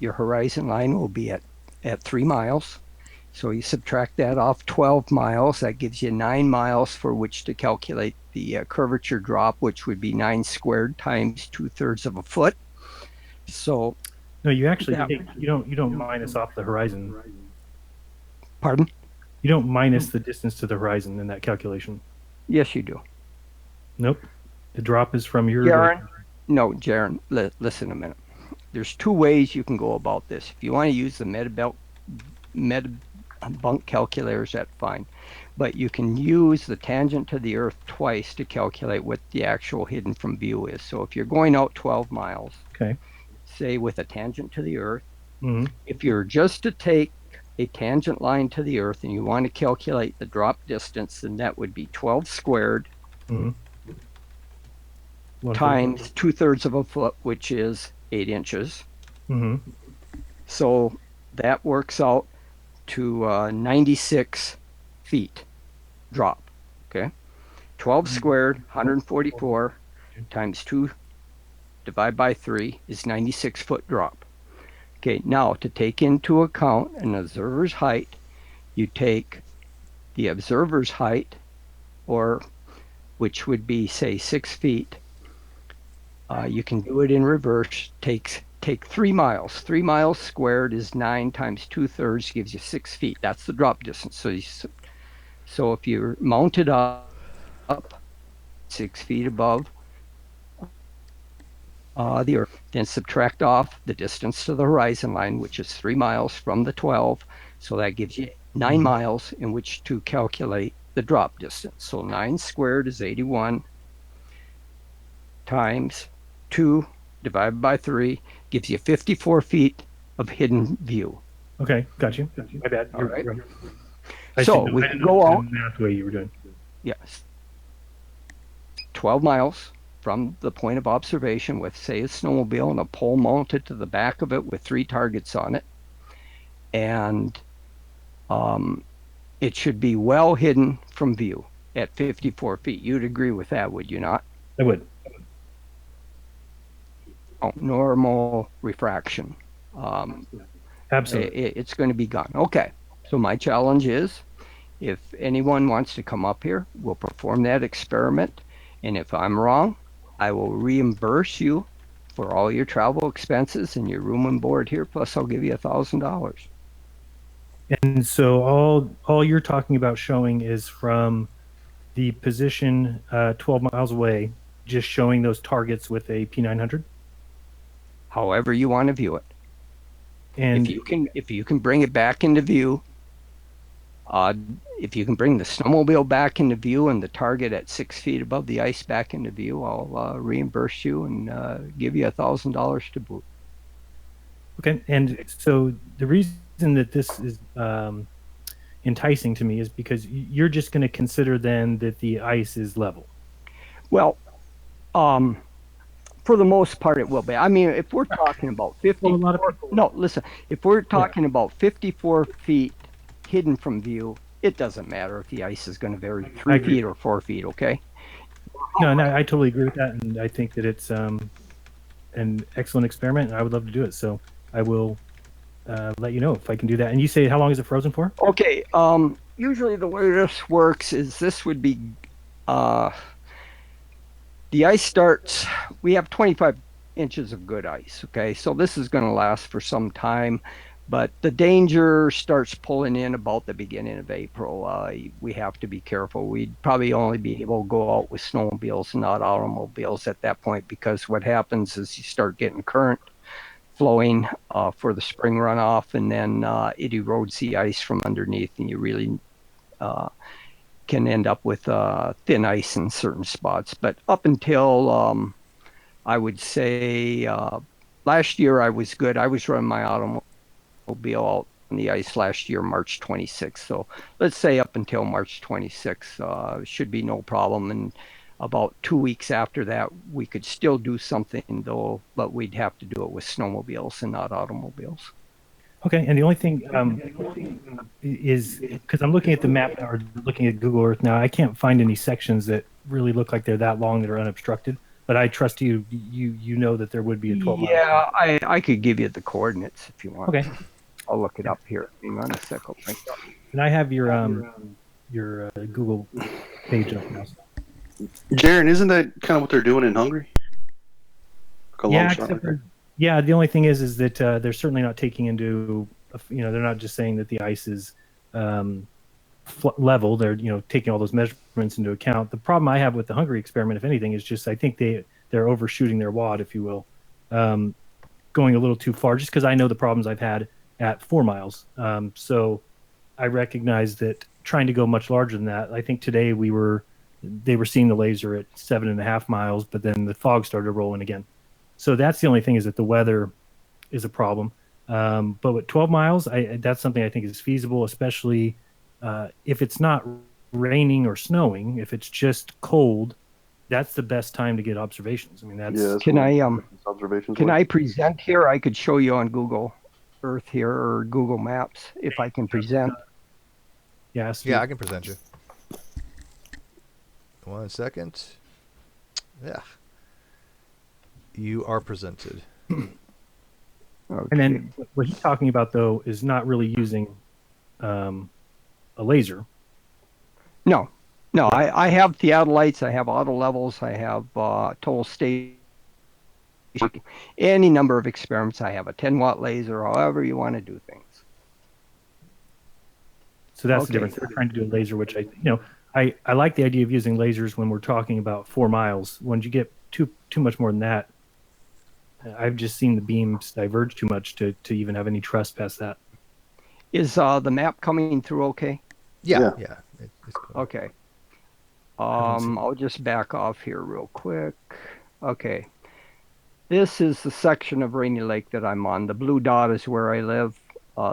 your horizon line will be at 3 miles. So you subtract that off 12 miles. That gives you 9 miles for which to calculate the curvature drop, which would be 9 squared times 2/3 of a foot. So no, you actually you don't minus off the horizon. Pardon? You don't minus the distance to the horizon in that calculation. Yes, you do. Nope. The drop is from your. Jaron, listen a minute. There's 2 ways you can go about this. If you want to use the Metabunk calculators, that's fine. But you can use the tangent to the Earth twice to calculate what the actual hidden from view is. So if you're going out 12 miles, okay, say with a tangent to the Earth, if you're just to take a tangent line to the Earth and you want to calculate the drop distance, then that would be 12 squared times 2/3 of a foot, which is 8 inches. So that works out to 96 feet drop. Okay, 12 squared, 144 times 2 divided by 3 is 96 foot drop. Okay, now to take into account an observer's height, you take the observer's height, or which would be say 6 feet. You can do it in reverse. Take 3 miles. 3 miles squared is 9 times 2/3 gives you 6 feet. That's the drop distance. So if you're mounted up 6 feet above the Earth, then subtract off the distance to the horizon line, which is 3 miles from the 12. So that gives you 9 miles in which to calculate the drop distance. So 9 squared is 81 times 2 divided by 3 gives you 54 feet of hidden view. Okay, got you. My bad. All right. So we can go out. That's the way you were doing. Yes. 12 miles from the point of observation with, say, a snowmobile and a pole mounted to the back of it with 3 targets on it. And it should be well hidden from view at 54 feet. You'd agree with that, would you not? I would. Oh, normal refraction. Absolutely. It's going to be gone. Okay. So my challenge is, if anyone wants to come up here, we'll perform that experiment. And if I'm wrong, I will reimburse you for all your travel expenses and your room and board here. Plus, I'll give you $1,000. And so all you're talking about showing is from the position 12 miles away, just showing those targets with a P900? However you want to view it. And if you can bring it back into view, if you can bring the snowmobile back into view and the target at 6 feet above the ice back into view, I'll reimburse you and give you $1,000 to boot. Okay, and so the reason that this is enticing to me is because you're just going to consider then that the ice is level. Well, for the most part, it will be. I mean, if we're talking about 54, if we're talking about 54 feet hidden from view, it doesn't matter if the ice is going to vary 3 feet or 4 feet. Okay. No, I totally agree with that, and I think that it's an excellent experiment, and I would love to do it. So I will let you know if I can do that. And you say, how long is it frozen for? Okay. Usually the way this works is this would be the ice starts. We have 25 inches of good ice. Okay, so this is going to last for some time, but the danger starts pulling in about the beginning of April. We have to be careful. We'd probably only be able to go out with snowmobiles, not automobiles at that point, because what happens is you start getting current flowing for the spring runoff, and then it erodes the ice from underneath, and you really can end up with thin ice in certain spots. But up until I would say last year, I was good. I was running my automobile out on the ice last year, March 26th. So let's say up until March 26th, should be no problem. And about 2 weeks after that, we could still do something though, but we'd have to do it with snowmobiles and not automobiles. Okay, and the only thing is because I'm looking at the map or looking at Google Earth now, I can't find any sections that really look like they're that long that are unobstructed. But I trust you. You know that there would be a 12 mile. Yeah, I could give you the coordinates if you want. Okay, I'll look it up here. Hang on a second. and I have your Google page up now. Jaron, isn't that kind of what they're doing in Hungary? Like a long Yeah, shot except like that? for, yeah. The only thing is that they're certainly not taking into they're not just saying that the ice is level. They're taking all those measurements into account. The problem I have with the Hungary experiment, if anything, is just I think they're overshooting their wad, if you will, going a little too far. Just because I know the problems I've had at 4 miles, so I recognize that trying to go much larger than that. I think today they were seeing the laser at 7.5 miles, but then the fog started rolling again. So that's the only thing is that the weather is a problem. But with 12 miles, that's something I think is feasible, especially if it's not raining or snowing. If it's just cold, that's the best time to get observations. I mean, that's Can I observations? can I present here? I could show you on Google Earth here or Google Maps if I can present. yeah. Yeah, I can present you. 1 second. Yeah. You are presented. Okay. And then what he's talking about though is not really using a laser. No, I have theodolites, I have auto levels, I have total state, any number of experiments. I have a 10-watt laser, however you want to do things. So that's the difference. They're trying to do a laser, which I like the idea of using lasers when we're talking about 4 miles. When you get too much more than that, I've just seen the beams diverge too much to even have any trust past that. Is the map coming through okay? Yeah. It's cool. Okay. I'll just back off here real quick. Okay. This is the section of Rainy Lake that I'm on. The blue dot is where I live.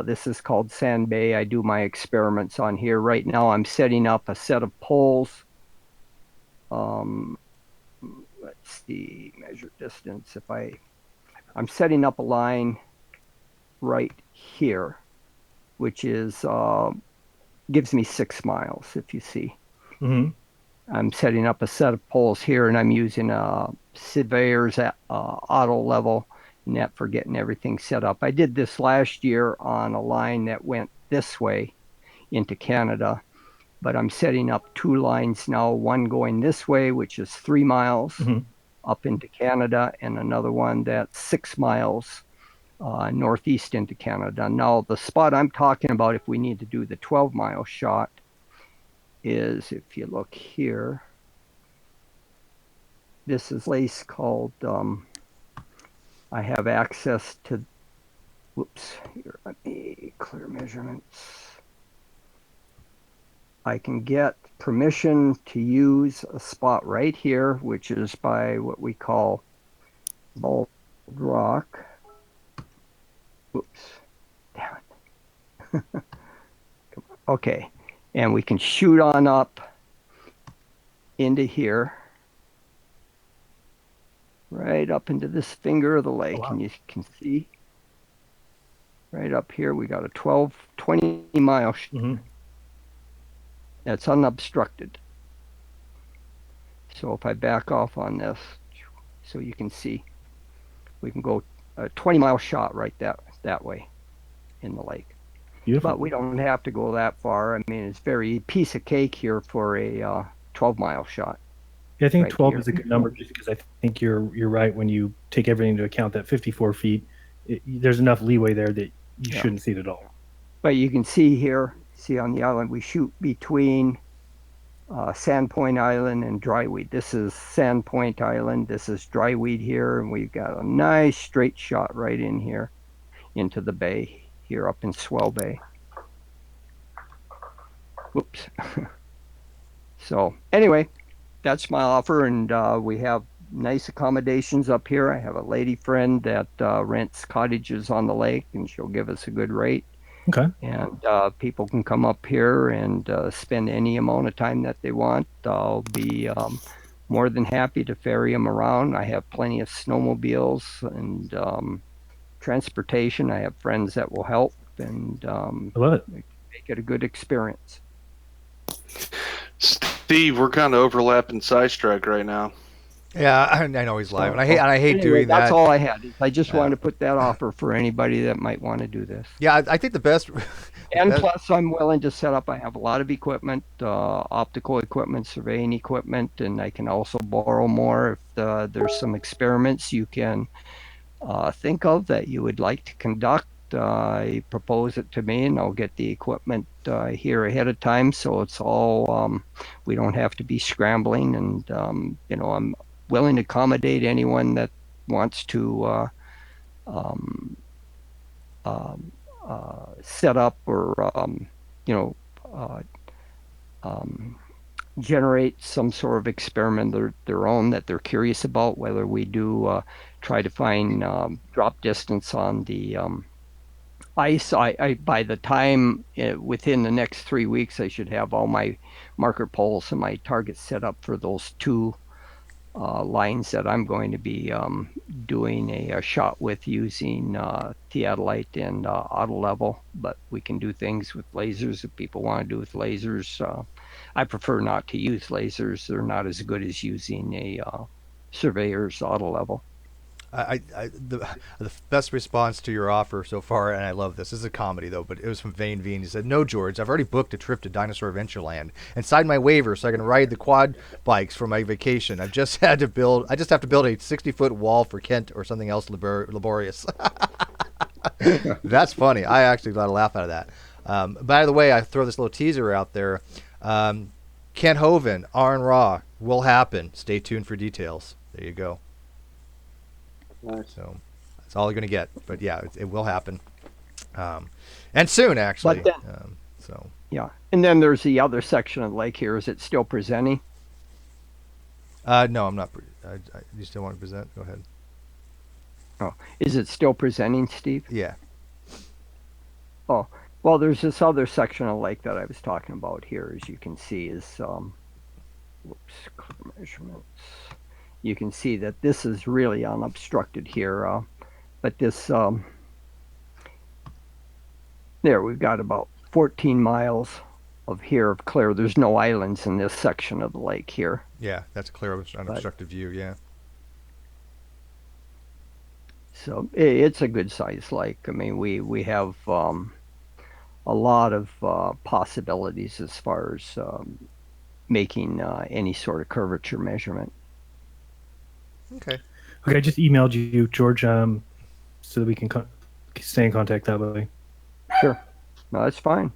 This is called Sand Bay. I do my experiments on here. Right now I'm setting up a set of poles. Let's see, measure distance. I'm setting up a line right here, which is gives me 6 miles, if you see. Mm-hmm. I'm setting up a set of poles here, and I'm using surveyor's auto level net for getting everything set up. I did this last year on a line that went this way into Canada, but I'm setting up 2 lines now, one going this way, which is 3 miles up into Canada, and another one that's 6 miles northeast into Canada. Now, the spot I'm talking about, if we need to do the 12-mile shot, is, if you look here, this is a place called, I have access to, here, let me clear measurements. I can get permission to use a spot right here, which is by what we call Bald Rock. Damn it. Okay, and we can shoot on up into here, right up into this finger of the lake. And you can see right up here, we got a 20 mile that's unobstructed. So if I back off on this, so you can see, we can go a 20-mile shot right that way in the lake. Beautiful. But we don't have to go that far. I mean, it's very piece of cake here for a 12-mile shot. Yeah, I think right 12 here. is a good number just because I think you're right when you take everything into account. That 54 feet, there's enough leeway there that you Yeah. shouldn't see it at all. But you can see here, see on the island, we shoot between Sandpoint Island and Dryweed. This is Sandpoint Island. This is Dryweed here, and we've got a nice straight shot right in here into the bay here up in Swell Bay. Whoops. So anyway, that's my offer, and we have nice accommodations up here. I have a lady friend that rents cottages on the lake, and she'll give us a good rate. Okay. And people can come up here and spend any amount of time that they want. I'll be more than happy to ferry them around. I have plenty of snowmobiles and transportation. I have friends that will help and I love it. make it a good experience. Steve, we're kind of overlapping Sidestrike right now. Yeah, I know he's live, and I hate Anyway, doing that's that. all I had. I just wanted to put that offer for anybody that might want to do this. Yeah, I think the best. And plus, I'm willing to set up. I have a lot of equipment, optical equipment, surveying equipment, and I can also borrow more if there's some experiments you can think of that you would like to conduct. You propose it to me, and I'll get the equipment here ahead of time, so it's all we don't have to be scrambling. And I'm willing to accommodate anyone that wants to set up or generate some sort of experiment their own that they're curious about. Whether we do try to find drop distance on the ice. I by the time within the next 3 weeks, I should have all my marker poles and my targets set up for those two lines that I'm going to be doing a shot with using theodolite and auto level. But we can do things with lasers if people want to do with lasers. I prefer not to use lasers. They're not as good as using a surveyor's auto level. The best response to your offer so far, and I love this. This is a comedy though, but it was from Vane V, and he said, "No, George, I've already booked a trip to Dinosaur Adventureland and signed my waiver so I can ride the quad bikes for my vacation. I just have to build a 60-foot wall for Kent or something else laborious." That's funny. I actually got a laugh out of that. By the way, I throw this little teaser out there. Kent Hovind, Arn Raw will happen. Stay tuned for details. There you go. Nice. So that's all you're going to get. But yeah, it will happen. And soon, actually. But then, yeah. And then there's the other section of the lake here. Is it still presenting? No, I'm not. You still want to present? Go ahead. Oh, is it still presenting, Steve? Yeah. Oh, well, there's this other section of the lake that I was talking about here, as you can see, is clear measurements. You can see that this is really unobstructed here, but this there we've got about 14 miles of clear. There's no islands in this section of the lake here. Yeah, that's a clear, unobstructed view. Yeah. So it's a good sized lake. I mean, we have a lot of possibilities as far as making any sort of curvature measurement. Okay. Okay, I just emailed you, George, so that we can stay in contact that way. Sure. No, that's fine.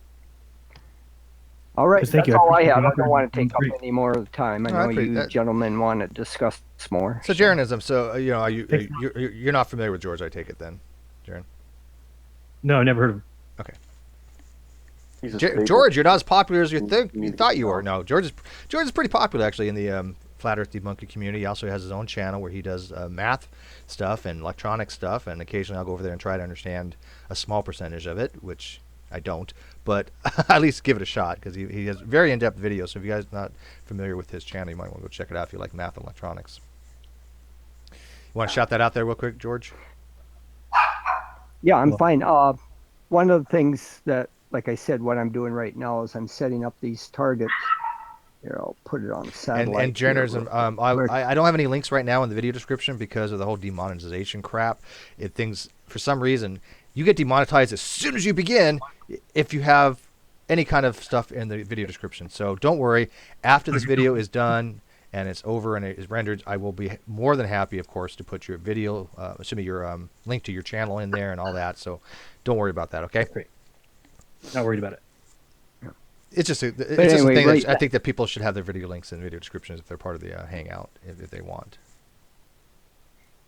All right, Thank that's you. all I have. I That's don't want to take up great. any more of the time. I know you gentlemen want to discuss more. So Jeranism. So you're not familiar with George? I take it then, Jaron. No, I never heard of him. Okay. George, you're not as popular as you thought you were. No, George is pretty popular actually in the Flat Earth debunking community. He also has his own channel where he does math stuff and electronic stuff, and occasionally I'll go over there and try to understand a small percentage of it, which I don't, but at least give it a shot because he has very in-depth videos. So if you guys are not familiar with his channel, you might want to go check it out if you like math and electronics. You want to shout that out there real quick, George? Yeah, I'm fine. One of the things that, like I said, what I'm doing right now is I'm setting up these targets. Here, I'll put it on the satellite. And Jeranism, I don't have any links right now in the video description because of the whole demonetization crap. For some reason, you get demonetized as soon as you begin if you have any kind of stuff in the video description. So don't worry. After this video is done and it's over and it is rendered, I will be more than happy, of course, to put your video, assuming your link to your channel in there and all that. So don't worry about that, okay? That's great. Not worried about it. It's just a anyway, thing right, that I think that people should have their video links and video descriptions if they're part of the Hangout, if they want.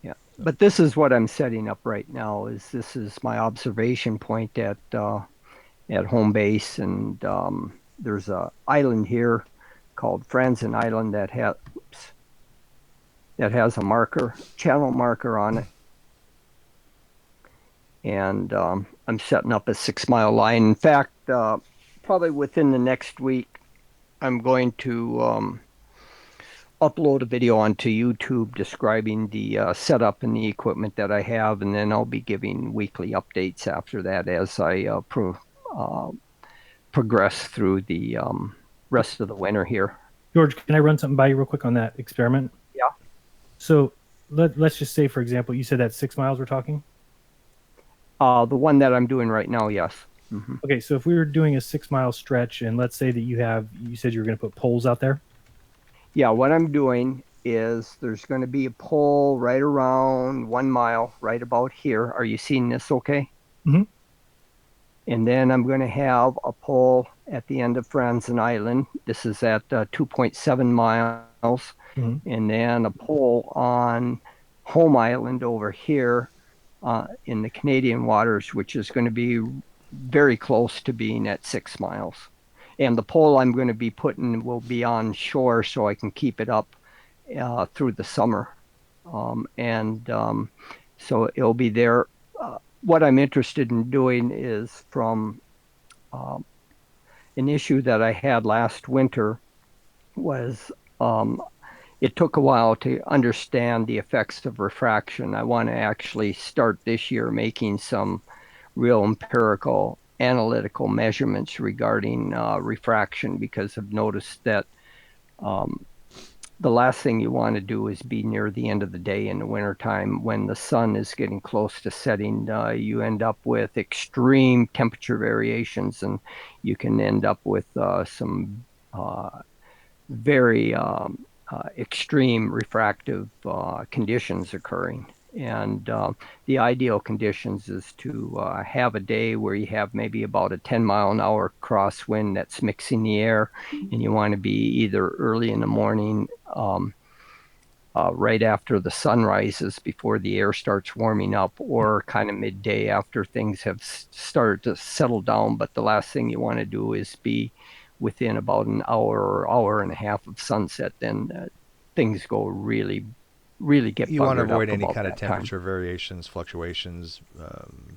Yeah, but this is what I'm setting up right now. This is my observation point at home base, and there's a island here called Franzen Island that has a channel marker on it, and I'm setting up a 6-mile line. In fact, probably within the next week, I'm going to upload a video onto YouTube describing the setup and the equipment that I have, and then I'll be giving weekly updates after that as I progress through the rest of the winter here. George, can I run something by you real quick on that experiment? Yeah. So let's just say, for example, you said that 6 miles we're talking? The one that I'm doing right now, yes. Mm-hmm. Okay, so if we were doing a 6-mile stretch, and let's say that you said you were going to put poles out there? Yeah, what I'm doing is there's going to be a pole right around 1 mile, right about here. Are you seeing this okay? Mm-hmm. And then I'm going to have a pole at the end of Franzen Island. This is at 2.7 miles. Mm-hmm. And then a pole on Home Island over here in the Canadian waters, which is going to be very close to being at 6 miles. And the pole I'm going to be putting will be on shore so I can keep it up through the summer. So it'll be there. What I'm interested in doing is from an issue that I had last winter was it took a while to understand the effects of refraction. I want to actually start this year making some real empirical analytical measurements regarding refraction, because I've noticed that the last thing you want to do is be near the end of the day in the wintertime when the sun is getting close to setting. You end up with extreme temperature variations, and you can end up with some very extreme refractive conditions occurring. And the ideal conditions is to have a day where you have maybe about a 10-mile-an-hour crosswind that's mixing the air, and you want to be either early in the morning, right after the sun rises, before the air starts warming up, or kind of midday after things have started to settle down. But the last thing you want to do is be within about an hour or hour and a half of sunset. Then things go really get you want to avoid up any about kind of that temperature time. variations, fluctuations,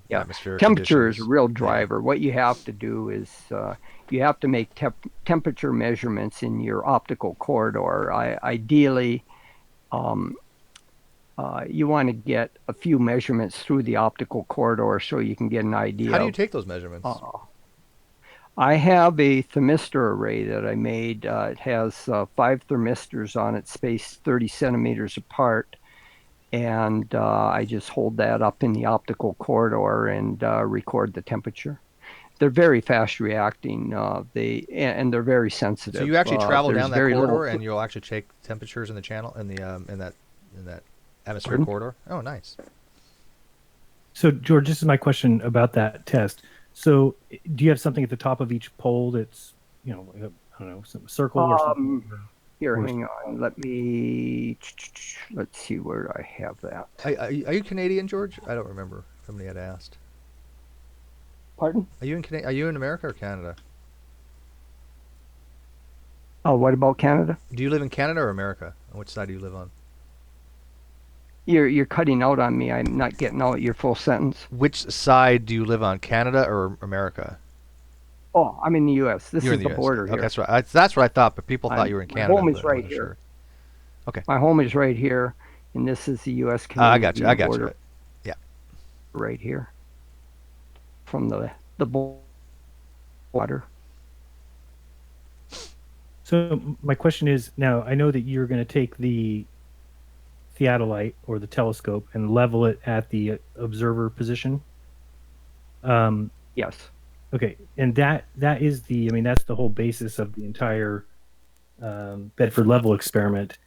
Yeah, atmospheric temperature conditions. is a real driver. What you have to do is you have to make temperature measurements in your optical corridor. Ideally, you want to get a few measurements through the optical corridor so you can get an idea. How do you take those measurements? I have a thermistor array that I made. It has 5 thermistors on it, spaced 30 centimeters apart. And I just hold that up in the optical corridor and record the temperature. They're very fast reacting. They're very sensitive. So you actually travel down that corridor little... and you'll actually take temperatures in the channel in that atmospheric Pardon? corridor. Oh, nice. So George, this is my question about that test. So do you have something at the top of each pole that's, like a, I don't know, some circle or something? Here, hang on. Let's see where I have that. Are you Canadian, George? I don't remember. Somebody had asked. Pardon? Are you in America or Canada? Oh, what about Canada? Do you live in Canada or America? On which side do you live on? You're cutting out on me. I'm not getting out your full sentence. Which side do you live on, Canada or America? Oh, I'm in the U.S. This You're is in the the US. border Okay, here. that's right. That's what I thought, but people thought you were in Canada. My home is but I right wasn't here. sure. Okay. My home is right here, and this is the U.S. Canadian I got you. border. Yeah. Right here, from the water. So my question is, now I know that you're going to take the theodolite or the telescope and level it at the observer position. Yes. Okay, and that is that's the whole basis of the entire Bedford level experiment.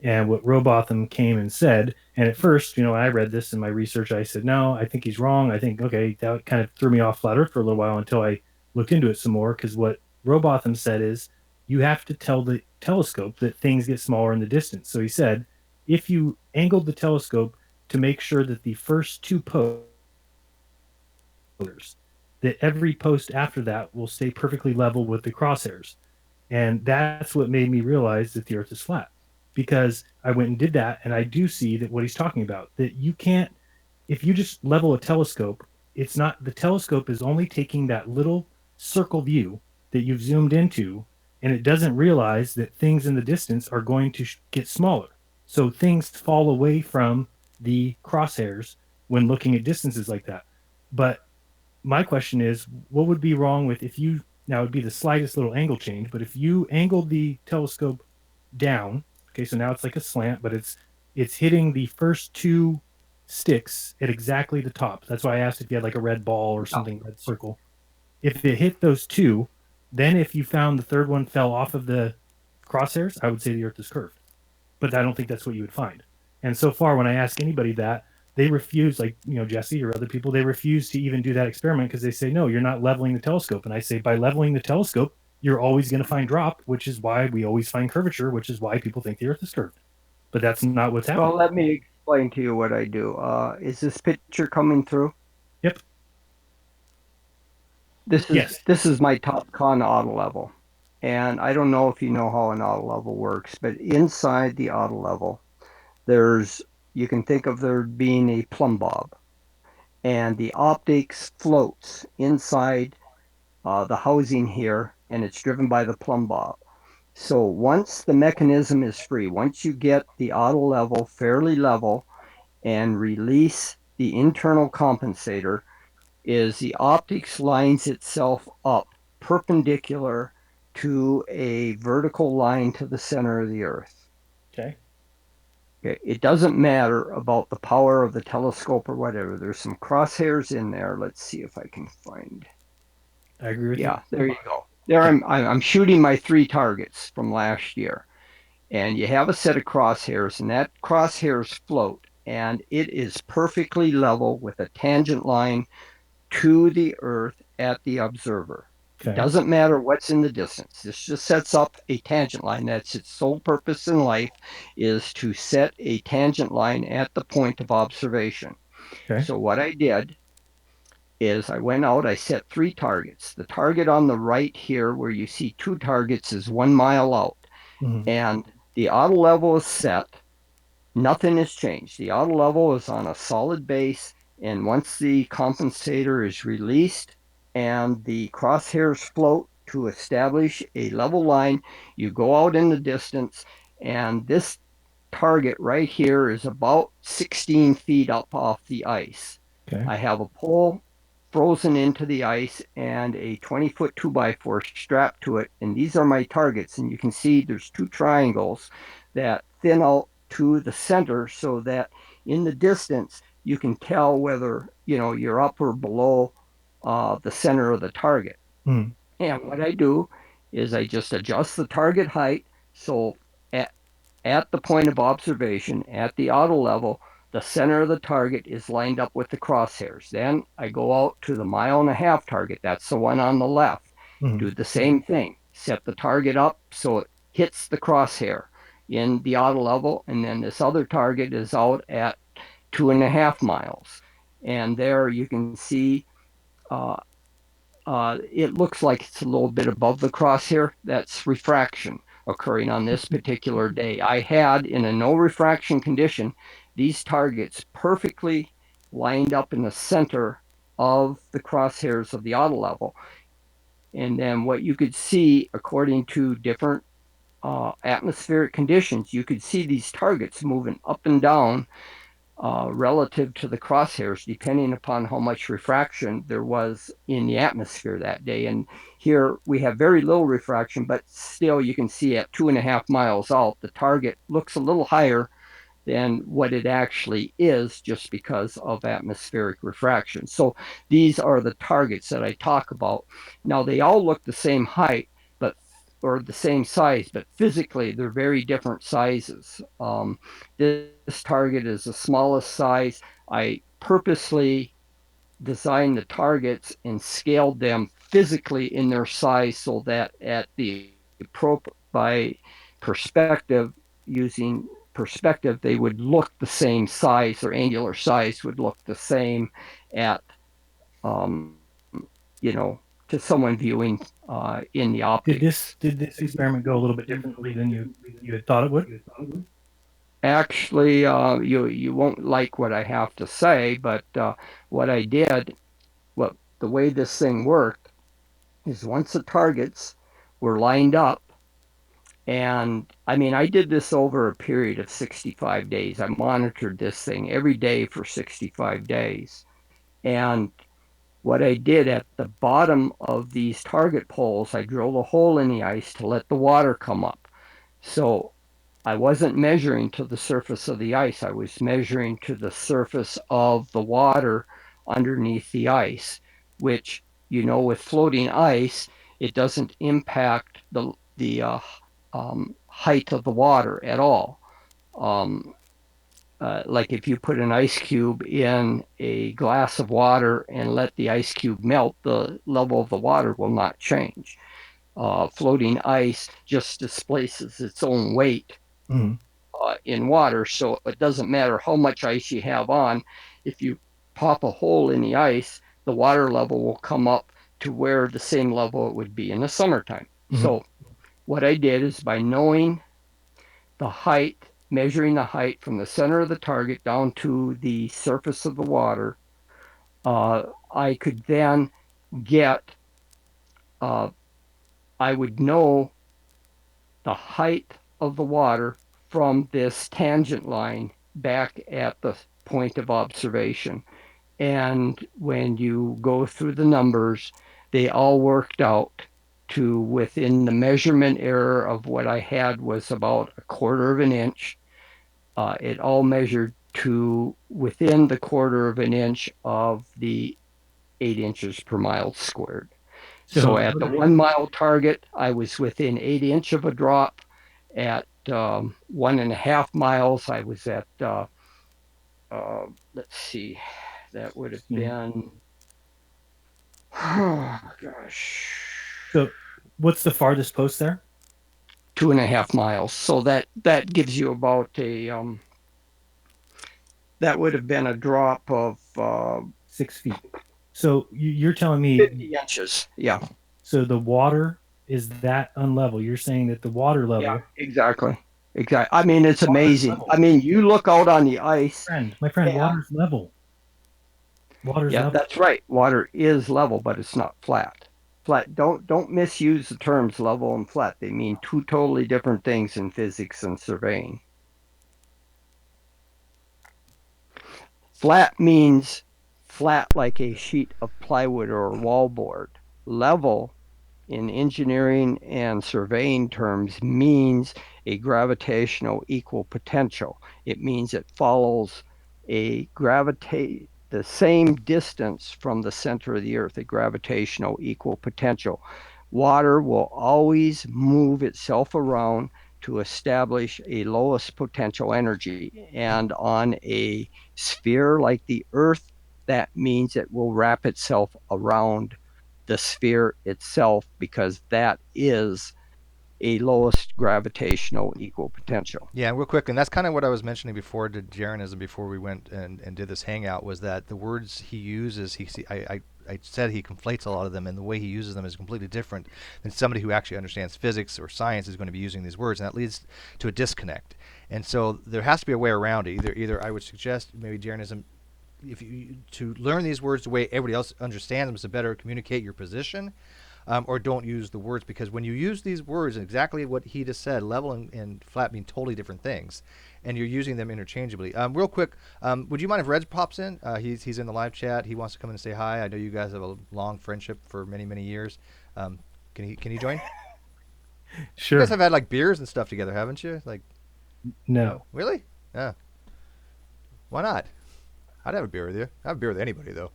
And what Robotham came and said, and at first, I read this in my research, I said, no, I think he's wrong. I think, okay, that kind of threw me off flat earth for a little while until I looked into it some more. Because what Robotham said is you have to tell the telescope that things get smaller in the distance. So he said, if you angled the telescope to make sure that the first two posts, that every post after that will stay perfectly level with the crosshairs. And that's what made me realize that the earth is flat, because I went and did that. And I do see that what he's talking about, that you can't, if you just level a telescope, it's not, the telescope is only taking that little circle view that you've zoomed into, and it doesn't realize that things in the distance are going to get smaller. So things fall away from the crosshairs when looking at distances like that. But my question is, what would be wrong with, if you, now it'd be the slightest little angle change, but if you angled the telescope down, okay, so now it's like a slant, but it's hitting the first two sticks at exactly the top. That's why I asked if you had like a red ball or something, red circle. If it hit those two, then if you found the third one fell off of the crosshairs, I would say the Earth is curved. But I don't think that's what you would find. And so far, when I ask anybody that, they refuse, like, Jesse or other people, they refuse to even do that experiment because they say, no, you're not leveling the telescope. And I say, by leveling the telescope, you're always going to find drop, which is why we always find curvature, which is why people think the Earth is curved. But that's not what's Well, happening. let me explain to you what I do. Is this picture coming through? Yep. This is Yes. this is my top con auto level. And I don't know if you know how an auto level works, but inside the auto level, there's you can think of there being a plumb bob, and the optics floats inside the housing here, and it's driven by the plumb bob. So once the mechanism is free, once you get the auto level fairly level and release the internal compensator, is the optics lines itself up perpendicular to a vertical line to the center of the earth. Okay. Okay, it doesn't matter about the power of the telescope or whatever. There's some crosshairs in there. Let's see if I can find. I agree with you. Yeah, there you go. There Okay. I'm shooting my three targets from last year. And you have a set of crosshairs, and that crosshairs float, and it is perfectly level with a tangent line to the Earth at the observer. It Okay. doesn't matter what's in the distance. This just sets up a tangent line. That's its sole purpose in life, is to set a tangent line at the point of observation. Okay. So what I did is I went out, I set three targets. The target on the right here, where you see two targets, is 1 mile out. Mm-hmm. And the auto level is set. Nothing has changed. The auto level is on a solid base, and once the compensator is released and the crosshairs float to establish a level line, you go out in the distance, and this target right here is about 16 feet up off the ice. Okay. I have a pole frozen into the ice and a 20-foot 2x4 strapped to it. And these are my targets. And you can see there's two triangles that thin out to the center so that in the distance you can tell whether you're up or below the center of the target. Mm-hmm. And what I do is I just adjust the target height. So at at the point of observation, at the auto level, the center of the target is lined up with the crosshairs. Then I go out to the 1.5 mile target. That's the one on the left. Mm-hmm. Do the same thing. Set the target up so it hits the crosshair in the auto level. And then this other target is out at 2.5 miles. And there you can see uh, it looks like it's a little bit above the crosshair. That's refraction occurring on this particular day. I had, in a no refraction condition, these targets perfectly lined up in the center of the crosshairs of the auto level. And then what you could see, according to different atmospheric conditions, you could see these targets moving up and down relative to the crosshairs, depending upon how much refraction there was in the atmosphere that day. And here we have very little refraction, but still you can see at 2.5 miles out, the target looks a little higher than what it actually is just because of atmospheric refraction. So these are the targets that I talk about. Now they all look the same height, but or the same size, but physically they're very different sizes. This target is the smallest size. I purposely designed the targets and scaled them physically in their size so that at the by perspective, using perspective, they would look the same size. Their angular size would look the same at um, you know, to someone viewing in the optics. Did this experiment go a little bit differently than you had thought it would? Actually, you won't like what I have to say, but what I did, what the way this thing worked is once the targets were lined up, and I mean, I did this over a period of 65 days. I monitored this thing every day for 65 days. And what I did at the bottom of these target poles, I drilled a hole in the ice to let the water come up. So I wasn't measuring to the surface of the ice. I was measuring to the surface of the water underneath the ice, which, with floating ice, it doesn't impact the height of the water at all. Um, like if you put an ice cube in a glass of water and let the ice cube melt, the level of the water will not change. Floating ice just displaces its own weight Mm-hmm. in water, so it doesn't matter how much ice you have on. If you pop a hole in the ice, the water level will come up to where the same level it would be in the summertime. Mm-hmm. So what I did is by knowing the height, measuring the height from the center of the target down to the surface of the water, I could then get, uh, I would know the height of the water from this tangent line back at the point of observation. And when you go through the numbers, they all worked out to within the measurement error of what I had was about a quarter of an inch. It all measured to within the quarter of an inch of the 8 inches per mile squared. So at the 1 mile target, I was within 8 inch of a drop. At 1.5 miles, I was at, let's see, that would have been, oh gosh, So, what's the farthest post there? 2.5 miles. So that gives you about that would have been a drop of 6 feet. So you're telling me 50 inches. Yeah. So the water is that unlevel. You're saying that the water level. Yeah, exactly. Exactly. I mean, it's amazing. I mean, you look out on the ice. My friend, Yeah. water's level. Water's Yeah, level. that's right. Water is level, but it's not flat. Flat. Don't misuse the terms level and flat. They mean two totally different things in physics and surveying. Flat means flat like a sheet of plywood or a wallboard. Level in engineering and surveying terms means a gravitational equal potential. It means it follows the same distance from the center of the earth, a gravitational equal potential. Water will always move itself around to establish a lowest potential energy. And on a sphere like the earth, that means it will wrap itself around the sphere itself because that is a lowest gravitational equal potential. Yeah, real quick, and that's kind of what I was mentioning before to Jeranism before we went and did this hangout was that the words he uses, I said he conflates a lot of them, and the way he uses them is completely different than somebody who actually understands physics or science is going to be using these words, and that leads to a disconnect. And so there has to be a way around it. Either I would suggest maybe Jeranism, if you to learn these words the way everybody else understands them, to better communicate your position, or don't use the words, because when you use these words, exactly what he just said, level and flat mean totally different things, and you're using them interchangeably. Real quick, would you mind if Reg pops in? He's in the live chat. He wants to come in and say hi. I know you guys have a long friendship for many, many years. Can he join? Sure. You guys have had like beers and stuff together, haven't you? Like, no. Really? Yeah. Why not? I'd have a beer with you. I have a beer with anybody though.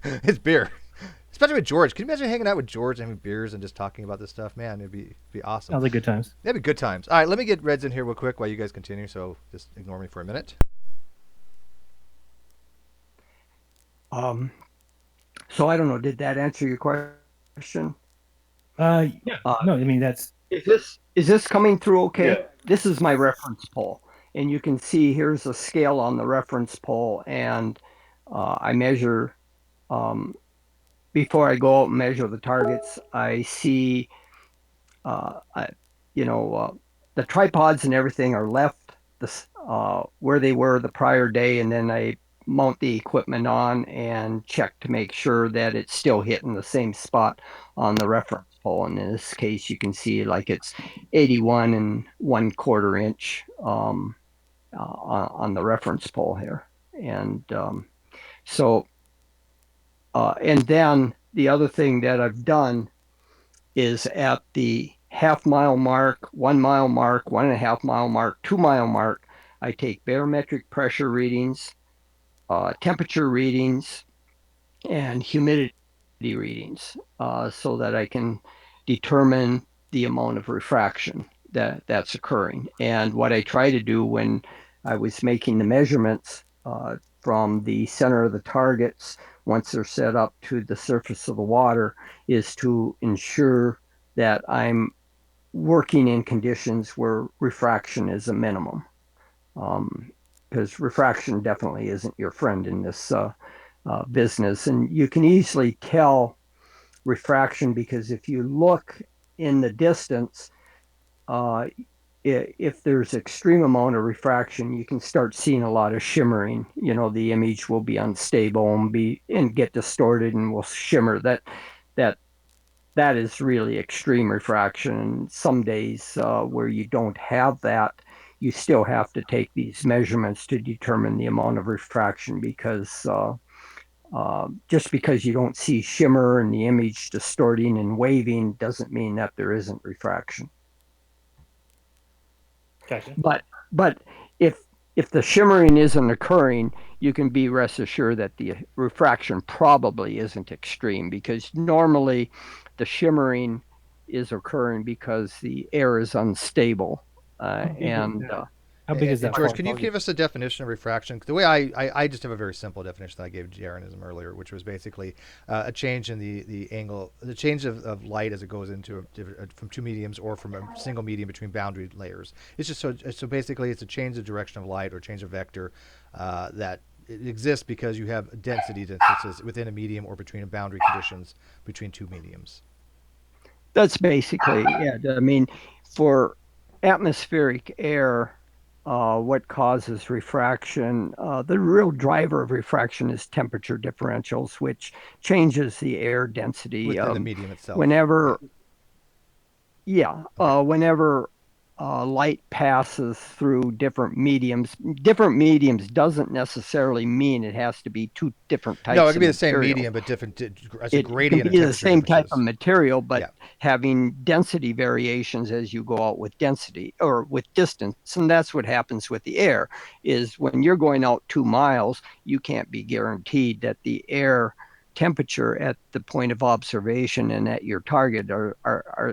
It's beer. especially with George. Can you imagine hanging out with George and having beers and just talking about this stuff? Man, it'd be awesome. Sounds like good times. That'd be good times. All right, let me get Reds in here real quick while you guys continue. So just ignore me for a minute. So I don't know. Did that answer your question? Yeah. No, I mean that's Is this coming through okay? Yeah. This is my reference pole, and you can see here's a scale on the reference pole, and I measure before I go out and measure the targets. I see, I, you know, the tripods and everything are left where they were the prior day, and then I mount the equipment on and check to make sure that it's still hitting the same spot on the reference pole. And in this case, you can see like it's 81 and 1/4 inch on the reference pole here. And and then the other thing that I've done is at the half-mile mark, 1 mile mark, 1.5 mile mark, 2 mile mark, I take barometric pressure readings, temperature readings, and humidity readings so that I can determine the amount of refraction that's occurring. And what I try to do when I was making the measurements from the center of the targets, once they're set up to the surface of the water, is to ensure that I'm working in conditions where refraction is a minimum. Because refraction definitely isn't your friend in this business. And you can easily tell refraction because if you look in the distance, uh, if there's extreme amount of refraction, you can start seeing a lot of shimmering. You know, the image will be unstable and get distorted and will shimmer. That that is really extreme refraction. And some days where you don't have that, you still have to take these measurements to determine the amount of refraction because just because you don't see shimmer and the image distorting and waving doesn't mean that there isn't refraction. gotcha. But if the shimmering isn't occurring, you can be rest assured that the refraction probably isn't extreme because normally the shimmering is occurring because the air is unstable. And How big is And that? George, pole? can you give us a definition of refraction? The way I just have a very simple definition that I gave Jeranism earlier, which was basically a change in the angle, the change of light as it goes into from two mediums or from a single medium between boundary layers. It's just so basically it's a change of direction of light or change of vector that it exists because you have density differences within a medium or between boundary conditions between two mediums. that's basically it. I mean, for atmospheric air, what causes refraction? The real driver of refraction is temperature differentials, which changes the air density. Within the medium itself. Whenever, Yeah. yeah, whenever light passes through different mediums doesn't necessarily mean it has to be two different types No, it of could be the same material. medium, but different as a It can gradient of be the temperature same type of differences. material, but Yeah. having density variations as you go out with density or with distance. And that's what happens with the air is when you're going out 2 miles, you can't be guaranteed that the air temperature at the point of observation and at your target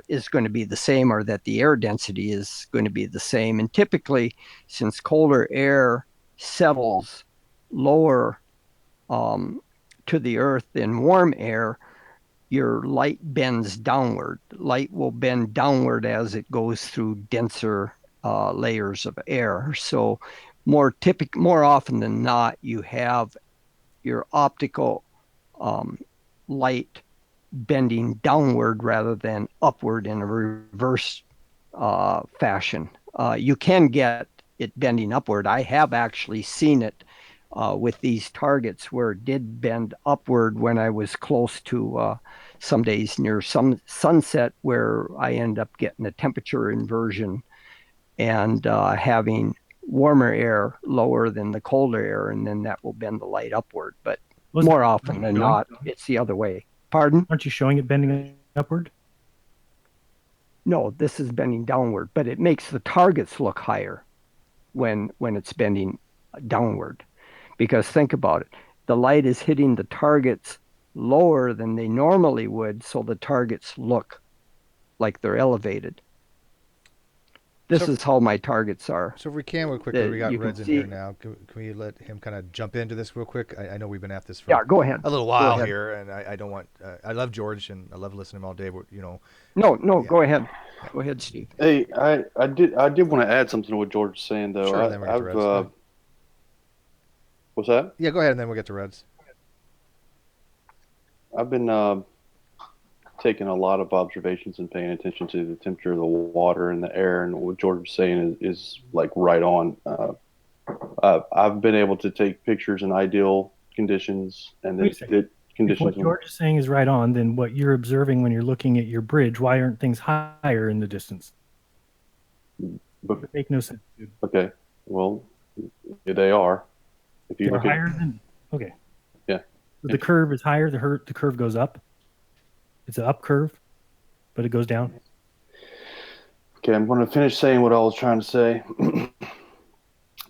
is going to be the same or that the air density is going to be the same. And typically, since colder air settles lower to the earth than warm air, your light bends downward. Light will bend downward as it goes through denser layers of air. So more often than not, you have your optical light bending downward rather than upward in a reverse fashion. You can get it bending upward. I have actually seen it with these targets where it did bend upward when I was close to some days near some sunset where I end up getting a temperature inversion and having warmer air lower than the colder air, and then that will bend the light upward. But more often than not, it's the other way. Pardon? Aren't you showing it bending upward? No, this is bending downward, but it makes the targets look higher when it's bending downward. Because think about it, the light is hitting the targets lower than they normally would, so the targets look like they're elevated. This is how my targets are. So if we can, real quick, we got You can Reds in here see. now. Can we let him kind of jump into this real quick? I know we've been at this for Yeah, go ahead. a little Go while ahead. here, and I don't want. I love George, and I love listening to him all day. But No, Yeah. go ahead. Go ahead, Steve. Hey, I did want to add something to what George is saying though. Sure, then we get to Reds. What's that? Yeah, go ahead, and then we'll get to Reds. I've been taking a lot of observations and paying attention to the temperature of the water and the air, and what George is saying is like right on. I've been able to take pictures in ideal conditions, and then Wait a second. If conditions. what George is saying is right on, then what you're observing when you're looking at your bridge, why aren't things higher in the distance? But, It make no sense, dude. okay, well, they are. If you They're look at higher than okay. Yeah. So the curve is higher. The curve goes up. It's an up curve, but it goes down. Okay, I'm going to finish saying what I was trying to say.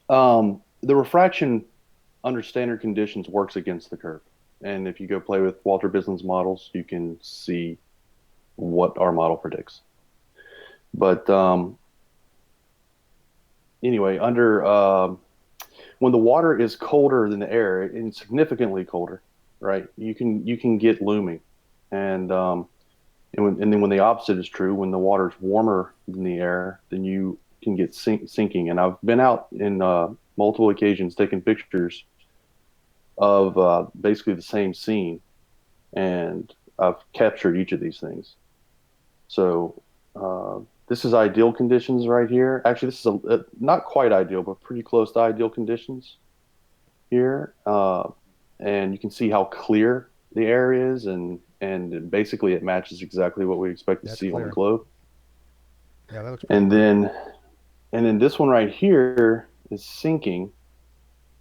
The refraction under standard conditions works against the curve. And if you go play with Walter Bislin's models, you can see what our model predicts. But anyway, when the water is colder than the air, and significantly colder, right? You can get looming, and then when the opposite is true, when the water is warmer than the air, then you can get sinking. And I've been out in multiple occasions taking pictures of basically the same scene, and I've captured each of these things. So this is ideal conditions right here. Actually, this is not quite ideal, but pretty close to ideal conditions here. And you can see how clear the air is, and basically it matches exactly what we expect to see on the globe. Yeah, that looks and then this one right here is sinking,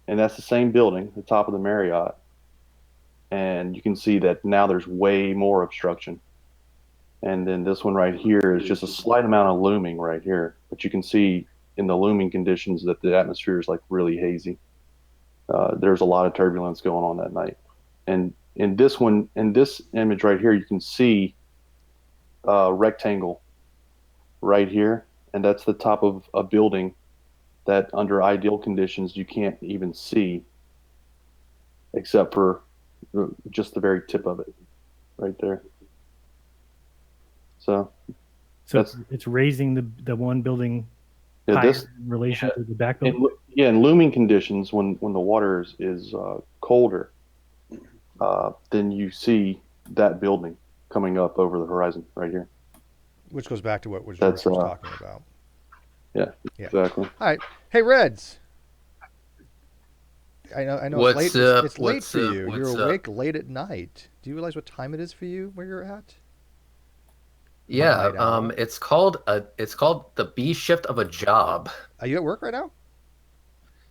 and that's the same building, the top of the Marriott. And you can see that now there's way more obstruction. And then this one right here is just a slight amount of looming right here. But you can see in the looming conditions that the atmosphere is like really hazy. There's a lot of turbulence going on that night. And in this image right here, you can see a rectangle right here. And that's the top of a building that under ideal conditions you can't even see except for just the very tip of it right there. So it's raising the one building higher in relation to the back building. In looming conditions, when the water is colder, then you see that building coming up over the horizon right here. Which goes back to what George was talking about. Yeah, exactly. All right. Hey, Reds. I know it's late. It's late for you. You're awake late at night. Do you realize what time it is for you where you're at? Yeah, it's called the B shift of a job. Are you at work right now?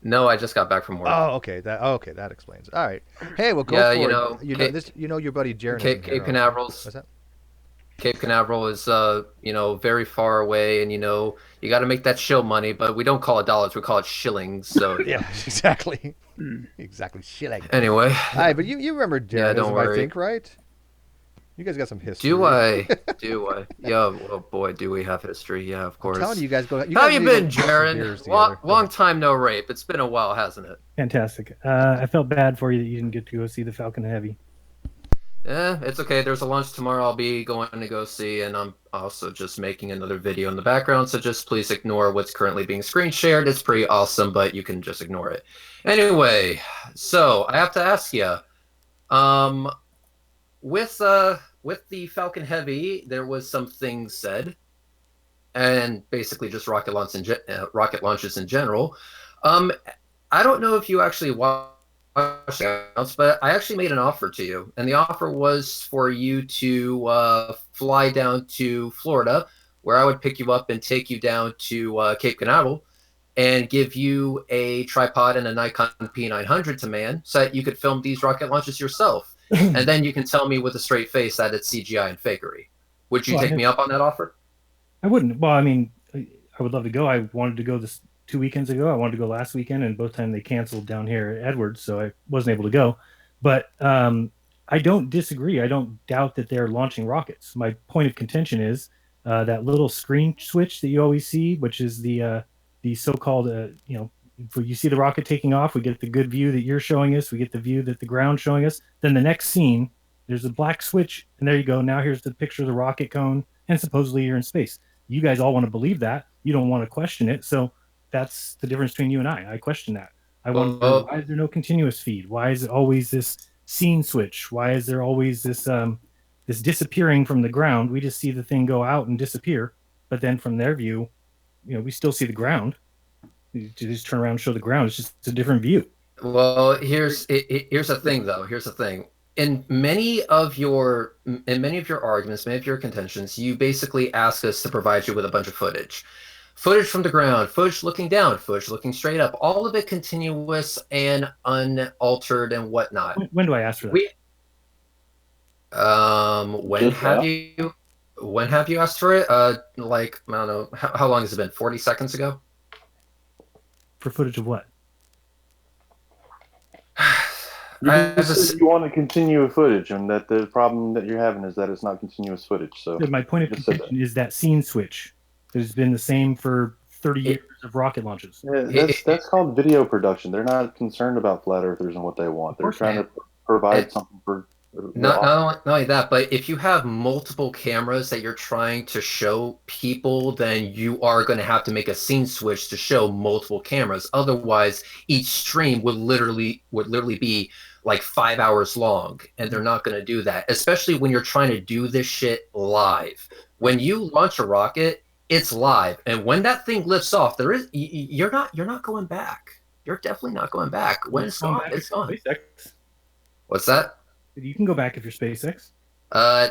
No, I just got back from work. Oh, okay. That explains. All right. Hey, well, go for it. You know your buddy Jeranism. Cape Canaveral's. What's that? Cape Canaveral is very far away, and you got to make that shill money, but we don't call it dollars, we call it shillings. So yeah, exactly. Exactly, shilling. Anyway. All right, but you remember Jeranism, I think, right? You guys got some history. Do I? Yeah, oh boy, do we have history. Yeah, of course. I'm telling you, guys go. How you been, Jaron? Long time no rape. It's been a while, hasn't it? Fantastic. I felt bad for you that you didn't get to go see the Falcon Heavy. Yeah, it's okay. There's a lunch tomorrow I'll be going to go see, and I'm also just making another video in the background, so just please ignore what's currently being screen shared. It's pretty awesome, but you can just ignore it. Anyway, so I have to ask you, with the Falcon Heavy, there was some things said, and basically just rocket launches in general. I don't know if you actually watched but I actually made an offer to you, and the offer was for you to fly down to Florida, where I would pick you up and take you down to Cape Canaveral and give you a tripod and a Nikon P900 to man so that you could film these rocket launches yourself. And then you can tell me with a straight face that it's CGI and fakery. Would you take me up on that offer? I wouldn't. Well, I mean, I would love to go. I wanted to go this 2 weekends ago. I wanted to go last weekend, and both times they canceled down here at Edwards, so I wasn't able to go. But I don't disagree. I don't doubt that they're launching rockets. My point of contention is that little screen switch that you always see, which is the so-called if you see the rocket taking off, we get the good view that you're showing us. We get the view that the ground's showing us. Then the next scene, there's a black switch, and there you go. Now here's the picture of the rocket cone, and supposedly you're in space. You guys all want to believe that. You don't want to question it. So that's the difference between you and I. I question that. I wonder, why is there no continuous feed? Why is it always this scene switch? Why is there always this disappearing from the ground? We just see the thing go out and disappear, but then from their view, we still see the ground. You just turn around and show the ground. It's a different view. Well, here's the thing, though. Here's the thing. In many of your arguments, many of your contentions, you basically ask us to provide you with a bunch of footage. Footage from the ground, footage looking down, footage looking straight up, all of it continuous and unaltered and whatnot. When do I ask for that? When have you asked for it? Like, I don't know, how long has it been? 40 seconds ago? For footage of what? You want to continue footage, and that the problem that you're having is that it's not continuous footage. So my point of contention is that scene switch that has been the same for 30 years of rocket launches. Yeah, that's called video production. They're not concerned about flat earthers and what they want. They're trying to provide something for. Not only that, but if you have multiple cameras that you're trying to show people, then you are going to have to make a scene switch to show multiple cameras. Otherwise, each stream would literally be like 5 hours long, and they're not going to do that. Especially when you're trying to do this shit live. When you launch a rocket, it's live, and when that thing lifts off, you're not going back. You're definitely not going back. When it's gone, it's gone. SpaceX. What's that? You can go back if you're SpaceX.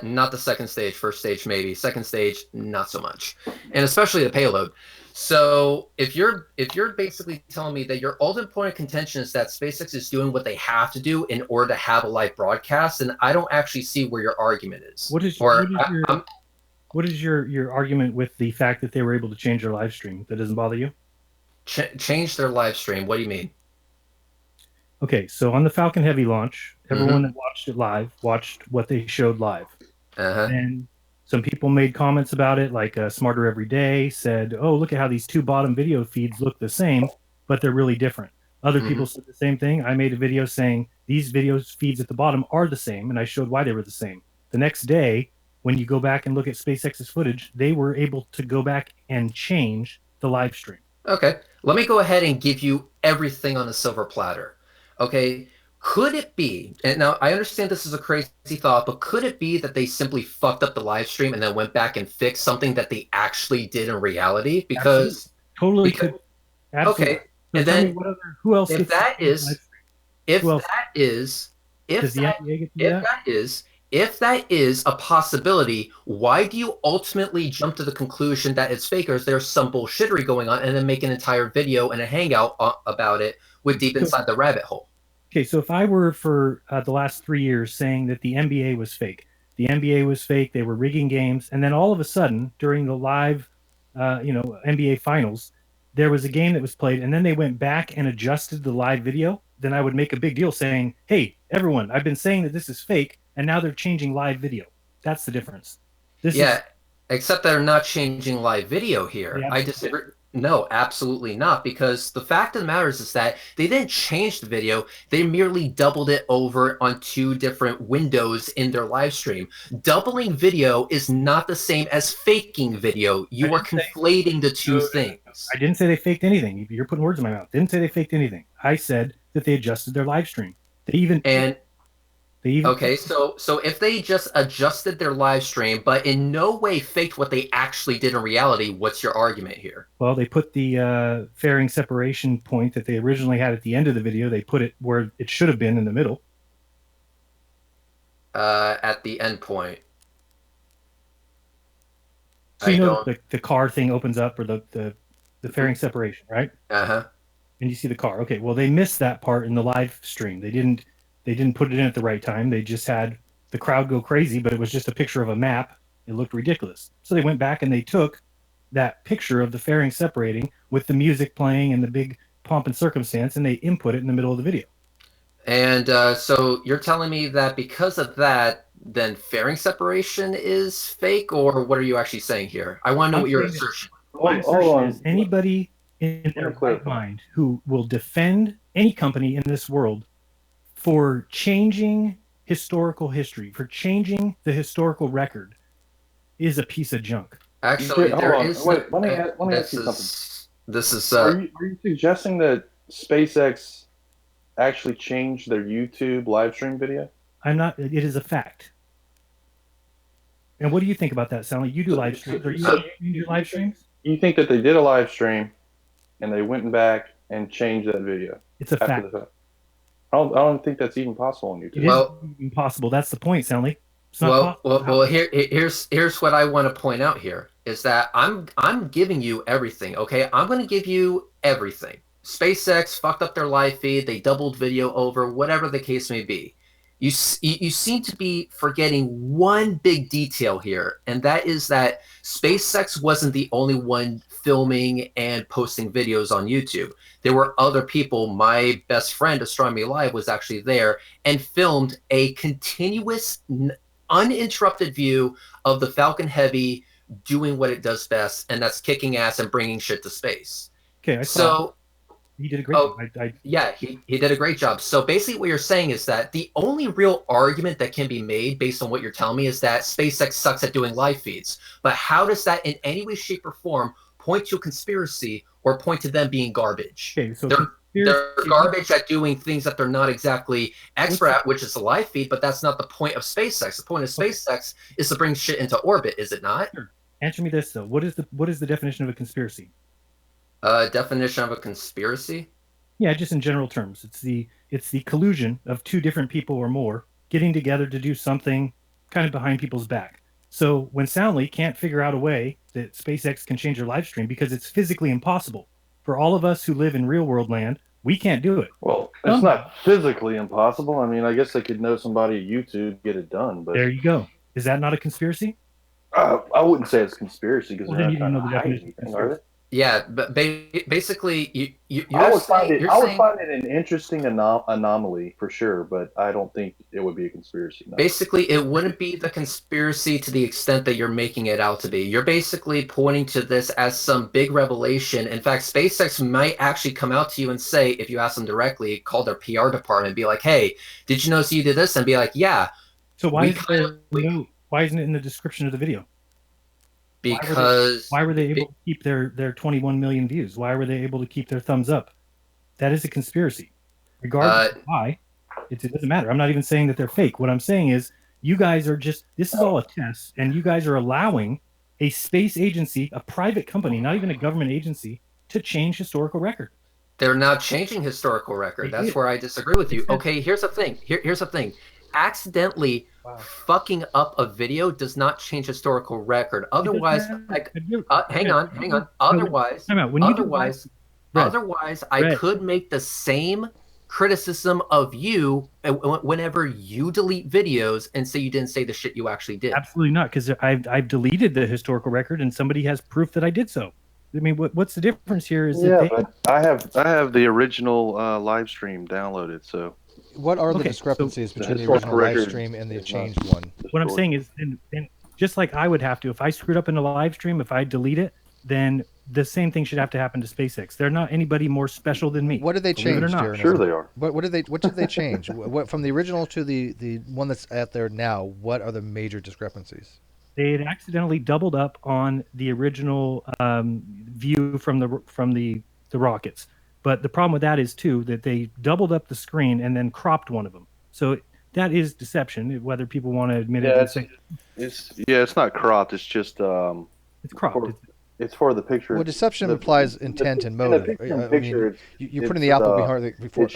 Not the second stage. First stage, maybe. Second stage, not so much. And especially the payload. So if you're basically telling me that your ultimate point of contention is that SpaceX is doing what they have to do in order to have a live broadcast, then I don't actually see where your argument is. What is your argument with the fact that they were able to change their live stream? That doesn't bother you? Change their live stream? What do you mean? Okay, so on the Falcon Heavy launch, everyone that watched it live watched what they showed live. And some people made comments about it, like Smarter Every Day said, oh, look at how these two bottom video feeds look the same, but they're really different. Other people said the same thing. I made a video saying these video feeds at the bottom are the same, and I showed why they were the same. The next day, when you go back and look at SpaceX's footage, they were able to go back and change the live stream. Okay, let me go ahead and give you everything on a silver platter. Okay, could it be, and now I understand this is a crazy thought, but could it be that they simply fucked up the live stream and then went back and fixed something that they actually did in reality? Because Absolutely. Could. Absolutely. Okay, so and then who else? If that is a possibility, why do you ultimately jump to the conclusion that it's fakers? There's some bullshittery going on, and then make an entire video and a hangout about it with Deep Inside the Rabbit Hole? Okay, so if I were for the last 3 years saying that the NBA was fake, they were rigging games, and then all of a sudden during the live, NBA finals, there was a game that was played, and then they went back and adjusted the live video, then I would make a big deal saying, hey, everyone, I've been saying that this is fake, and now they're changing live video. That's the difference. Except they're not changing live video here. I disagree. No, absolutely not, because the fact of the matter is that they didn't change the video. They merely doubled it over on 2 different windows in their live stream. Doubling video is not the same as faking video. You are conflating the two things. I didn't say they faked anything. You're putting words in my mouth. Didn't say they faked anything. I said that they adjusted their live stream. Okay, so if they just adjusted their live stream, but in no way faked what they actually did in reality, what's your argument here? Well, they put the fairing separation point that they originally had at the end of the video, they put it where it should have been in the middle. At the end point. So the car thing opens up, or the fairing separation, right? Uh-huh. And you see the car. Okay, well, they missed that part in the live stream. They didn't put it in at the right time. They just had the crowd go crazy, but it was just a picture of a map. It looked ridiculous. So they went back and they took that picture of the fairing separating with the music playing and the big pomp and circumstance, and they input it in the middle of the video. And so you're telling me that because of that, then fairing separation is fake, or what are you actually saying here? I want to know I'm what your saying that assertion. my Hold assertion on. is anybody in Let their me right clarify. mind who will defend any company in this world for changing historical history, for changing the historical record, is a piece of junk. Actually, Hold there on. is Wait. Let me ask this you something. is Are you suggesting that SpaceX actually changed their YouTube live stream video? I'm not. It is a fact. And what do you think about that, Sally? You do live streams. Are you So able to change your live streams? you think that they did a live stream and they went back and changed that video It's a after the fact. fact? I don't think that's even possible on It YouTube. is well, impossible. That's the point, Sally. It's not well, possible. well, well. Here's what I want to point out here is that I'm giving you everything. Okay, I'm going to give you everything. SpaceX fucked up their live feed. They doubled video over. Whatever the case may be. You seem to be forgetting one big detail here, and that is that SpaceX wasn't the only one filming and posting videos on YouTube. There were other people. My best friend, Astronomy Live, was actually there and filmed a continuous, uninterrupted view of the Falcon Heavy doing what it does best, and that's kicking ass and bringing shit to space. Okay, I saw. So, He did a great job. oh, yeah, he did a great job. So basically, what you're saying is that the only real argument that can be made based on what you're telling me is that SpaceX sucks at doing live feeds. But how does that in any way, shape, or form point to a conspiracy or point to them being garbage? Okay, so They're garbage at doing things that they're not exactly expert at, which is the live feed, but that's not the point of SpaceX. The point of SpaceX is to bring shit into orbit, is it not? Sure. Answer me this though. What is the definition of a conspiracy? Definition of a conspiracy? Yeah, just in general terms. It's the collusion of two different people or more getting together to do something kind of behind people's back. So when Soundly can't figure out a way that SpaceX can change their live stream because it's physically impossible for all of us who live in real world land, we can't do it. Well, it's not physically impossible. I mean, I guess they could know somebody at YouTube get it done, but There you go. Is that not a conspiracy? I wouldn't say it's conspiracy because Well, they're then not you don't trying to know the hide definition of anything, are they? conspiracy. Yeah, but basically, you're I would find saying, it. you're I would saying find it an interesting anomaly for sure, but I don't think it would be a conspiracy. No. basically it wouldn't be the conspiracy to the extent that you're making it out to be. You're basically pointing to this as some big revelation. In fact, SpaceX might actually come out to you and say, if you ask them directly, call their PR department and be like, hey, did you notice you did this? And be like, yeah. So why isn't it in the description of the video? Because why were they able to keep their 21 million views? Why were they able to keep their thumbs up? That is a conspiracy. Regardless of why, it doesn't matter. I'm not even saying that they're fake. What I'm saying is you guys are this is all a test, and you guys are allowing a space agency, a private company, not even a government agency, to change historical record. They're not changing historical record. That's where I disagree with you. Okay, here's the thing. Here's the thing. Accidentally fucking up a video does not change historical record. Otherwise, hang on. Otherwise, I could make the same criticism of you whenever you delete videos and say you didn't say the shit you actually did. Absolutely not, because I've deleted the historical record and somebody has proof that I did so. I mean, what's the difference here? Is but I have the original live stream downloaded. So what are the discrepancies between the original live stream and the changed one? What I'm saying is, and just like I would have to, if I screwed up in a live stream, if I delete it, then the same thing should have to happen to SpaceX. They're not anybody more special than me. What did they change? Sure, they are. What did they change? What from the original to the one that's out there now? What are the major discrepancies? They had accidentally doubled up on the original view from the rockets, but the problem with that is too that they doubled up the screen and then cropped one of them. So that is deception, whether people want to admit it. It's not cropped. It's just it's cropped. It's for the picture. Well, deception implies intent and motive. You're putting the apple before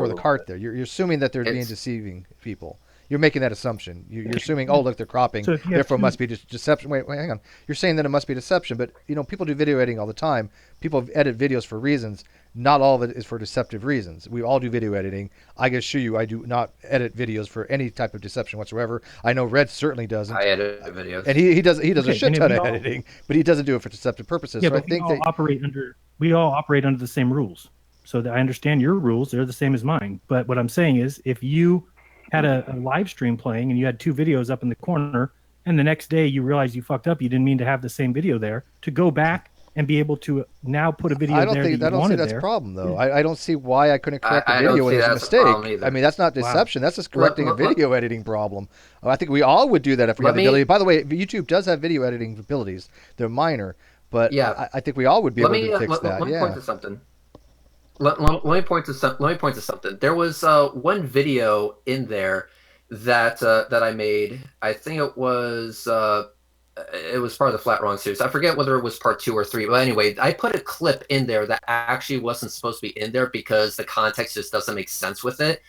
the cart there. You're assuming that they're being deceiving people. You're making that assumption. You're assuming, oh, look, they're cropping, therefore it must be deception. Wait, hang on. You're saying that it must be deception, but people do video editing all the time. People edit videos for reasons. Not all of it is for deceptive reasons. We all do video editing. I can assure you, I do not edit videos for any type of deception whatsoever. I know Red certainly doesn't. I edit videos, and he does a shit ton of editing, but he doesn't do it for deceptive purposes. Yeah, so but we all operate under the same rules. So that I understand your rules; they're the same as mine. But what I'm saying is, if you had a live stream playing and you had two videos up in the corner, and the next day you realize you fucked up, you didn't mean to have the same video there, to go back and be able to now put a video there that I you don't see wanted that's a there. problem though. I don't see why I couldn't correct a I don't video when see there's a that as a problem mistake. either. I mean, that's not Wow. deception. That's just correcting a Let- video editing problem. I think we all would do that if we Let had the me- ability. By the way, YouTube does have video editing abilities. They're minor, but Yeah. I think we all would be Let able me to fix let, that. let me Yeah. point to something. Let me point to something. There was one video in there that that I made. I think it was part of the Flat Wrong series. I forget whether it was part 2 or 3. But anyway, I put a clip in there that actually wasn't supposed to be in there because the context just doesn't make sense with it.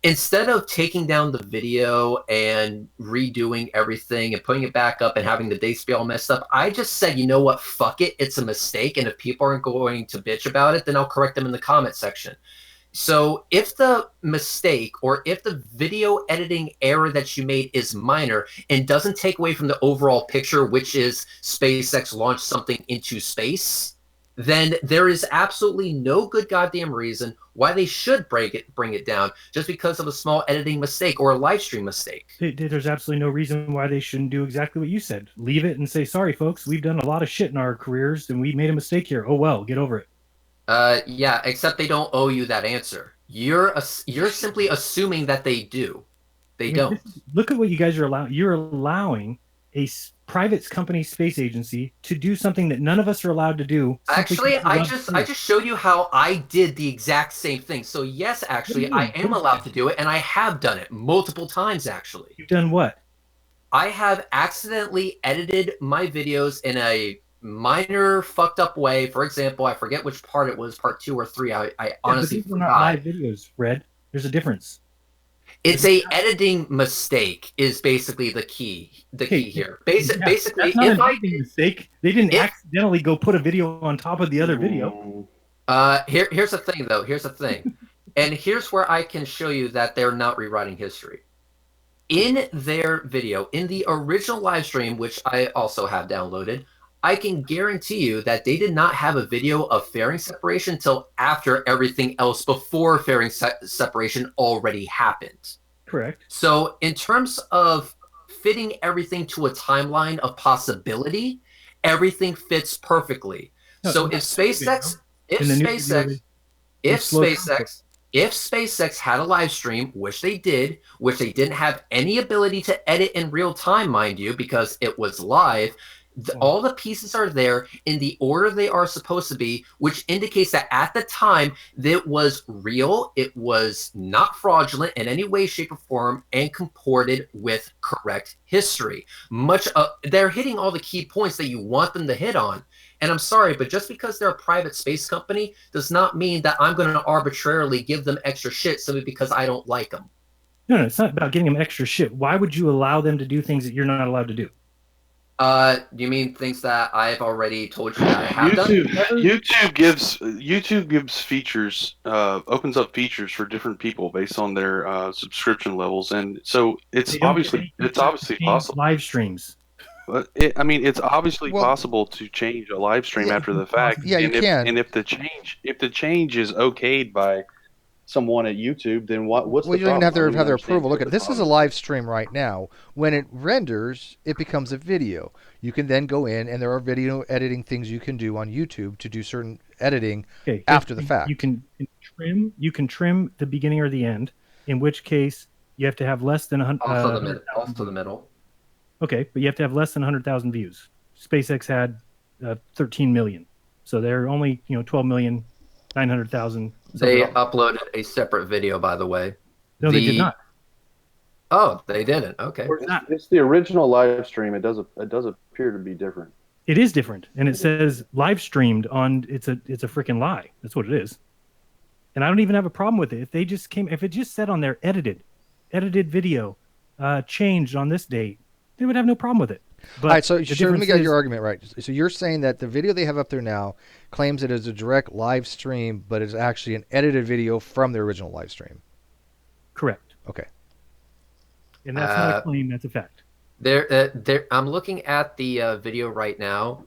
Instead of taking down the video and redoing everything and putting it back up and having the dates be all messed up, I just said, you know what, fuck it, it's a mistake. And if people aren't going to bitch about it, then I'll correct them in the comment section. So if the mistake or if the video editing error that you made is minor and doesn't take away from the overall picture, which is SpaceX launched something into space, then there is absolutely no good goddamn reason why they should bring it down just because of a small editing mistake or a live stream mistake. There's absolutely no reason why they shouldn't do exactly what you said. Leave it and say, sorry, folks, we've done a lot of shit in our careers and we made a mistake here. Oh, well, get over it. Yeah, except they don't owe you that answer. You're simply assuming that they do. They don't. Look at what you guys are allowing. You're allowing a private company space agency to do something that none of us are allowed to do. Actually, I just showed you how I did the exact same thing. So yes, actually, I am allowed to do it, and I have done it multiple times. Actually, You've done what? I have accidentally edited my videos in a minor fucked up way. For example, I forget which part it was, part 2 or 3. I honestly these are not forgot. live videos, Red. There's a difference. It's a editing mistake is basically the key here. Basically, that's not an editing mistake. They didn't accidentally go put a video on top of the other video. Here's the thing, though. Here's the thing, and here's where I can show you that they're not rewriting history. In their video, in the original live stream, which I also have downloaded, I can guarantee you that they did not have a video of fairing separation until after everything else before fairing separation already happened. Correct. So in terms of fitting everything to a timeline of possibility, everything fits perfectly. No, so if SpaceX had a live stream, which they did, which they didn't have any ability to edit in real time, mind you, because it was live, all the pieces are there in the order they are supposed to be, which indicates that at the time that was real, it was not fraudulent in any way, shape, or form, and comported with correct history. They're hitting all the key points that you want them to hit on. And I'm sorry, but just because they're a private space company does not mean that I'm going to arbitrarily give them extra shit simply because I don't like them. No, it's not about getting them extra shit. Why would you allow them to do things that you're not allowed to do? You mean things that I've already told you that I have done? YouTube gives features, opens up features for different people based on their subscription levels, and so it's obviously possible. Live streams. But it's obviously possible to change a live stream after the fact. Yeah, you can. And if the change is okayed by someone at YouTube, then what's the problem? You don't even have to have their approval. Look, this is a live stream right now. When it renders, it becomes a video. You can then go in, and there are video editing things you can do on YouTube to do certain editing after the fact. You can trim the beginning or the end, in which case you have to have less than 100. Also the middle. Okay, but you have to have less than 100,000 views. SpaceX had 13 million, so they're only 12,900,000. They uploaded a separate video, by the way. No, they did not. Oh, they didn't. Okay. It's the original live stream. It does appear to be different. It is different, and it says live streamed on. It's a freaking lie. That's what it is. And I don't even have a problem with it. If it just said on there edited video, changed on this date, they would have no problem with it. But all right, so let me get your argument right. So you're saying that the video they have up there now claims it is a direct live stream, but it's actually an edited video from the original live stream. Correct. Okay. And that's not a claim; that's a fact. I'm looking at the video right now.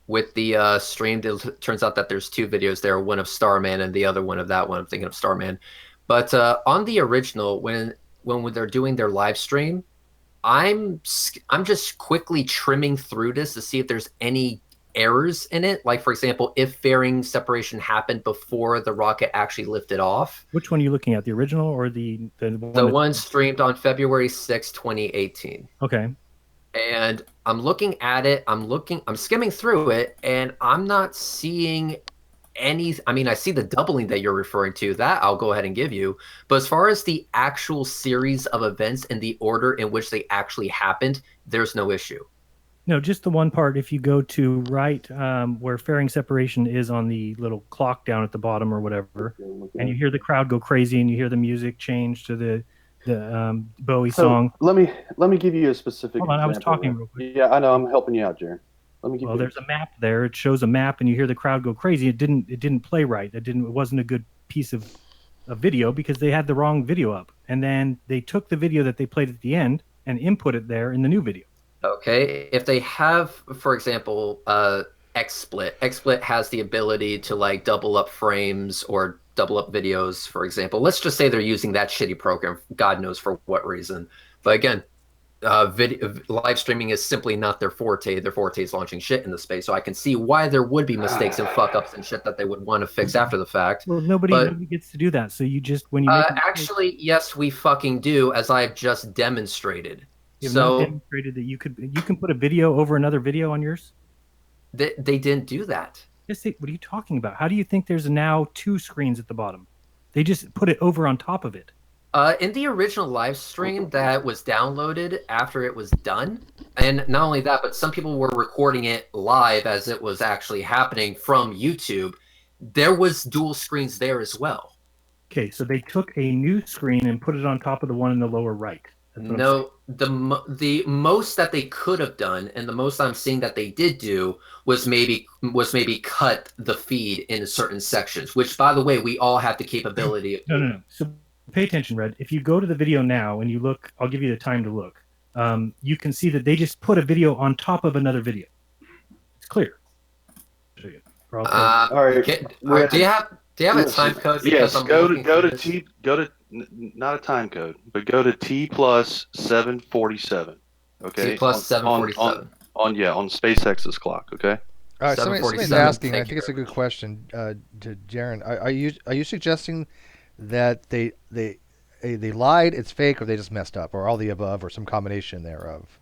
with the stream, it turns out that there's two videos there, one of Starman and the other one of that one. I'm thinking of Starman. But on the original, when they're doing their live stream, I'm just quickly trimming through this to see if there's any errors in it. Like, for example, if fairing separation happened before the rocket actually lifted off. Which one are you looking at? The original or the one? The one streamed on February 6, 2018. Okay. And I'm looking at it, I'm skimming through it, and I'm not seeing any. I mean, I see the doubling that you're referring to, that I'll go ahead and give you. But as far as the actual series of events and the order in which they actually happened, there's no issue. No, just the one part. If you go to right where fairing separation is on the little clock down at the bottom or whatever, and you hear the crowd go crazy and you hear the music change to the Bowie song. Let me give you a specific Hold on, I was example talking there. real quick. Yeah, I know. I'm helping you out, Jaron. Let me give Well, you. there's a map there. It shows a map, and you hear the crowd go crazy. It didn't play right. It wasn't a good piece of video because they had the wrong video up, and then they took the video that they played at the end and input it there in the new video. Okay, if they have, for example, XSplit has the ability to like double up frames or double up videos, for example. Let's just say they're using that shitty program, God knows for what reason. But again, live streaming is simply not their forte. Their forte is launching shit in the space. So I can see why there would be mistakes and fuck ups and shit that they would want to fix after the fact. Well, nobody gets to do that. So you just when you make actually, yes, we fucking do, as I've just demonstrated. You've not demonstrated that you can put a video over another video on yours. They didn't do that. Yes, what are you talking about? How do you think there's now two screens at the bottom? They just put it over on top of it. In the original live stream that was downloaded after it was done, and not only that, but some people were recording it live as it was actually happening from YouTube, there was dual screens there as well. Okay, so they took a new screen and put it on top of the one in the lower right. No, the most that they could have done, and the most I'm seeing that they did do, was maybe cut the feed in certain sections. Which, by the way, we all have the capability. No. So pay attention, Red. If you go to the video now and you look, I'll give you the time to look. You can see that they just put a video on top of another video. It's clear. I'll show you. All right. Do you have a time code? Yes. Go to not a time code, but go to T plus 747. Okay. T plus 747. On SpaceX's clock. Okay. All right. Somebody's asking. I think it's a good question to Jaron. Are you suggesting that they lied, it's fake, or they just messed up, or all the above, or some combination thereof?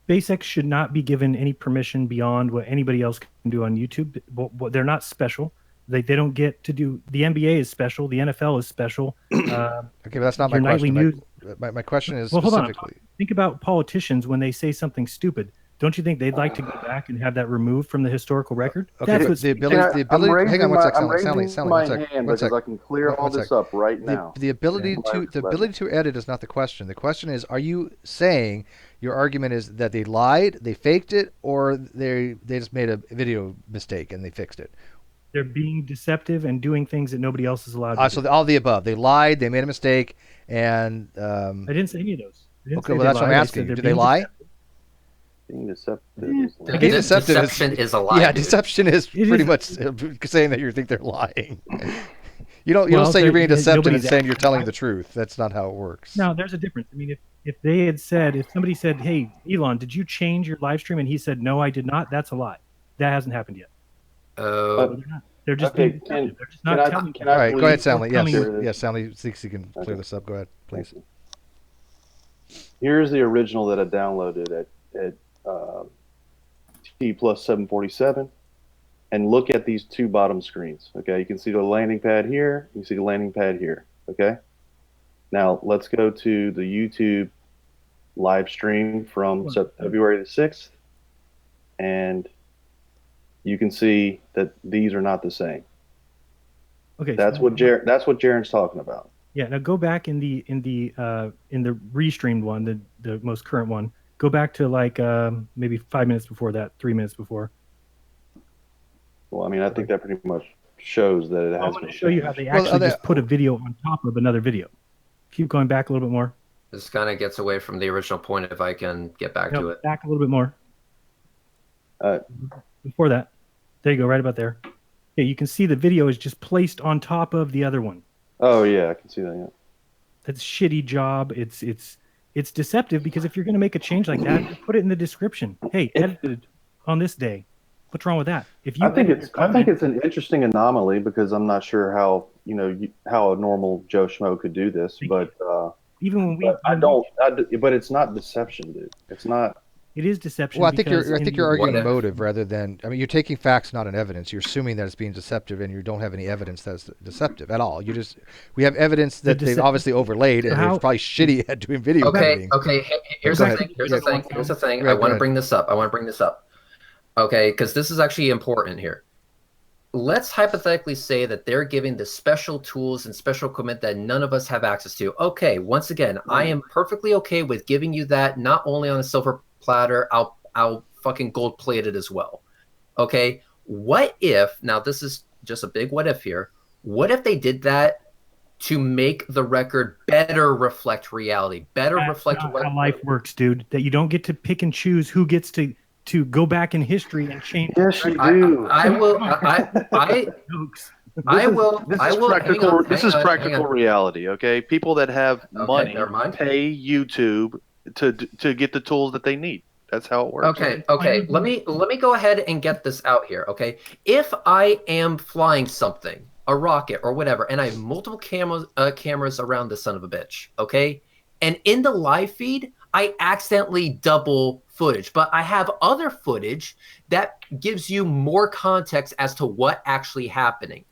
SpaceX should not be given any permission beyond what anybody else can do on YouTube. They're not special. They don't get to do. The NBA is special. The NFL is special. Okay, but that's not my question. My question is specifically. Hold on. Think about politicians when they say something stupid. Don't you think they'd like to go back and have that removed from the historical record? Okay, that's what's the ability. Hang on one second. Because I can clear all this up right now. The ability to edit is not the question. The question is, are you saying your argument is that they lied, they faked it, or they just made a video mistake and they fixed it? They're being deceptive and doing things that nobody else is allowed to do. So all the above. They lied, they made a mistake, and... I didn't say any of those. Okay, well, that's what I'm asking. Did they lie? Being deceptive. Deception is a lie. Yeah, deception is pretty much saying that you think they're lying. You don't say you're being deceptive and saying you're telling the truth. That's not how it works. No, there's a difference. I mean, if somebody said, "Hey, Elon, did you change your live stream?" and he said, "No, I did not," that's a lie. That hasn't happened yet. They're just being deceptive. They're just not telling you. All right, go ahead, Soundly. Yes, Soundly thinks he can clear this up. Go ahead, please. Here's the original that I downloaded at T plus 747, and look at these two bottom screens. Okay, you can see the landing pad here. You can see the landing pad here. Okay. Now let's go to the YouTube live stream from February the 6th, and you can see that these are not the same. Okay, that's what Jaron's talking about. Yeah. Now go back in the restreamed one, the most current one. Go back to like maybe 5 minutes before that, 3 minutes before. Well, I mean, I think that pretty much shows that it has. I want to show you how they actually just put a video on top of another video. Keep going back a little bit more. This kind of gets away from the original point. If I can get back to it. Back a little bit more. before that. There you go, right about there. Yeah, you can see the video is just placed on top of the other one. Oh yeah, I can see that. Yeah. That's a shitty job. It's deceptive because if you're going to make a change like that, just put it in the description. Hey, edited on this day. What's wrong with that? If you I think edit it's your I think content, it's an interesting anomaly because I'm not sure how how a normal Joe Schmo could do this, but even when we, but I when we don't. But it's not deception, dude. It's not. it is deception Well, I think because you're What arguing if- motive rather than. I mean, you're taking facts, not an evidence. You're assuming that it's being deceptive, and you don't have any evidence that's deceptive at all. We have evidence that they've obviously overlaid, and they're probably shitty at doing video Okay, editing. okay. Here's Go the ahead. thing. Here's Yeah. the thing. Here's the thing. Red, I go want to ahead. bring this up. Okay, because this is actually important here. Let's hypothetically say that they're giving the special tools and special equipment that none of us have access to. Okay, once again, I am perfectly okay with giving you that, not only on a silver platter, I'll fucking gold plate it as well. Okay, what if, now this is just a big what if here, what if they did that to make the record better reflect reality, better that's reflect not what how life works, dude. That you don't get to pick and choose who gets to go back in history and change. Yes, you do. I will. Jokes. I will. This I is will. practical. Hang on, this hang is on, practical hang on. reality. Okay, people that have money never mind. pay YouTube to get the tools that they need. That's how it works. Okay. Let me go ahead and get this out here. Okay, if I am flying something, a rocket or whatever, and I have multiple cameras around this son of a bitch. Okay, and in the live feed, I accidentally double footage, but I have other footage that gives you more context as to what actually happened.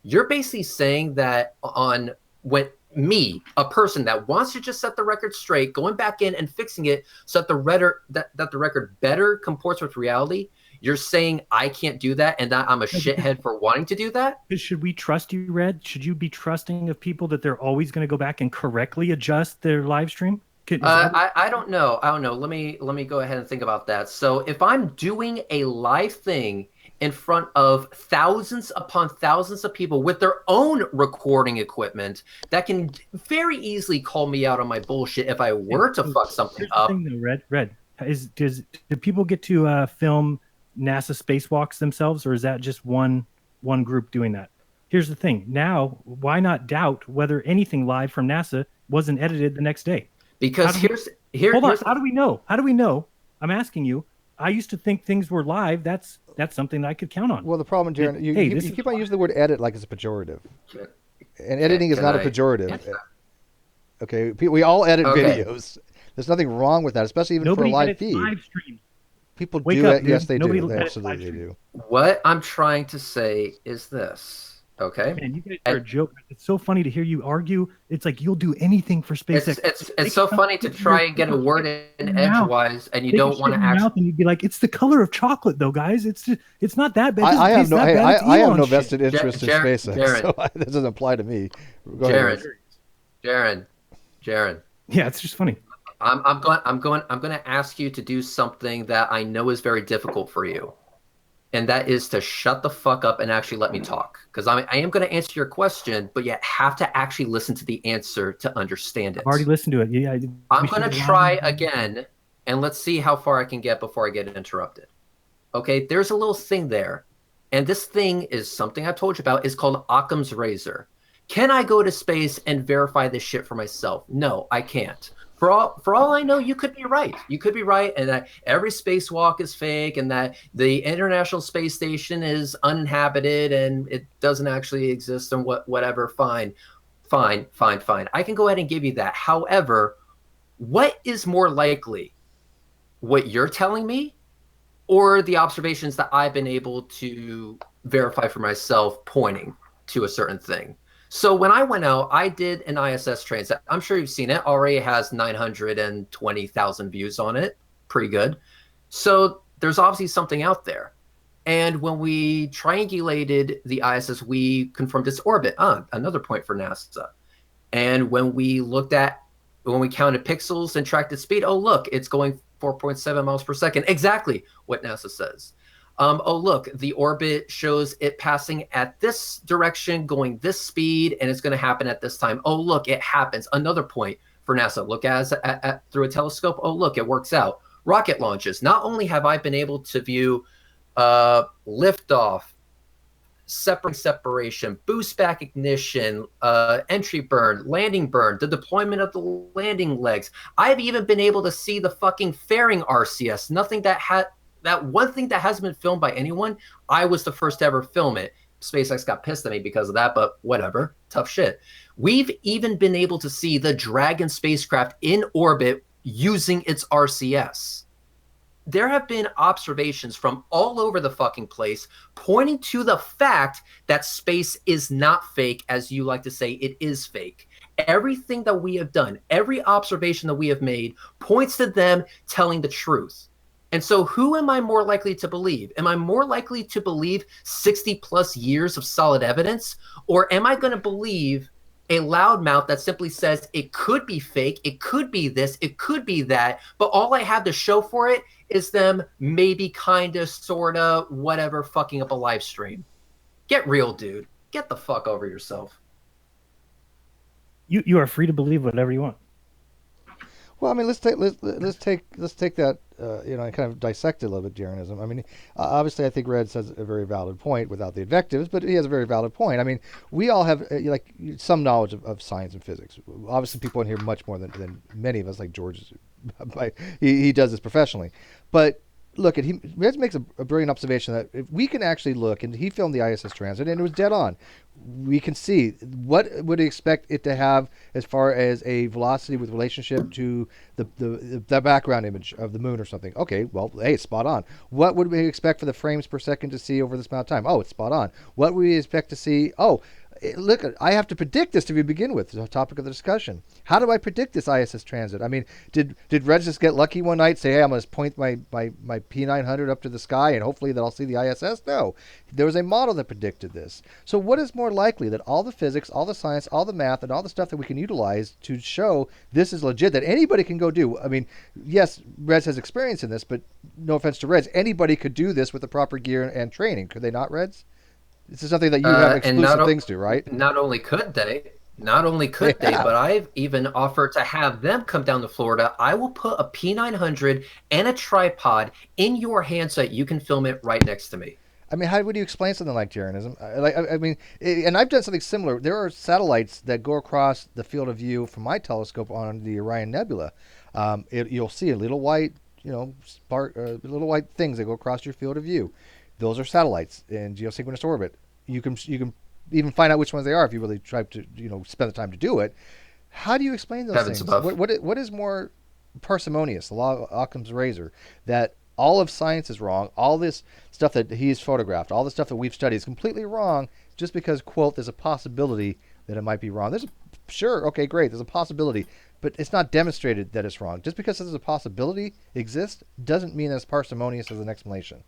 You're basically saying that on when me, a person that wants to just set the record straight, going back in and fixing it so that the record better comports with reality, you're saying I can't do that and that I'm a shithead for wanting to do that? Should we trust you, Red? Should you be trusting of people that they're always going to go back and correctly adjust their live stream? I don't know. Let me go ahead and think about that. So if I'm doing a live thing in front of thousands upon thousands of people with their own recording equipment that can very easily call me out on my bullshit if I were to fuck something up. Thing though, Red, do people get to film NASA spacewalks themselves, or is that just one group doing that? Here's the thing. Now, why not doubt whether anything live from NASA wasn't edited the next day? Because hold on. How do we know? How do we know? I'm asking you. I used to think things were live. That's something that I could count on. Well, the problem, Jaron, you keep on using the word edit like it's a pejorative. And editing is not a pejorative. Okay, we all edit videos. There's nothing wrong with that, especially even for a live feed. Live streams. People Wake do up, it. Yes, they Nobody do. will edit Absolutely, live they streams. do. What I'm trying to say is this. Okay. Man, you guys are a joke. It's so funny to hear you argue. It's like you'll do anything for SpaceX. It's so funny to try and get a word in edgewise, and you don't want to actually. And you'd be like, "It's the color of chocolate, though, guys. It's not that bad." I have no. I have no shit. vested interest in SpaceX, so that doesn't apply to me. Go ahead. Jaron. Yeah, it's just funny. I'm going to ask you to do something that I know is very difficult for you. And that is to shut the fuck up and actually let me talk. Because I am going to answer your question, but you have to actually listen to the answer to understand it. I've already listened to it. Yeah, I'm going to try again, and let's see how far I can get before I get interrupted. Okay, there's a little thing there. And this thing is something I told you about. It's called Occam's razor. Can I go to space and verify this shit for myself? No, I can't. For all I know, you could be right. You could be right, and that every spacewalk is fake, and that the International Space Station is uninhabited and it doesn't actually exist, and whatever. Fine. I can go ahead and give you that. However, what is more likely? What you're telling me, or the observations that I've been able to verify for myself, pointing to a certain thing? So when I went out, I did an ISS transit. I'm sure you've seen it. Already has 920,000 views on it. Pretty good. So there's obviously something out there. And when we triangulated the ISS, we confirmed its orbit. Another point for NASA. And when we counted pixels and tracked its speed, oh, look, it's going 4.7 miles per second. Exactly what NASA says. Oh, look, the orbit shows it passing at this direction, going this speed, and it's going to happen at this time. Oh, look, it happens. Another point for NASA. Look through a telescope. Oh, look, it works out. rocket launches. Not only have I been able to view liftoff, separation, boost back ignition, entry burn, landing burn, the deployment of the landing legs. I've even been able to see the fucking fairing RCS. Nothing that one thing that hasn't been filmed by anyone. I was the first to ever film it. SpaceX got pissed at me because of that, but whatever. Tough shit. We've even been able to see the Dragon spacecraft in orbit using its RCS. There have been observations from all over the fucking place pointing to the fact that space is not fake, as you like to say, it is fake. Everything that we have done, every observation that we have made points to them telling the truth. And so who am I more likely to believe? Am I more likely to believe 60 plus years of solid evidence? Or am I going to believe a loudmouth that simply says it could be fake, it could be this, it could be that, but all I have to show for it is them maybe kind of, sort of, whatever, fucking up a live stream? Get real, dude. Get the fuck over yourself. You are free to believe whatever you want. Well, I mean, let's take that, and kind of dissect it a little bit, Jeranism. I mean, obviously, I think Red says a very valid point without the invectives, but he has a very valid point. I mean, we all have some knowledge of science and physics. Obviously, people in here much more than many of us, like George. He does this professionally, but look, Red makes a brilliant observation that if we can actually look, and he filmed the ISS transit, and it was dead on. We can see what would expect it to have as far as a velocity with relationship to the background image of the moon or something. Okay, well, hey, it's spot on. What would we expect for the frames per second to see over this amount of time? Oh, it's spot on. What would we expect to see? Oh, look, I have to predict this to begin with, the topic of the discussion. How do I predict this ISS transit? I mean, did Reg just get lucky one night, say, hey, I'm going to point my P900 up to the sky and hopefully that I'll see the ISS? No. There was a model that predicted this. So what is more likely, that all the physics, all the science, all the math, and all the stuff that we can utilize to show this is legit, that anybody can go do? I mean, yes, Reg has experience in this, but no offense to Reg, anybody could do this with the proper gear and training. Could they not, Reg? This is something that you have exclusive things to, right? Not only could they, but I've even offered to have them come down to Florida. I will put a P900 and a tripod in your hand so that you can film it right next to me. I mean, how would you explain something like Jeranism? And I've done something similar. There are satellites that go across the field of view from my telescope on the Orion Nebula. You'll see a little white, little white things that go across your field of view. Those are satellites in geosynchronous orbit. You can even find out which ones they are if you really try to spend the time to do it. How do you explain those things? What is more parsimonious, the law of Occam's razor, that all of science is wrong, all this stuff that he's photographed, all the stuff that we've studied is completely wrong, just because, quote, there's a possibility that it might be wrong. Sure, okay, great, there's a possibility, but it's not demonstrated that it's wrong. Just because there's a possibility exists doesn't mean it's parsimonious as an explanation.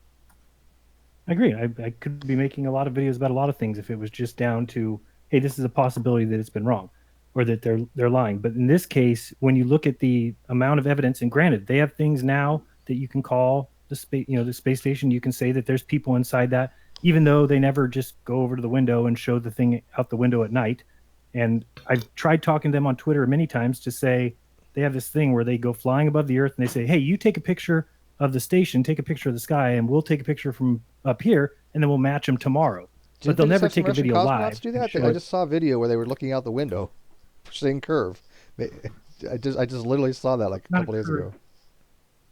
I agree. I could be making a lot of videos about a lot of things if it was just down to, hey, this is a possibility that it's been wrong, or that they're lying. But in this case, when you look at the amount of evidence, and granted, they have things now that you can call the space station. You can say that there's people inside that, even though they never just go over to the window and show the thing out the window at night. And I've tried talking to them on Twitter many times to say they have this thing where they go flying above the Earth and they say, hey, you take a picture of the station, take a picture of the sky, and we'll take a picture from up here, and then well match them tomorrow. But they'll never take a video live. Do that? I just saw a video where they were looking out the window, seeing curve. I just literally saw that like a couple days ago.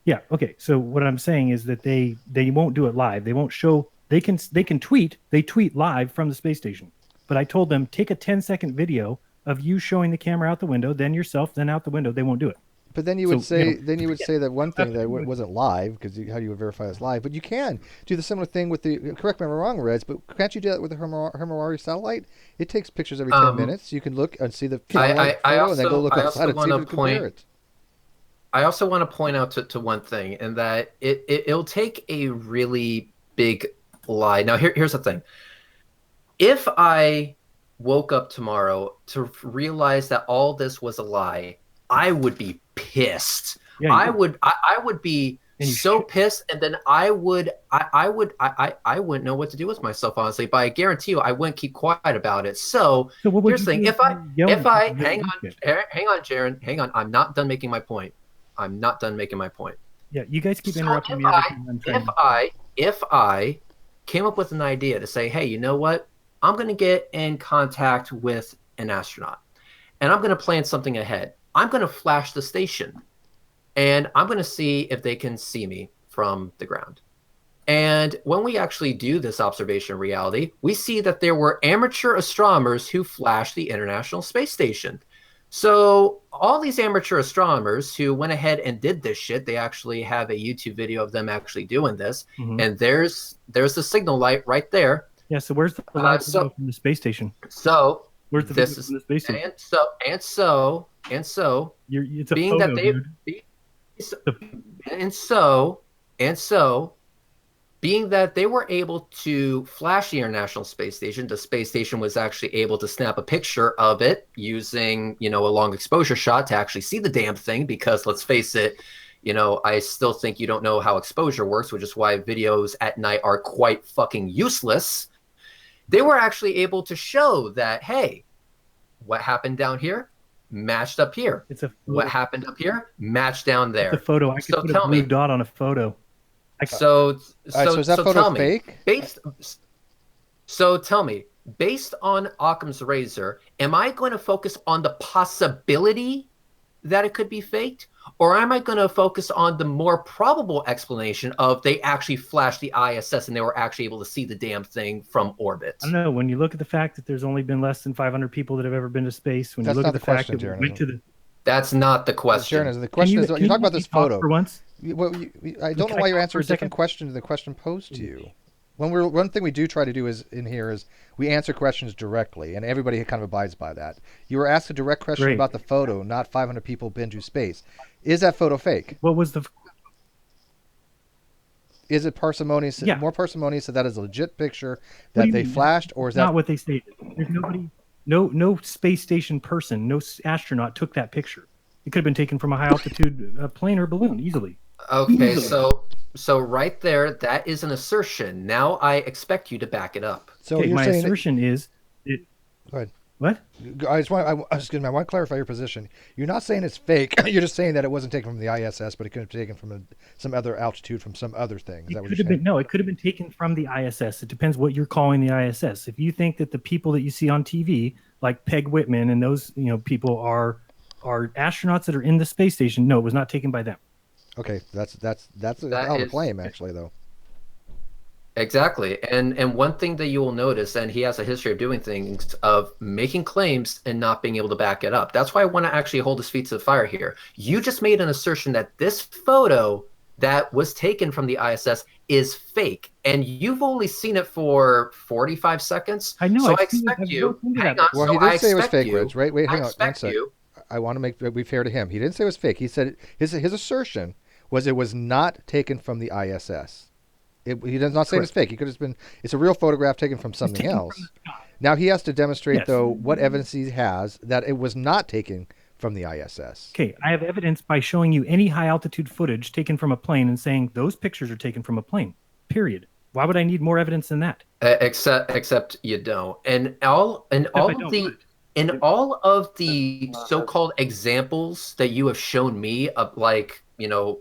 Yeah. Okay. So what I'm saying is that they won't do it live. They won't show. They can tweet. They tweet live from the space station. But I told them, take a 10-second video of you showing the camera out the window, then yourself, then out the window. They won't do it. But then you would say that one thing that wasn't live, because how do you verify it's live? But you can do the similar thing with the, correct me if I'm wrong, Reds, but can't you do that with the Himawari satellite? It takes pictures every 10 minutes. You can look and see the photo and then go look outside and see if you can compare it. I also want to point out to one thing, and that it'll take a really big lie. Now, here's the thing. If I woke up tomorrow to realize that all this was a lie, I would be pissed. Yeah, I would be so pissed, and then I wouldn't know what to do with myself, honestly. But I guarantee you, I wouldn't keep quiet about it. So here's the thing: if I hang on, Jaron, hang on, I'm not done making my point. Yeah, you guys keep So interrupting me every time I'm trying to. if I came up with an idea to say, hey, you know what? I'm going to get in contact with an astronaut, and I'm going to plan something ahead. I'm going to flash the station, and I'm going to see if they can see me from the ground. And when we actually do this observation reality, we see that there were amateur astronomers who flashed the International Space Station. So all these amateur astronomers who went ahead and did this shit, they actually have a YouTube video of them actually doing this. Mhm. And there's the signal light right there. Yeah, so where's the live so- video from the space station? So Where's the this video is from the space station? and so It's a being photo, that they dude. and so being that they were able to flash the International Space Station, the space station was actually able to snap a picture of it using, a long exposure shot to actually see the damn thing, because let's face it, I still think you don't know how exposure works, which is why videos at night are quite fucking useless. They were actually able to show that, hey, what happened down here matched up here. It's a photo. What happened up here matched down there. It's a photo. I could So put a tell blue me. dot on a photo. So All right, so is that photo tell me, fake? tell me, based on Occam's razor, am I going to focus on the possibility that it could be faked, or am I going to focus on the more probable explanation of they actually flashed the ISS and they were actually able to see the damn thing from orbit? I don't know. When you look at the fact that there's only been less than 500 people that have ever been to space, when That's you look not at the the fact question, that we went to the That's not the question. Jeranism, the question is, Can you're talking about let me this talk photo. for once. I don't know Can why I you're talk answering for a different second? questions than the question posed to you. One thing we do try to do is we answer questions directly, and everybody kind of abides by that. You were asked a direct question Great. about the photo, not 500 people been to space. Is that photo fake? What was the? Is it parsimonious? Yeah. More parsimonious that is a legit picture What do that you they mean? flashed, or is Not that what they stated. There's nobody. No space station person, no astronaut took that picture. It could have been taken from a high altitude plane or balloon easily. Okay, Easily. so right there, that is an assertion. Now I expect you to back it up. so? Okay, You're my saying assertion is. Go ahead. What? I want to clarify your position. You're not saying it's fake. You're just saying that it wasn't taken from the ISS, but it could have been taken from some other altitude from some other thing. Is that what you're saying? It could have been taken from the ISS. It depends what you're calling the ISS. If you think that the people that you see on TV, like Peg Whitman and those people are astronauts that are in the space station, no, it was not taken by them. Okay, that's a That hell of a is- claim, actually, though. Exactly. And one thing that you will notice, and he has a history of doing things, of making claims and not being able to back it up. That's why I want to actually hold his feet to the fire here. You just made an assertion that this photo that was taken from the ISS is fake, and you've only seen it for 45 seconds. I know, So I've I seen it. expect I've you. built into Hang that. on. Well, so he I did say it was expect fake, you- Rich. Right? Wait, hang I on one expect sec. you. I want to be fair to him. He didn't say it was fake. He said his assertion was it was not taken from the ISS. He does not say it's fake. He could have been. It's a real photograph taken from something taken else. from the sky. Now he has to demonstrate, Yes. though, what evidence he has that it was not taken from the ISS. Okay, I have evidence by showing you any high altitude footage taken from a plane and saying those pictures are taken from a plane. Period. Why would I need more evidence than that? Except you don't. And all I of don't the what? in all of the so-called examples that you have shown me of, like,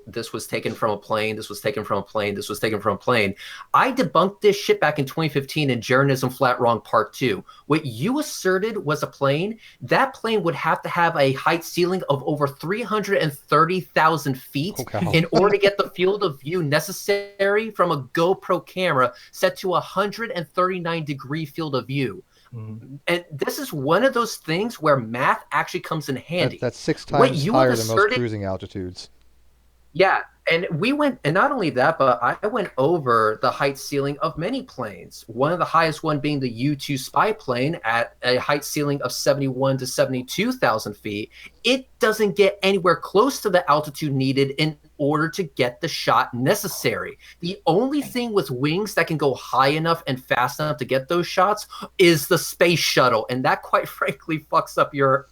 this was taken from a plane, this was taken from a plane, this was taken from a plane. I debunked this shit back in 2015 in Jeranism Flat Wrong Part 2. What you asserted was a plane, that plane would have to have a height ceiling of over 330,000 feet Oh, cow. in order to get the field of view necessary from a GoPro camera set to a 139-degree field of view. Mhm. And this is one of those things where math actually comes in handy. That's 6 What times you higher have than most asserted- cruising altitudes. Yeah, and we went, and not only that, but I went over the height ceiling of many planes. One of the highest one being the U-2 spy plane at a height ceiling of 71 to 72,000 feet. It doesn't get anywhere close to the altitude needed in order to get the shot necessary. The only thing with wings that can go high enough and fast enough to get those shots is the space shuttle, and that, quite frankly, fucks up your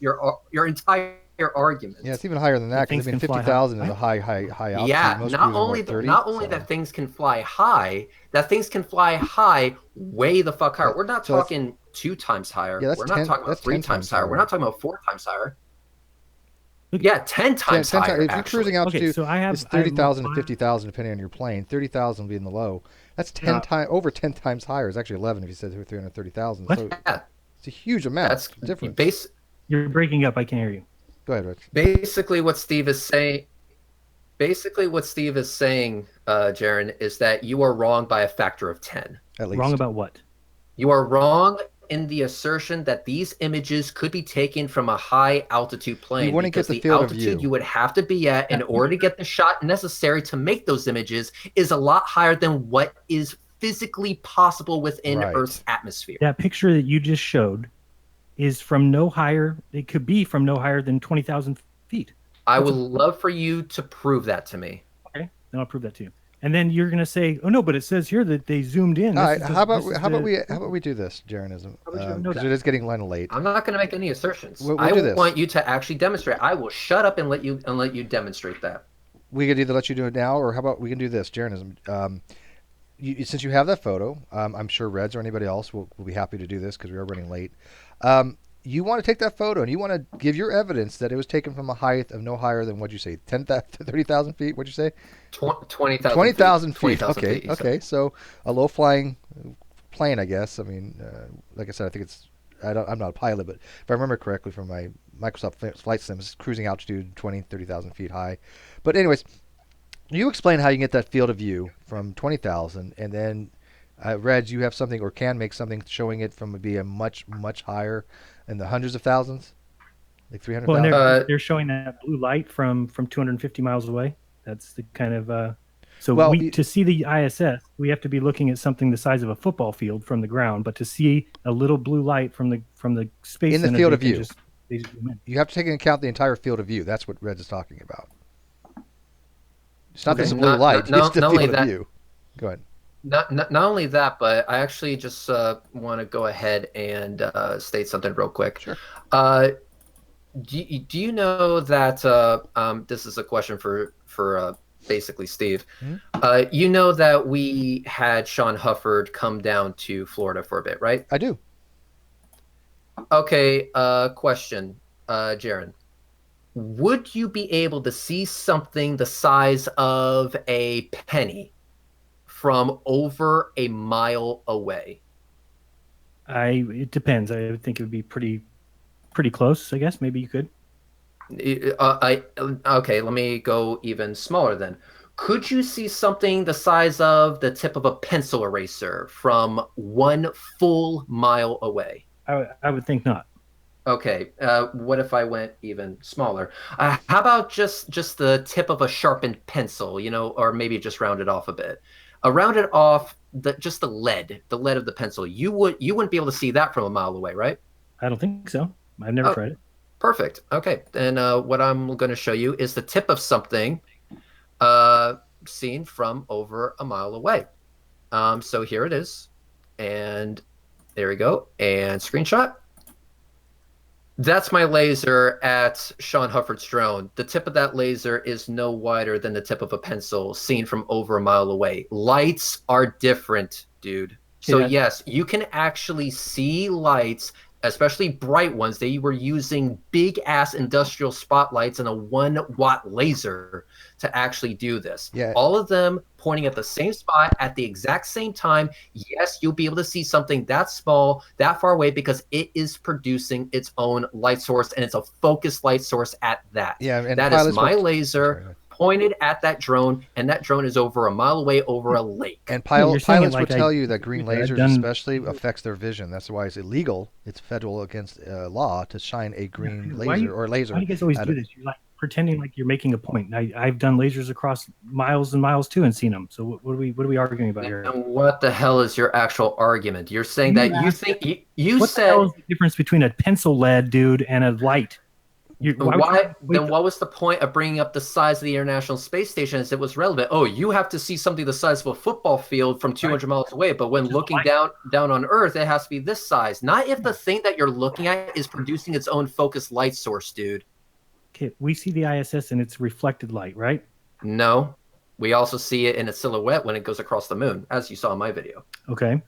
entire argument. Yeah, it's even higher than that because Things can fly 50,000 is high. a high altitude. Yeah, Most not cruising only are 30, not only so. that things can fly high, that things can fly high way the fuck higher. We're not So that's- talking 2 times higher. Yeah, that's We're not 10 talking about that's 3 10 times times higher. We're higher. not talking about 4 times higher. Yeah, 10 times 10 higher. If you're cruising altitude, Okay, so I have it's 30,000 to 50,000 depending on your plane. 30,000 being the low. That's 10 times over 10 times higher. It's actually 11 if you said 330,000. So Yeah, it's a huge amount. that's Difference. You're breaking up. I can't hear you. Go ahead, Rich. basically what Steve is saying. Basically, what Steve is saying, Jaron, is that you are wrong by a factor of 10. At least. Wrong about what? You are wrong in the assertion that these images could be taken from a high altitude plane. You wouldn't get because the the field of altitude view. you would have to be at in order to get the shot necessary to make those images is a lot higher than what is physically possible within Right. Earth's atmosphere. That picture that you just showed is from no higher. It could be from no higher than 20,000 feet. I would love for you to prove that to me. Okay, then I'll prove that to you. And then you're gonna say, "Oh no, but it says here that they zoomed in." All right. How about we do this, Jeranism? Because it is getting kind of late. I'm not going to make any assertions. We'll I do this. want you to actually demonstrate. I will shut up and let you demonstrate that. We could either let you do it now, or how about we can do this, Jeranism? Since you have that photo, I'm sure Reds or anybody else will be happy to do this because we are running late. You want to take that photo and you want to give your evidence that it was taken from a height of no higher than, what'd you say, 30,000 feet? What'd you say? 20,000 20,000 feet. 20,000 Okay, feet, okay. So a low-flying plane, I guess. I mean, like I said, I think I'm not a pilot, but if I remember correctly from my Microsoft Flight Sims, cruising altitude 30,000 feet high. But anyways, you explain how you can get that field of view from 20,000, and then Reg, you have something or can make something showing it from a much, much higher in the hundreds of thousands, like 300,000. Well, they're showing that blue light from 250 miles away. That's the kind of to see the ISS, we have to be looking at something the size of a football field from the ground. But to see a little blue light from the space in the field of view, they just zoom in. You have to take into account the entire field of view. That's what Reg is talking about. It's not this blue light; it's the field of view. Go ahead. Not only that, but I actually just want to go ahead and state something real quick. Sure. Do you know that this is a question for basically Steve? Mm-hmm. You know that we had Sean Hufford come down to Florida for a bit, right? I do. Okay. Question, Jaron. Would you be able to see something the size of a penny from over a mile away? It depends. I would think it would be pretty close. I guess maybe you could. Okay, let me go even smaller then. Could you see something the size of the tip of a pencil eraser from 1 full mile away? I would think not. Okay, what if I went even smaller? How about just the tip of a sharpened pencil, or maybe just round it off a bit? Round it off just the lead of the pencil. You wouldn't be able to see that from a mile away, right? I don't think so. I've never tried it. Perfect. Okay, and what I'm going to show you is the tip of something seen from over a mile away. So here it is, and there we go, and screenshot. That's my laser at Sean Hufford's drone. The tip of that laser is no wider than the tip of a pencil seen from over a mile away. Lights are different, dude. So yes, you can actually see lights, especially bright ones. They were using big ass industrial spotlights and a 1-watt laser to actually do this. Yeah. All of them pointing at the same spot at the exact same time. Yes, you'll be able to see something that small, that far away, because it is producing its own light source, and it's a focused light source at that. Yeah, and that is my laser pointed at that drone, and that drone is over a mile away over a lake. And pilots will tell you that green lasers especially affects their vision. That's why it's illegal. It's federal against law to shine a green laser or laser. Why do you guys always do this? You're like pretending like you're making a point. I've done lasers across miles and miles too and seen them. So what are we arguing about here? And what the hell is your actual argument? You're saying that you think you what said. The hell is the difference between a pencil lead, dude, and a light? Then what was the point of bringing up the size of the International Space Station as it was relevant? Oh, you have to see something the size of a football field from 200 miles away, but when looking down on Earth, it has to be this size. Not if the thing that you're looking at is producing its own focused light source, dude. Okay, we see the ISS and it's reflected light, right? No, we also see it in its silhouette when it goes across the moon, as you saw in my video. Okay.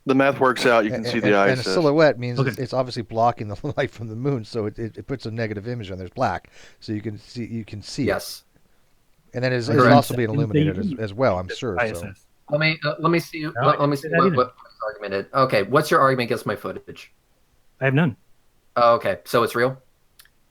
The math works out. You can see the and a ISS. silhouette means Okay. it's obviously blocking the light from the moon, so it puts a negative image on. There's black, so you can see it. Yes. And then it's Correct. also being illuminated as well, I'm sure. ISS. So Let me see. No, let I me didn't see say that either. what argument is. Okay, what's your argument against my footage? I have none. Oh, okay, so it's real.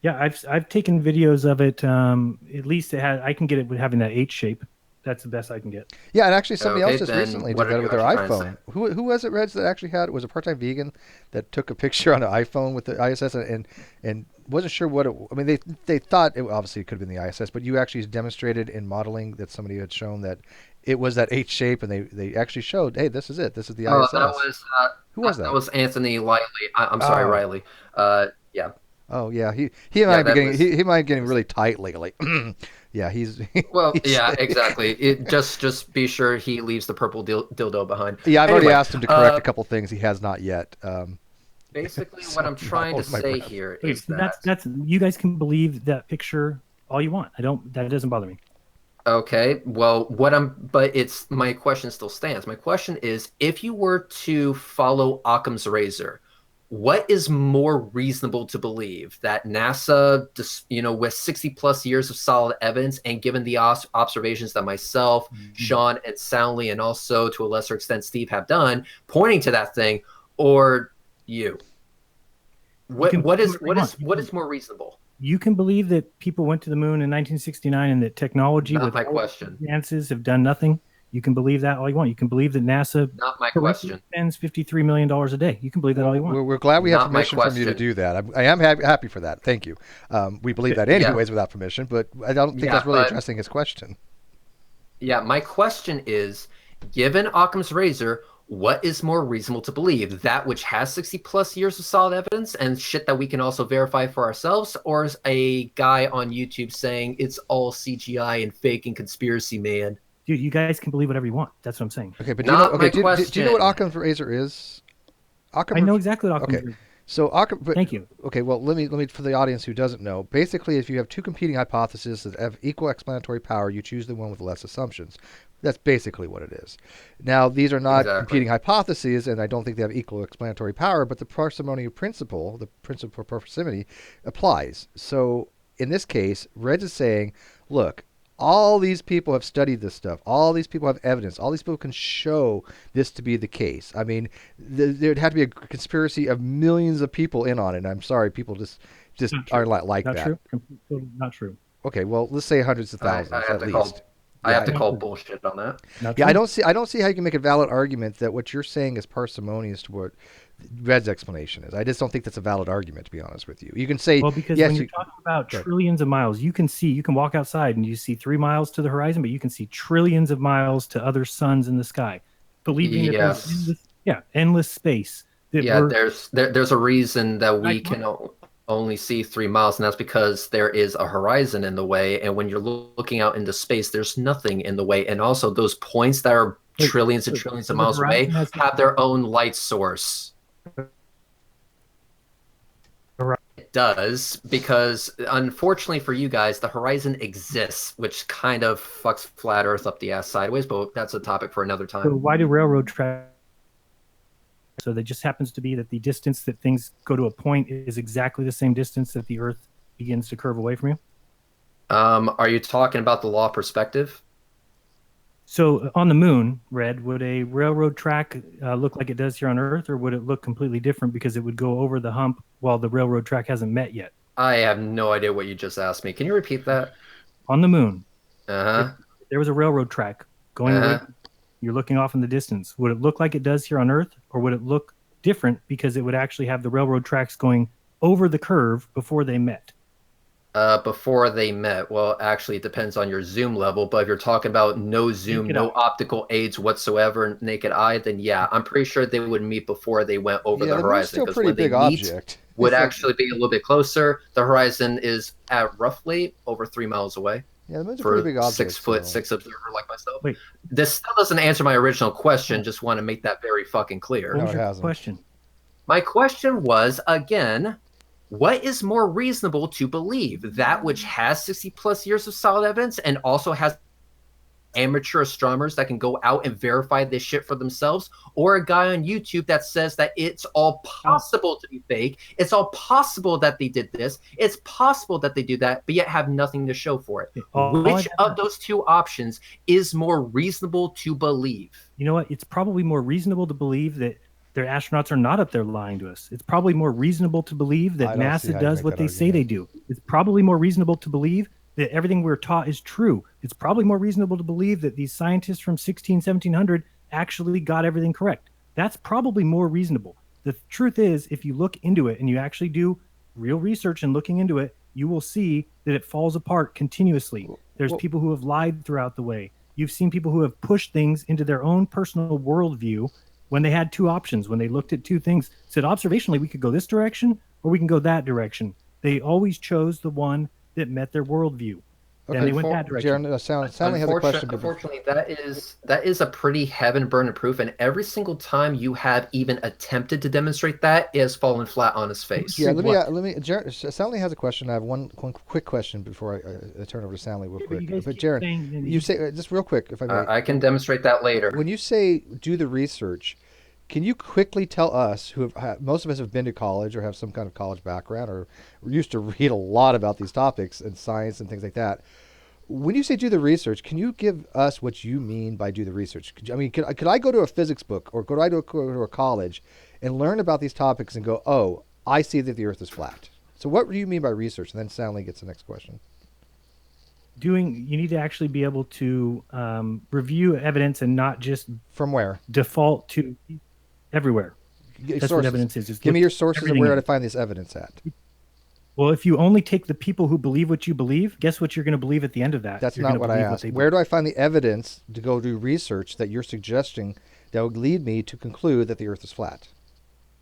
Yeah, I've taken videos of it. At least I can get it with having that H shape. That's the best I can get. yeah, and actually somebody Okay, else just then recently what did are that you with their actually trying to iPhone. Who was it, Reds, that actually had it? Was a part-time vegan that took a picture on an iPhone with the ISS and wasn't sure what it. I mean, they thought it obviously could have been the ISS, but you actually demonstrated in modeling that somebody had shown that it was that H shape, and they actually showed, hey, this is it. This is the ISS. That was Who was that? That was Anthony Lively. I'm sorry, Oh. Riley. Yeah. Oh yeah, he Yeah, might be that getting was- he might be getting really tight lately. Yeah, he's Well, he's- yeah, exactly. It just be sure he leaves the purple dildo behind. Yeah, I've already Anyway, asked him to correct a couple things. He has not yet. Basically, So what I'm trying now to my say breath. here Okay, is so that that's you guys can believe that picture all you want. That doesn't bother me. okay. Well, but it's my question still stands. My question is, if you were to follow Occam's razor, what is more reasonable to believe that NASA, with 60 plus years of solid evidence, and given the observations that myself, Sean, and Soundly, and also to a lesser extent Steve have done, pointing to that thing, or you? What is more reasonable? You can believe that people went to the moon in 1969 and that technology Not with my all question. advances have done nothing. You can believe that all you want. You can believe that NASA Not my question. spends $53 million a day. You can believe that all you want. We're glad we have Not my permission from you to question. do that. I am happy for that. Thank you. We believe that anyways without permission, but I don't think Yeah, that's really but- addressing his question. Yeah, my question is, given Occam's razor, what is more reasonable to believe? That which has 60 plus years of solid evidence and shit that we can also verify for ourselves, or is a guy on YouTube saying it's all CGI and fake and conspiracy, man? Dude, you guys can believe whatever you want. That's what I'm saying. Okay, but Not my do you know what question. Occam's razor is? I know exactly what Occam's Okay. So Occam. Thank you. Okay, well let me for the audience who doesn't know. Basically, if you have two competing hypotheses that have equal explanatory power, you choose the one with less assumptions. That's basically what it is. Now, these are not Exactly. competing hypotheses, and I don't think they have equal explanatory power, but the parsimony principle, the principle for parsimony, applies. So in this case, Reds is saying, look, all these people have studied this stuff. All these people have evidence. All these people can show this to be the case. I mean, there'd have to be a conspiracy of millions of people in on it. And I'm sorry, people just are not like Not that. true. Completely not true. Okay, well, let's say hundreds of thousands I have at to call. least. I have to Yeah. call bullshit on that. Not Yeah, true. I don't see how you can make a valid argument that what you're saying is parsimonious to what Red's explanation is. I just don't think that's a valid argument, to be honest with you. You can say, Well, because yes, when you're talking about trillions of miles, you can walk outside and you see 3 miles to the horizon, but you can see trillions of miles to other suns in the sky. Believing that Yes. there's endless space. That Yeah, we're- there's a reason that we Right. can only see 3 miles, and that's because there is a horizon in the way. And when you're looking out into space, there's nothing in the way. And also, those points that are Wait, trillions and so- trillions so of the miles away horizon has- have their own light source. Hori- It does, because unfortunately for you guys, the horizon exists, which kind of fucks flat Earth up the ass sideways. But that's a topic for another So time. why do railroad tracks? So that just happens to be that the distance that things go to a point is exactly the same distance that the Earth begins to curve away from you. Are you talking about the law of perspective? So on the moon, Red, would a railroad track look like it does here on Earth, or would it look completely different because it would go over the hump while the railroad track hasn't met yet? I have no idea what you just asked me. Can you repeat that? On the moon, Uh-huh. if there was a railroad track going away. You're looking off in the distance. Would it look like it does here on Earth, or would it look different because it would actually have the railroad tracks going over the curve before they met? Before they met. Well, actually, it depends on your zoom level. But if you're talking about no zoom, Naked no eye. optical aids whatsoever, naked eye, then yeah, I'm pretty sure they would meet before they went over yeah, the the moon's horizon. still a 'Cause pretty when they big meet, object. would It's like- actually be a little bit closer. The horizon is at roughly over 3 miles away. yeah, the moon's a For pretty big object. 6'6" observer like myself. Wait. This still doesn't answer my original question. Just want to make that very fucking clear. What No, was it your hasn't. question? My question was, again, what is more reasonable to believe? That which has 60 plus years of solid evidence and also has amateur astronomers that can go out and verify this shit for themselves, or a guy on YouTube that says that it's all possible to be fake, it's all possible that they did this, it's possible that they do that, but yet have nothing to show for it. Which of those two options is more reasonable to believe? You know what? It's probably more reasonable to believe that their astronauts are not up there lying to us. It's probably more reasonable to believe that NASA does what they say they do. It's probably more reasonable to believe that everything we're taught is true. It's probably more reasonable to believe that these scientists from 1700 actually got everything correct. That's probably more reasonable. The truth is, if you look into it and you actually do real research and looking into it, you will see that it falls apart continuously. There's people who have lied throughout the way. You've seen people who have pushed things into their own personal worldview when they had two options, when they looked at two things, said observationally, we could go this direction or we can go that direction. They always chose the one that met their worldview. Okay, and they went that direction. Soundly has a question. Unfortunately, that is a pretty heaven burden proof, and every single time you have even attempted to demonstrate that, it has fallen flat on its face. Yeah, Soundly has a question. I have one quick question before I turn over to Soundly real quick. But Jaron, you say just real quick, if I may. I can demonstrate that later. When you say do the research, can you quickly tell us, who have most of us have been to college or have some kind of college background or used to read a lot about these topics and science and things like that? When you say do the research, can you give us what you mean by do the research? Could I go to a physics book or could I go to a college and learn about these topics and go, oh, I see that the Earth is flat? So what do you mean by research? And then Soundly gets the next question. You need to actually be able to review evidence and not just from where default to everywhere. That's sources. What evidence is. Just give me your sources of where to find this evidence at. Well, if you only take the people who believe what you believe, guess what you're going to believe at the end of that? That's not what I asked. Where do I find the evidence to go do research that you're suggesting that would lead me to conclude that the Earth is flat?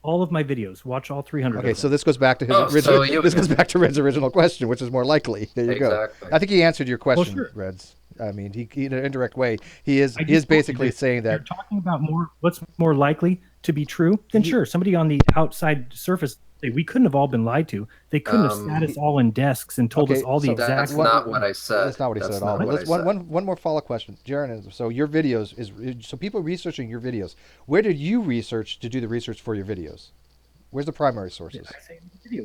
All of my videos. Watch all 300. Okay, so this goes back to this goes back to Red's original question, which is more likely. There you go. I think he answered your question, well, sure. Red's. I mean, he in an indirect way, he is basically saying that you're talking about what's more likely to be true. Then sure, somebody on the outside surface. We couldn't have all been lied to. They couldn't have sat us all in desks and told us all the exact. That's not what I said. That's not what he said at all. One more follow-up question, Jaron. So your videos so people researching your videos. Where did you research to do the research for your videos? Where's the primary sources?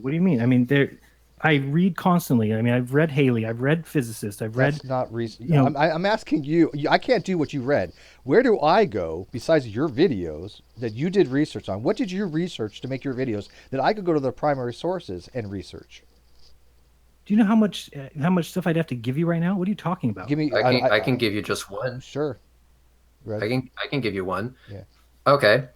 What do you mean? I mean, I read constantly. I mean, I've read Haley. I've read physicists. That's not reason. I'm asking you. I can't do what you read. Where do I go besides your videos that you did research on? What did you research to make your videos that I could go to the primary sources and research? Do you know how much stuff I'd have to give you right now? What are you talking about? Give me. I can give you just one. Sure. I can give you one. Yeah. Okay.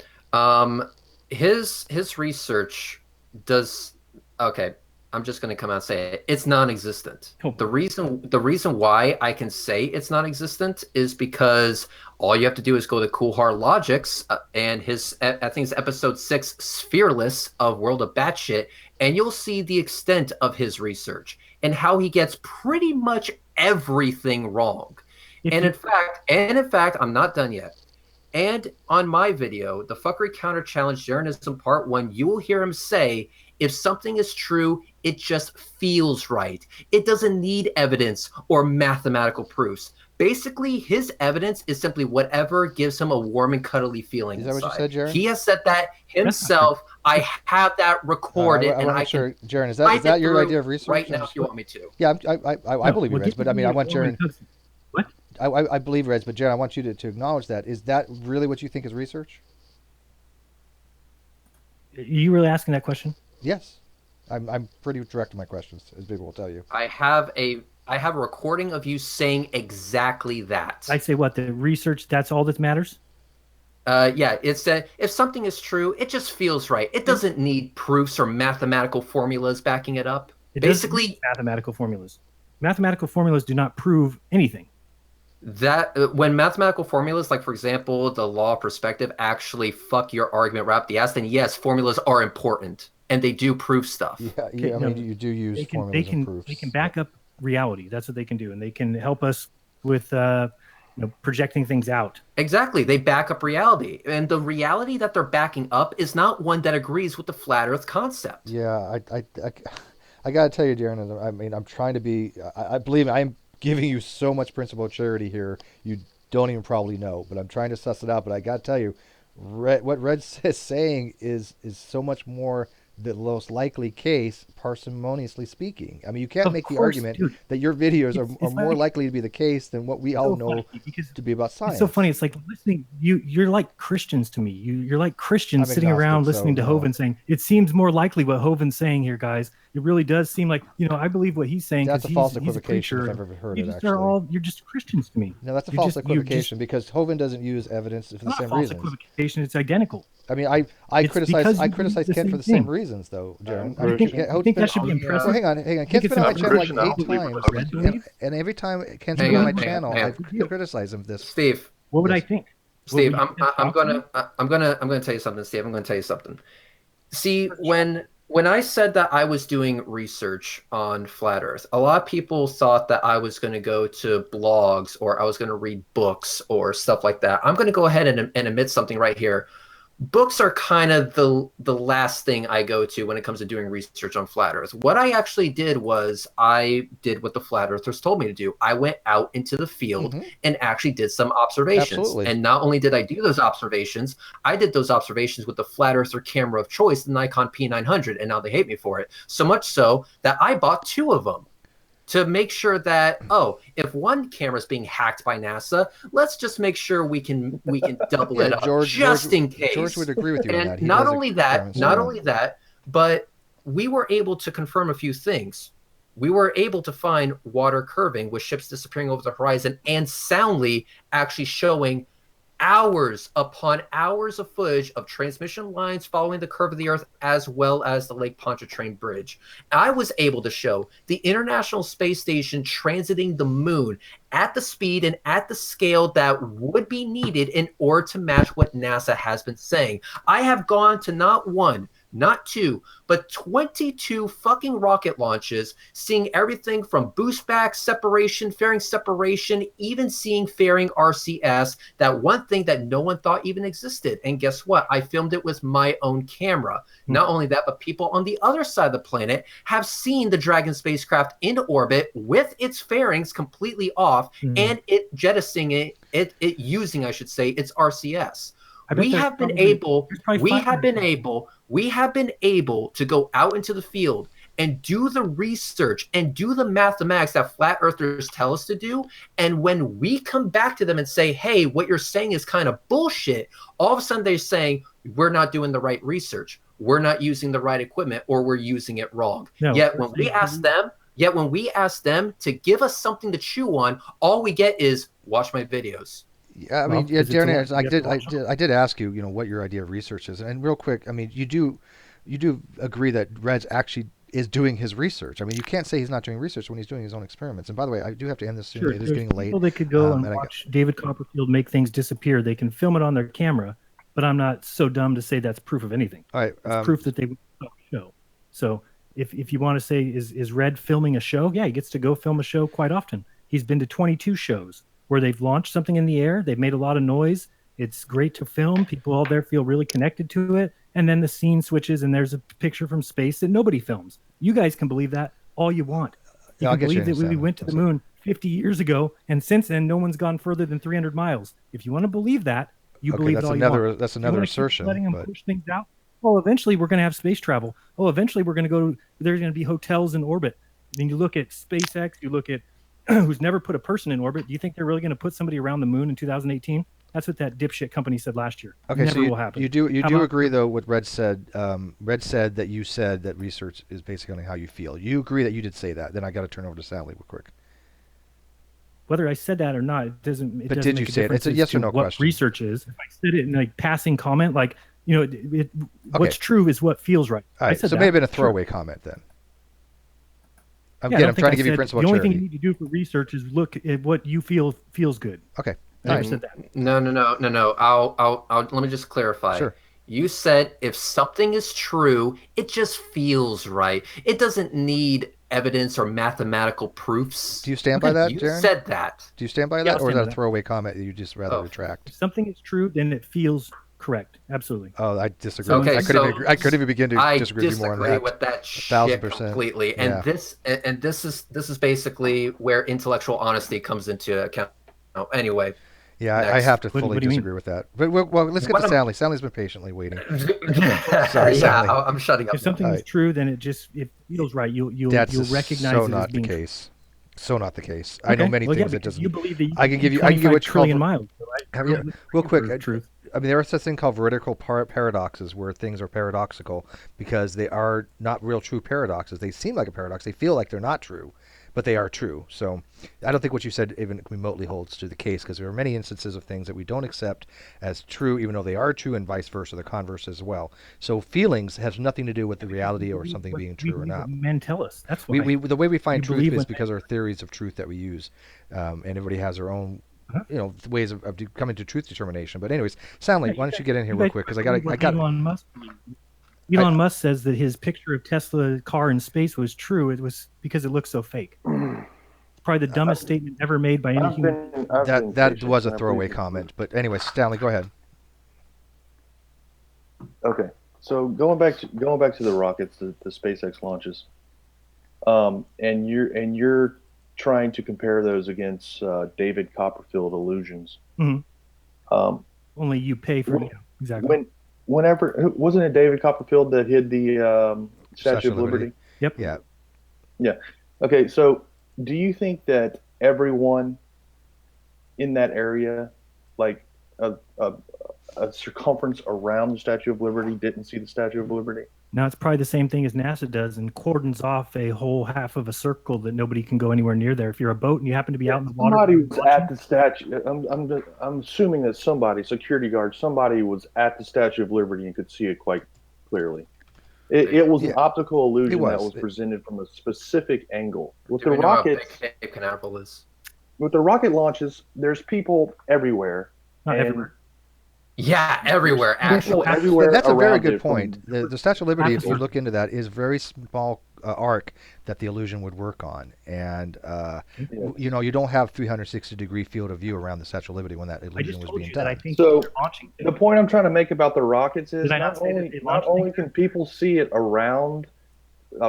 His research does. Okay. I'm just going to come out and say it. It's non-existent. Oh. The reason why I can say it's non-existent is because all you have to do is go to Cool Hard Logics and I think it's episode 6, Sphereless of World of Batshit, and you'll see the extent of his research and how he gets pretty much everything wrong. And in fact, I'm not done yet. And on my video, the Fuckery Counter Challenge Jeranism Part 1, you will hear him say, if something is true, it just feels right. It doesn't need evidence or mathematical proofs. Basically, his evidence is simply whatever gives him a warm and cuddly feeling inside. Is that what you said, Jaron? He has said that himself. I have that recorded, and I can. Jaron, is that your idea of research? Right now, if you want me to. Yeah, I believe you, Reds, but I mean, I want Jaron. What? I believe Reds, but Jaron, I want you to acknowledge that. Is that really what you think is research? Are you really asking that question? Yes, I'm pretty direct in my questions, as people will tell you. I have a recording of you saying exactly that. I say what? The research, that's all that matters? Yeah, it's that if something is true, it just feels right. It doesn't need proofs or mathematical formulas backing it up. Basically, mathematical formulas. Mathematical formulas do not prove anything. That when mathematical formulas, like for example, the law of perspective, actually fuck your argument right up the ass, then yes, formulas are important. And they do prove stuff. Yeah. I mean, you do use formulas and proofs. They can back up reality. That's what they can do, and they can help us with projecting things out. Exactly, they back up reality, and the reality that they're backing up is not one that agrees with the flat Earth concept. Yeah, I gotta tell you, Darren. I mean, I'm trying to be. I believe me, I'm giving you so much principle of charity here you don't even probably know. But I'm trying to suss it out. But I got to tell you, what Red is saying is so much more the most likely case, parsimoniously speaking. I mean, you can't Of make the course, argument dude. that your videos It's are more like, likely to be the case than what we all so know funny because to be about science. it's so funny. It's like listening. You're like Christians to me. You're like Christians I'm sitting around agnostic, listening so, to you know. Hovind saying it seems more likely what Hovind's saying here, guys. It really does seem like I believe what he's saying That's because a false he's a equivocation preacher. if I've ever heard You it, just actually. are all you're just Christians to me. No, that's a You're false just you're just equivocation because Hovind doesn't use evidence for the not a same false reasons. equivocation. It's identical. I mean, I It's criticize because you believe the Kent for same the same thing. reasons, though, Jaron. You think you think that should be impressive? Well, hang on. I think Kent's it's been on my impressive. channel like Christian, I don't 8 believe what times, Hogan's saying. and every time Kent's Hang been on on, my hang on, channel, hang on. I've criticized him for this. Steve, What would Yes. I think? Steve, What, would you I'm talk to me? gonna tell you something, Steve. I'm gonna tell you something. See, when I said that I was doing research on flat Earth, a lot of people thought that I was going to go to blogs or I was going to read books or stuff like that. I'm going to go ahead and admit something right here. Books are kind of the last thing I go to when it comes to doing research on flat Earth. What I actually did was I did what the flat earthers told me to do. I went out into the field and actually did some observations. Absolutely. And not only did I do those observations, I did those observations with the flat earther camera of choice, the Nikon P900, and now they hate me for it. So much so that I bought 2 of them to make sure that, if one camera is being hacked by NASA, let's just make sure we can double it up in case. George would agree with you on that. And He not does only experiments that, on it. but we were able to confirm a few things. We were able to find water curving with ships disappearing over the horizon and Soundly actually showing hours upon hours of footage of transmission lines following the curve of the Earth, as well as the Lake Pontchartrain Bridge. I was able to show the International Space Station transiting the moon at the speed and at the scale that would be needed in order to match what NASA has been saying. I have gone to not 1, not 2, but 22 fucking rocket launches, seeing everything from boost back separation, fairing separation, even seeing fairing RCS, that one thing that no one thought even existed. And guess what? I filmed it with my own camera. Not only that, but people on the other side of the planet have seen the Dragon spacecraft in orbit with its fairings completely off and it jettisoning it using, I should say, its RCS. We have been able to go out into the field and do the research and do the mathematics that flat earthers tell us to do. And when we come back to them and say, hey, what you're saying is kind of bullshit, all of a sudden they're saying, we're not doing the right research, we're not using the right equipment, or we're using it wrong. Yet when we ask them to give us something to chew on, all we get is watch my videos. Yeah, I mean, Darren, I did ask you, what your idea of research is, and real quick, I mean, you do agree that Reg actually is doing his research. I mean, you can't say he's not doing research when he's doing his own experiments. And by the way, I do have to end this soon. Sure, It is getting late. People, they could go and watch David Copperfield make things disappear. They can film it on their camera, but I'm not so dumb to say that's proof of anything. All right, it's proof that they would show. So if you want to say is Red filming a show? Yeah, he gets to go film a show quite often. He's been to 22 shows where they've launched something in the air. They've made a lot of noise. It's great to film. People all there feel really connected to it. And then the scene switches and there's a picture from space that nobody films. You guys can believe that all you want. You can believe that we went to the moon 50 years ago, and since then, no one's gone further than 300 miles. If you want to believe that, believe it all you want. That's another assertion. Letting them push things out. Well, eventually we're going to have space travel. Oh, eventually we're going to go. There's going to be hotels in orbit. Then you look at SpaceX. You look at who's never put a person in orbit. Do you think they're really going to put somebody around the moon in 2018? That's what that dipshit company said last year. Okay, never will happen. You do agree though what Red said. Red said that you said that research is basically on how you feel. You agree that you did say that. Then I got to turn over to Sally real quick. Whether I said that or not, it doesn't. But did you say it? It's a yes or no question. What research is? If I said it in like passing comment, like what's true is what feels right. All right, so maybe been a throwaway comment then. I'm trying to give you principle charity. The only thing you need to do for research is look at what you feel feels good. Okay. I never said that. No. I'll let me just clarify. Sure. You said if something is true, it just feels right. It doesn't need evidence or mathematical proofs. Do you stand by that, You Jaren? said that. Do you stand by that, or is that a throwaway comment that you just rather retract? If something is true, then it feels correct. Absolutely. Oh, I disagree. Okay, I couldn't even begin to I disagree with you more on disagree that. with that 1,000%. shit completely. Yeah. And this is basically where intellectual honesty comes into account. Oh, anyway. Yeah, I Next. have to What fully do you mean? disagree with that. But well, let's get What to am- Sally. Sally's been patiently waiting. yeah, Sally. I'm shutting up. If something is true, then it feels right. You'll That's recognize so it not as being the true. case. So not the case. I know Okay. many Well, yeah, things that because doesn't. you believe that you I can give you 25 what's trillion called. miles. So I Yeah, really real quick. for truth. I mean, there are such thing called veridical paradoxes, where things are paradoxical because they are not real true paradoxes. They seem like a paradox. They feel like they're not true, but they are true. So I don't think what you said even remotely holds to the case, because there are many instances of things that we don't accept as true, even though they are true, and vice versa, the converse as well. So feelings has nothing to do with the reality or something being true or not. Men tell us. That's why. The way we find We truth believe is when- because our theories of truth that we use, and everybody has their own, ways of coming to truth determination. But anyways, Soundly, why don't you get in here real quick, because I got Elon Musk. Elon Musk says that his picture of Tesla car in space was true. It was because it looked so fake. Probably the dumbest statement ever made by any human. that was a throwaway comment. But anyways, Stanley, go ahead. Okay, so going back to the rockets, the SpaceX launches, and you're trying to compare those against David Copperfield illusions. Only you pay for it. Exactly. Whenever wasn't it David Copperfield that hid the Statue of Liberty? Yep. Yeah. Okay, so do you think that everyone in that area, like a circumference around the Statue of Liberty, didn't see the Statue of Liberty? Now it's probably the same thing as NASA does and cordons off a whole half of a circle that nobody can go anywhere near there. If you're a boat and you happen to be out in the water, somebody was at the statue. I'm assuming that security guard, somebody was at the Statue of Liberty and could see it quite clearly. It was an optical illusion that was presented from a specific angle. With the rockets, with the rocket launches, there's people everywhere. Not everywhere. Yeah, everywhere. Actually, everywhere. That's a very around good it, point. from- The Statue of Liberty, if you look into that, is very small arc that the illusion would work on, and you don't have 360-degree field of view around the Statue of Liberty when that I illusion just was told being you done. that I think So, they're launching The point I'm trying to make about the rockets is Did I not say that they not launched only things? can people see it around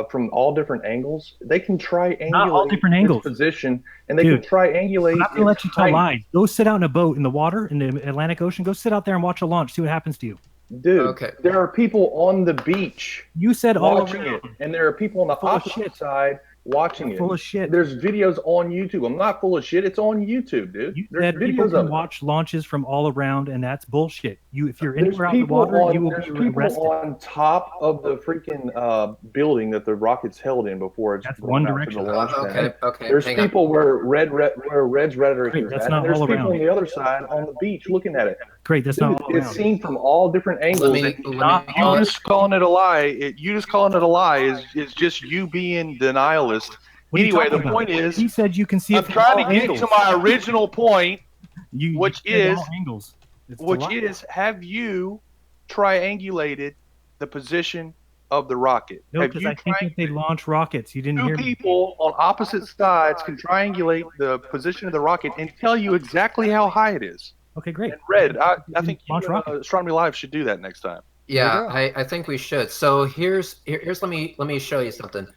from all different angles, they can triangulate Not all different its angles. position, and they Dude, can triangulate. I'm not going to let you its tell height. lies. Go sit out in a boat in the water in the Atlantic Ocean. Go sit out there and watch a launch. See what happens to you. Dude, Okay. there are people on the beach You said all watching around. it, and there are people on the Full of opposite shit. side watching it. Full of shit. There's videos on YouTube. I'm not full of shit. It's on YouTube, dude. You There's said people videos can of it. watch launches from all around, and that's bullshit. If you're There's anywhere out in the people water, on, you will there's be people arrested. on top of the freaking building that the rockets held in before it's That's blown one out to direction. the launch pad. Okay. There's hang on. people where Red's rhetoric Great, is that's at, not and there's all people around. on the other side on the beach looking at it. Great, that's Dude, not all it's around. seen from all different angles. Let me You just calling it a lie. You just calling it a lie is just you being denialist. What are you Anyway, talking the about? point is, He said you can see I'm it from trying all to get angles. to my original point, You which said is- all angles. It's a which lie. is, have you triangulated the position of the rocket? No, Have because you I think that they launch rockets. You didn't Two hear me. people on opposite sides can triangulate the position of the rocket and tell you exactly how high it is. Okay, great. And Red, I think you, Launch rockets. Astronomy Live should do that next time. Yeah, I think we should. So here's let me show you something.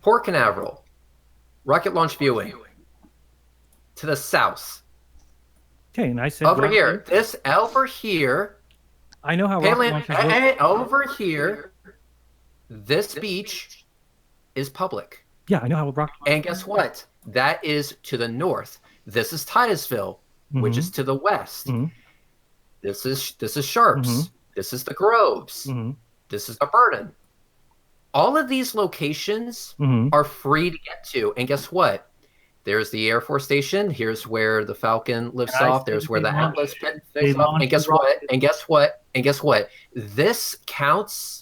Port Canaveral, rocket launch viewing. To the south. Okay, and I said Over rocket- here. This over here. I know how rocket Payland, launches work. and over here. This beach is public. Yeah, I know how rocket. And guess what? That is to the north. This is Titusville, which is to the west. Mhm. This is Sharps. Mhm. This is the Groves. Mhm. This is the Vernon. All of these locations Mhm. are free to get to. And guess what? There's the Air Force Station. Here's where the Falcon lifts And I off. said There's where they the launched- Atlas they takes off. launched And guess the what? rocket. And guess what? And guess what? This counts.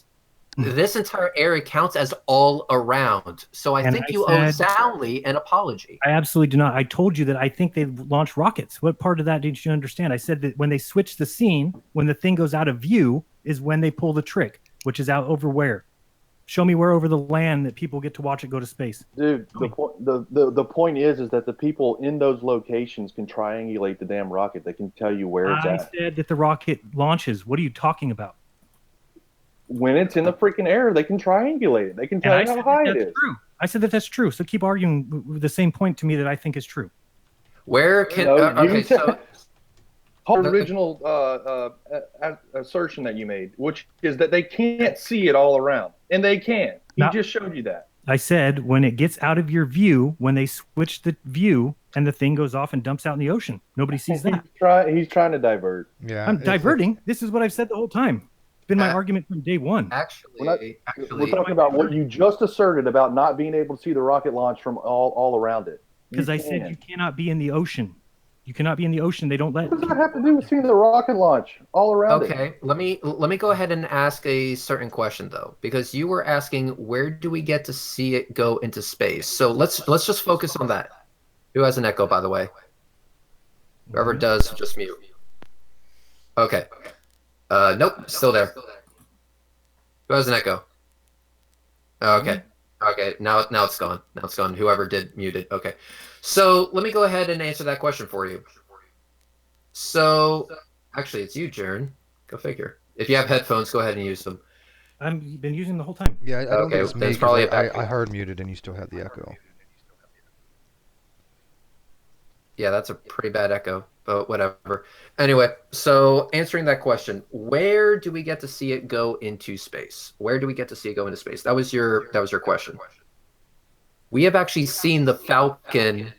This entire area counts as all around. So I And think I you owe said- Soundly an apology. I absolutely do not. I told you that I think they launch rockets. What part of that did you understand? I said that when they switch the scene, when the thing goes out of view, is when they pull the trick, which is out over where? Show me where over the land that people get to watch it go to space. Dude, the point is that the people in those locations can triangulate the damn rocket. They can tell you where it's I at. said that the rocket launches. What are you talking about? When it's in the freaking air, they can triangulate it. They can tell you how high it is. True. I said that that's true. So keep arguing with the same point to me that I think is true. Where can okay, so whole original assertion that you made, which is that they can't see it all around, and they can. He just showed you that. I said when it gets out of your view, when they switch the view and the thing goes off and dumps out in the ocean, nobody sees that. He's trying to divert. Yeah, I'm diverting. This is what I've said the whole time. It's been my argument from day one. Actually, we're talking about what you just asserted about not being able to see the rocket launch from all around it. Because I said you cannot be in the ocean. You cannot be in the ocean. They don't let. What does that have to do with seeing the rocket launch all around it? Okay, let me go ahead and ask a certain question though, because you were asking where do we get to see it go into space. So let's just focus on that. Who has an echo, by the way? Whoever does, just mute. Okay. Nope, still there. Who has an echo? Okay. Okay, now it's gone. Now it's gone. Whoever did muted. Okay. So let me go ahead and answer that question for you. So actually it's you, Jaren. Go figure. If you have headphones, go ahead and use them. I've been using them the whole time. Yeah, I don't think it's me, that's probably I hard muted and you still had the echo. Yeah, that's a pretty bad echo, but whatever. Anyway, so answering that question, where do we get to see it go into space? Where do we get to see it go into space? That was your question. We have actually seen the Falcon,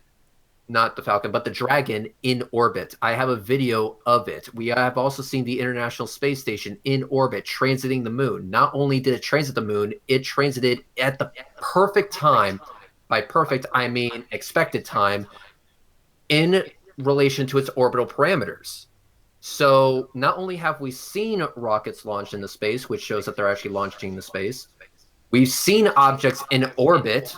not the Falcon, but the Dragon in orbit. I have a video of it. We have also seen the International Space Station in orbit, transiting the moon. Not only did it transit the moon, it transited at the perfect time. By perfect, I mean expected time, in relation to its orbital parameters. So not only have we seen rockets launched into space, which shows that they're actually launching into space, we've seen objects in orbit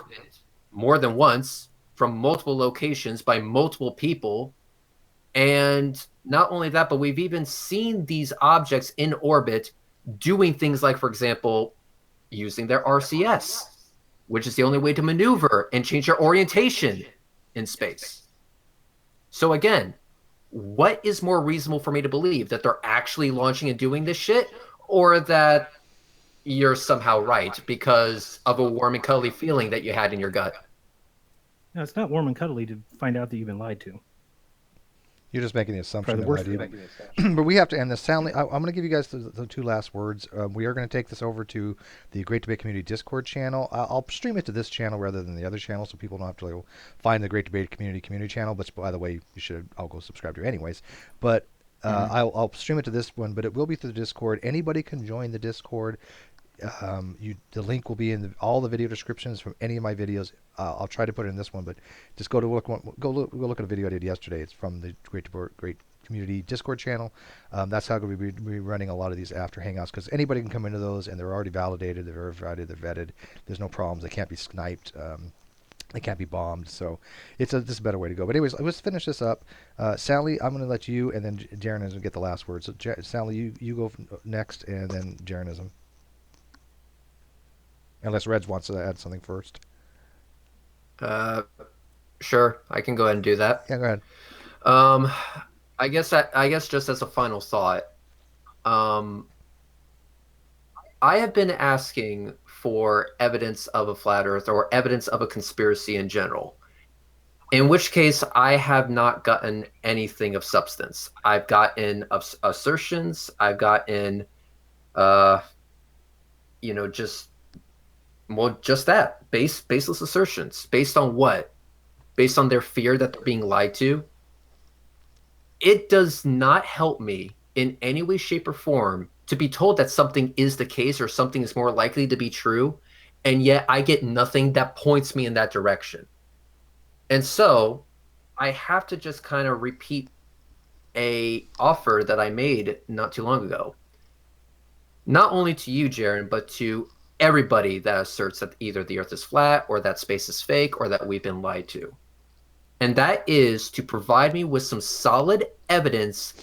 more than once from multiple locations by multiple people. And not only that, but we've even seen these objects in orbit doing things like, for example, using their RCS, which is the only way to maneuver and change their orientation in space. So again, what is more reasonable for me to believe, that they're actually launching and doing this shit, or that you're somehow right because of a warm and cuddly feeling that you had in your gut? No, it's not warm and cuddly to find out that you've been lied to. You're just making the assumption. The But we have to end this. Soundly, I'm going to give you guys the two last words. We are going to take this over to the Great Debate Community Discord channel. I'll stream it to this channel rather than the other channel, so people don't have to find the Great Debate Community channel. But by the way, I'll go subscribe to it anyways. But I'll stream it to this one, but it will be through the Discord. Anybody can join the Discord. The link will be in all the video descriptions from any of my videos. I'll try to put it in this one, but just go look at a video I did yesterday. It's from the Great Community Discord channel. That's how we'll be running a lot of these after hangouts, because anybody can come into those, and they're already validated, they're verified, they're vetted. There's no problems. They can't be sniped. They can't be bombed. So it's a better way to go. But anyways, let's finish this up. Sally, I'm going to let you, and then Jeranism get the last word. So Sally, you go next, and then Jeranism. Unless Reds wants to add something first. Sure, I can go ahead and do that. Yeah, go ahead. I guess just as a final thought, I have been asking for evidence of a flat Earth or evidence of a conspiracy in general. In which case, I have not gotten anything of substance. I've gotten assertions. I've gotten, just that. Baseless assertions. Based on what? Based on their fear that they're being lied to? It does not help me in any way, shape, or form to be told that something is the case or something is more likely to be true, and yet I get nothing that points me in that direction. And so I have to just kind of repeat a offer that I made not too long ago. Not only to you, Jaren, but to everybody that asserts that either the Earth is flat or that space is fake or that we've been lied to. And that is to provide me with some solid evidence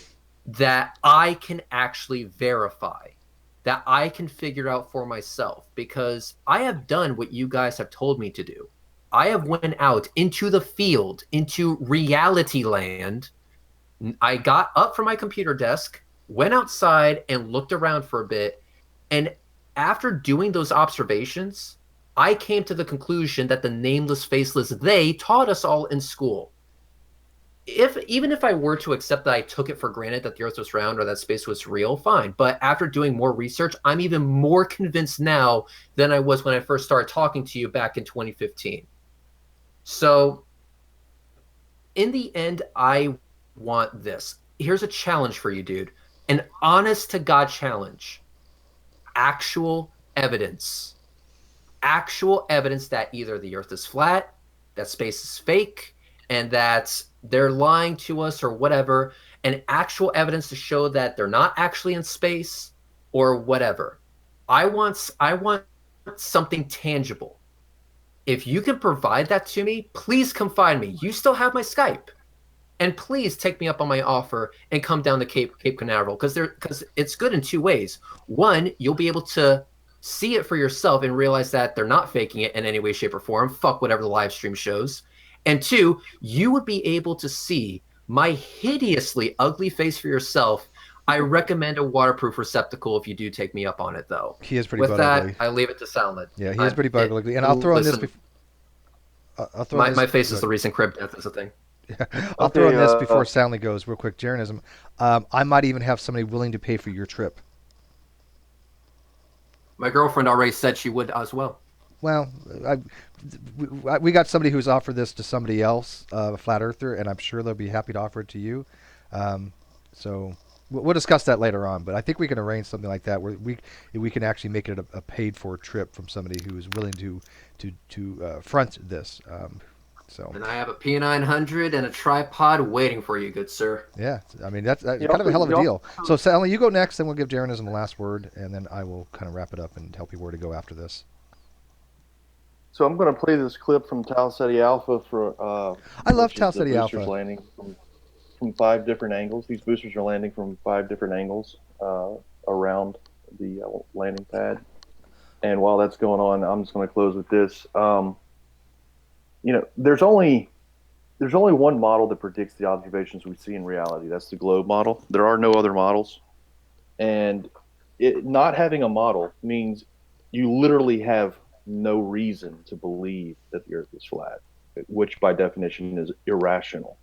that I can actually verify. that I can figure out for myself, because I have done what you guys have told me to do. I have went out into the field, into reality land. I got up from my computer desk, went outside and looked around for a bit. And after doing those observations, I came to the conclusion that the nameless, faceless they taught us all in school. Even if I were to accept that I took it for granted that the Earth was round or that space was real, fine. But after doing more research, I'm even more convinced now than I was when I first started talking to you back in 2015. So, in the end, I want this. Here's a challenge for you, dude. An honest to God challenge. Actual evidence. Actual evidence that either the Earth is flat, that space is fake, and that they're lying to us or whatever, and actual evidence to show that they're not actually in space or whatever. I want something tangible. If you can provide that to me, please come find me. You still have my Skype. And please take me up on my offer and come down to Cape Canaveral, because it's good in two ways. One, you'll be able to see it for yourself and realize that they're not faking it in any way, shape, or form. Fuck whatever the live stream shows. And two, you would be able to see my hideously ugly face for yourself. I recommend a waterproof receptacle if you do take me up on it, though. He is pretty With bug that, ugly. I leave it to Soundly. Yeah, he is pretty bug ugly. And I'll throw in this. I'll throw my face is the recent crib death is a thing. I'll throw in this before Soundly goes real quick. Jeranism. I might even have somebody willing to pay for your trip. My girlfriend already said she would as well. Well, we got somebody who's offered this to somebody else, a flat earther, and I'm sure they'll be happy to offer it to you. So we'll discuss that later on. But I think we can arrange something like that where we can actually make it a paid for trip from somebody who is willing to front this. And I have a P900 and a tripod waiting for you, good sir. Yeah, I mean that's kind of a hell of a deal. So Sally, you go next, then we'll give Jeranism the last word, and then I will kind of wrap it up and tell people where to go after this. So I'm going to play this clip from Tau Ceti Alpha for. I love Tau Ceti Alpha. Boosters landing from 5 different angles. These boosters are landing from 5 different angles around the landing pad. And while that's going on, I'm just going to close with this. There's only one model that predicts the observations we see in reality. That's the globe model. There are no other models. And not having a model means you literally have no reason to believe that the Earth is flat, which by definition is irrational.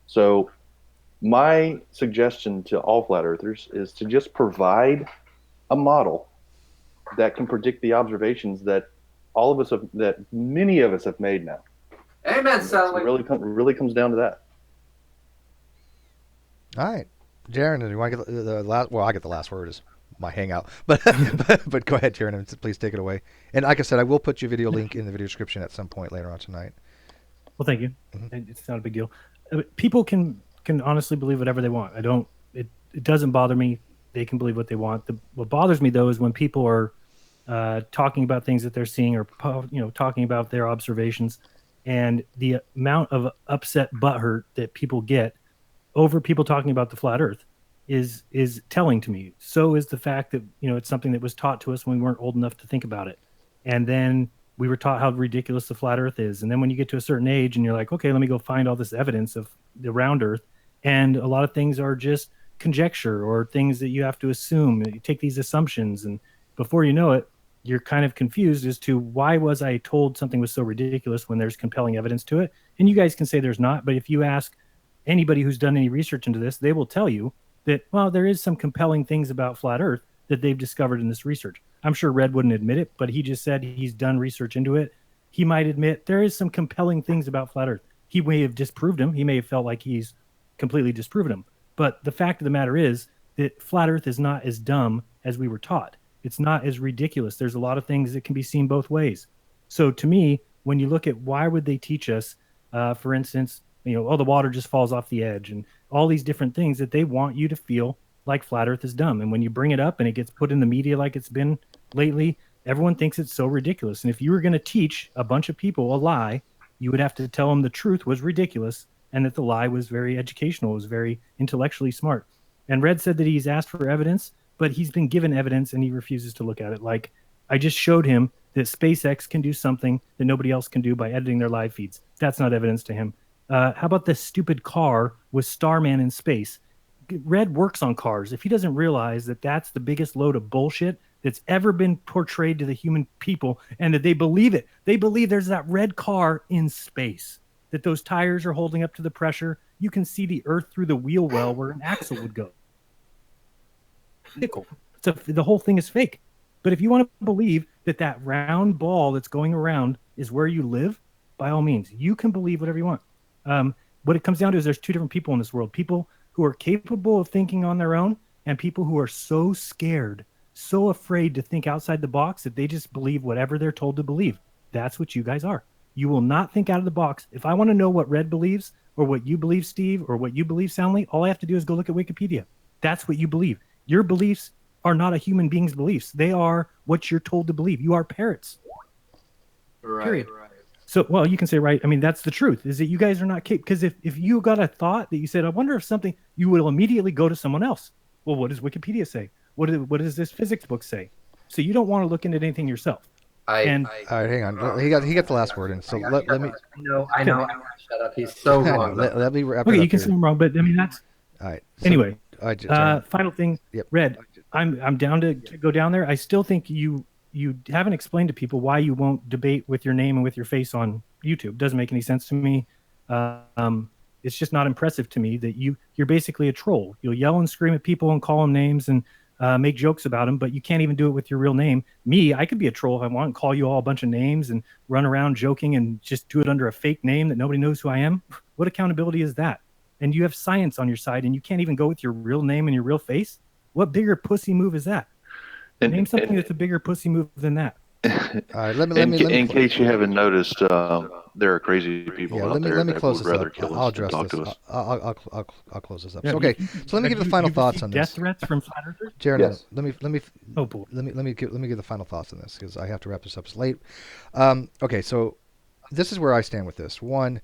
So my suggestion to all flat earthers is to just provide a model that can predict the observations that many of us have made now. Amen, Sally. It really comes down to that. All right, Jaron, do you want to get the last? Well, I get the last word is my hangout, but go ahead, Jaron, please take it away. And like I said, I will put your video link in the video description at some point later on tonight. Well, thank you. Mm-hmm. It's not a big deal. People can honestly believe whatever they want. It doesn't bother me. They can believe what they want. What bothers me though is when people are talking about things that they're seeing, or talking about their observations, and the amount of upset butthurt that people get over people talking about the flat Earth is telling to me. So is the fact that it's something that was taught to us when we weren't old enough to think about it, and then we were taught how ridiculous the flat Earth is. And then when you get to a certain age and you're like, okay, let me go find all this evidence of the round Earth, and a lot of things are just conjecture or things that you have to assume. You take these assumptions, and before you know it, you're kind of confused as to why was I told something was so ridiculous when there's compelling evidence to it. And you guys can say there's not, but if you ask anybody who's done any research into this, they will tell you that, well, there is some compelling things about flat Earth that they've discovered in this research. I'm sure Red wouldn't admit it, but he just said he's done research into it. He might admit there is some compelling things about flat Earth. He may have disproved them. He may have felt like he's completely disproven them. But the fact of the matter is that flat Earth is not as dumb as we were taught. It's not as ridiculous. There's a lot of things that can be seen both ways. So to me, when you look at why would they teach us, for instance, the water just falls off the edge, and all these different things that they want you to feel like flat Earth is dumb. And when you bring it up and it gets put in the media like it's been lately, everyone thinks it's so ridiculous. And if you were going to teach a bunch of people a lie, you would have to tell them the truth was ridiculous and that the lie was very educational, was very intellectually smart. And Red said that he's asked for evidence. but he's been given evidence and he refuses to look at it. Like I just showed him that SpaceX can do something that nobody else can do by editing their live feeds. That's not evidence to him. How about this stupid car with Starman in space? Red works on cars. If he doesn't realize that that's the biggest load of bullshit that's ever been portrayed to the human people and that they believe it, they believe there's that red car in space, that those tires are holding up to the pressure. You can see the earth through the wheel well where an axle would go. The whole thing is fake. But if you want to believe that that round ball that's going around is where you live, by all means, you can believe whatever you want. What it comes down to is there's two different people in this world: people who are capable of thinking on their own, and people who are so scared, so afraid to think outside the box that they just believe whatever they're told to believe. That's what you guys are. You will not think out of the box. If I want to know what Red believes, or what you believe, Steve, or what you believe, Soundly, all I have to do is go look at Wikipedia. That's what you believe. Your beliefs are not a human being's beliefs. They are what you're told to believe. You are parrots. Right, period. right. So, well, you can say, right. I mean, that's the truth, is that you guys are not capable. Because if you got a thought that you said, I wonder if something, you will immediately go to someone else. Well, what does Wikipedia say? What does this physics book say? So you don't want to look into anything yourself. All right, hang on. He got the last word in. So let me. I know. Shut up. He's so wrong. Let me wrap it Okay, up you can here. say I'm wrong, but I mean that's. All right. So, Anyway, Jeremy. final thing. Yep. Red, I'm down to go down there. I still think you haven't explained to people why you won't debate with your name and with your face on YouTube. Doesn't make any sense to me. It's just not impressive to me that you're basically a troll. You'll yell and scream at people and call them names and make jokes about them, but you can't even do it with your real name. Me, I could be a troll if I want and call you all a bunch of names and run around joking and just do it under a fake name that nobody knows who I am. What accountability is that? And you have science on your side and you can't even go with your real name and your real face? What bigger pussy move is that? Name something that's a bigger pussy move than that. All right, in case you haven't noticed, there are crazy people out there let me that close would this rather up. kill I'll us than address talk this. to us. I'll close this up. Yeah, So, okay, so let me give the final thoughts on death this. threats from flat earthers? Jared, Yes. let me Oh boy. let me give the final thoughts on this because I have to wrap this up. It's late. Okay, so this is where I stand with this. One,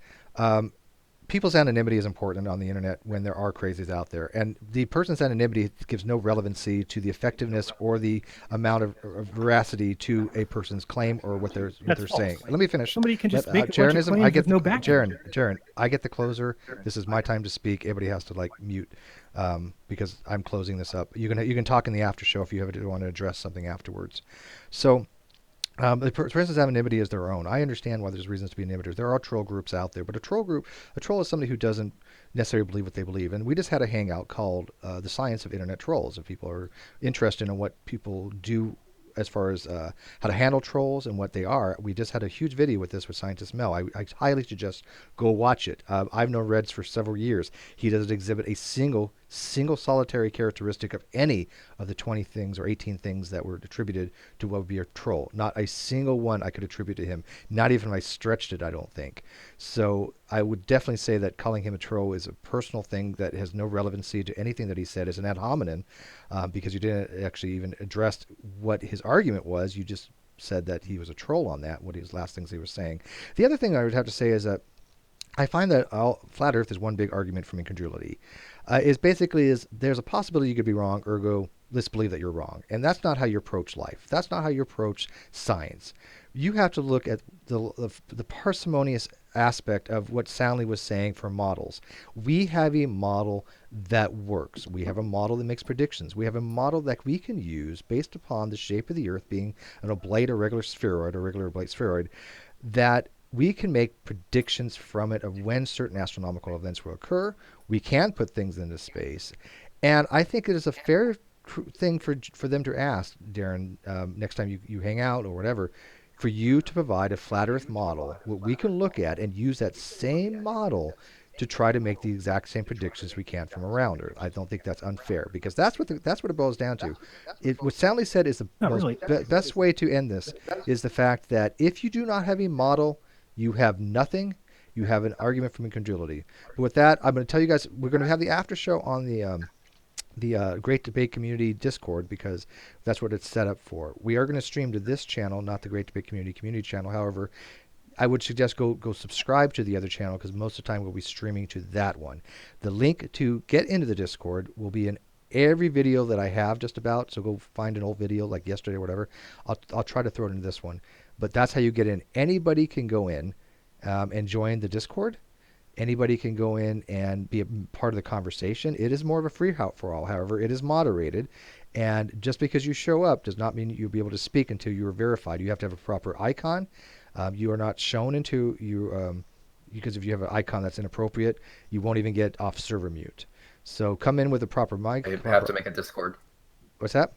people's anonymity is important on the internet when there are crazies out there, and the person's anonymity gives no relevancy to the effectiveness or the amount of veracity to a person's claim or what they're That's saying. false. let me finish. Somebody can just make a bunch of Jeranism, claims I get with no backing. Jaren, I get the closer. This is my time to speak. Everybody has to mute because I'm closing this up. You can talk in the after show if you want to address something afterwards. So. The person's anonymity is their own. I understand why there's reasons to be animators. There are troll groups out there, but a troll is somebody who doesn't necessarily believe what they believe. And we just had a hangout called The Science of Internet Trolls. If people are interested in what people do as far as how to handle trolls and what they are, we just had a huge video with this with Scientist Mel. I highly suggest go watch it. I've known Reds for several years. He doesn't exhibit a single solitary characteristic of any of the 20 things or 18 things that were attributed to what would be a troll. Not a single one I could attribute to him. Not even if I stretched it, I don't think. So I would definitely say that calling him a troll is a personal thing that has no relevancy to anything that he said as an ad hominem, because you didn't actually even address what his argument was. You just said that he was a troll on that, what his last things he was saying. The other thing I would have to say is that I find that flat Earth is one big argument from incredulity. Is there's a possibility you could be wrong, ergo let's believe that you're wrong. And that's not how you approach life. That's not how you approach science. You have to look at the parsimonious aspect of what Soundly was saying for models. We have a model that works. We have a model that makes predictions. We have a model that we can use based upon the shape of the Earth being an oblate or regular spheroid or regular oblate spheroid, that we can make predictions from it of when certain astronomical events will occur. We can put things into space. And I think it is a fair thing for them to ask, Darren, next time you hang out or whatever, for you to provide a flat Earth model, what we can look at and use that same model to try to make the exact same predictions we can from around Earth. I don't think that's unfair, because that's what it boils down to. What Soundly said is the best way to end this is the fact that if you do not have a model, you have nothing. You have an argument from incredulity. But with that, I'm going to tell you guys, we're going to have the after show on the Great Debate Community Discord, because that's what it's set up for. We are going to stream to this channel, not the Great Debate Community channel. However, I would suggest go subscribe to the other channel, because most of the time we'll be streaming to that one. The link to get into the Discord will be in every video that I have just about. So go find an old video like yesterday or whatever. I'll try to throw it into this one. But that's how you get in. Anybody can go in and join the Discord. Anybody can go in and be a part of the conversation. It is more of a free for all. However, it is moderated. And just because you show up does not mean you'll be able to speak until you are verified. You have to have a proper icon. You are not shown into you because if you have an icon that's inappropriate, you won't even get off server mute. So come in with a proper mic. I have to make a Discord. What's that?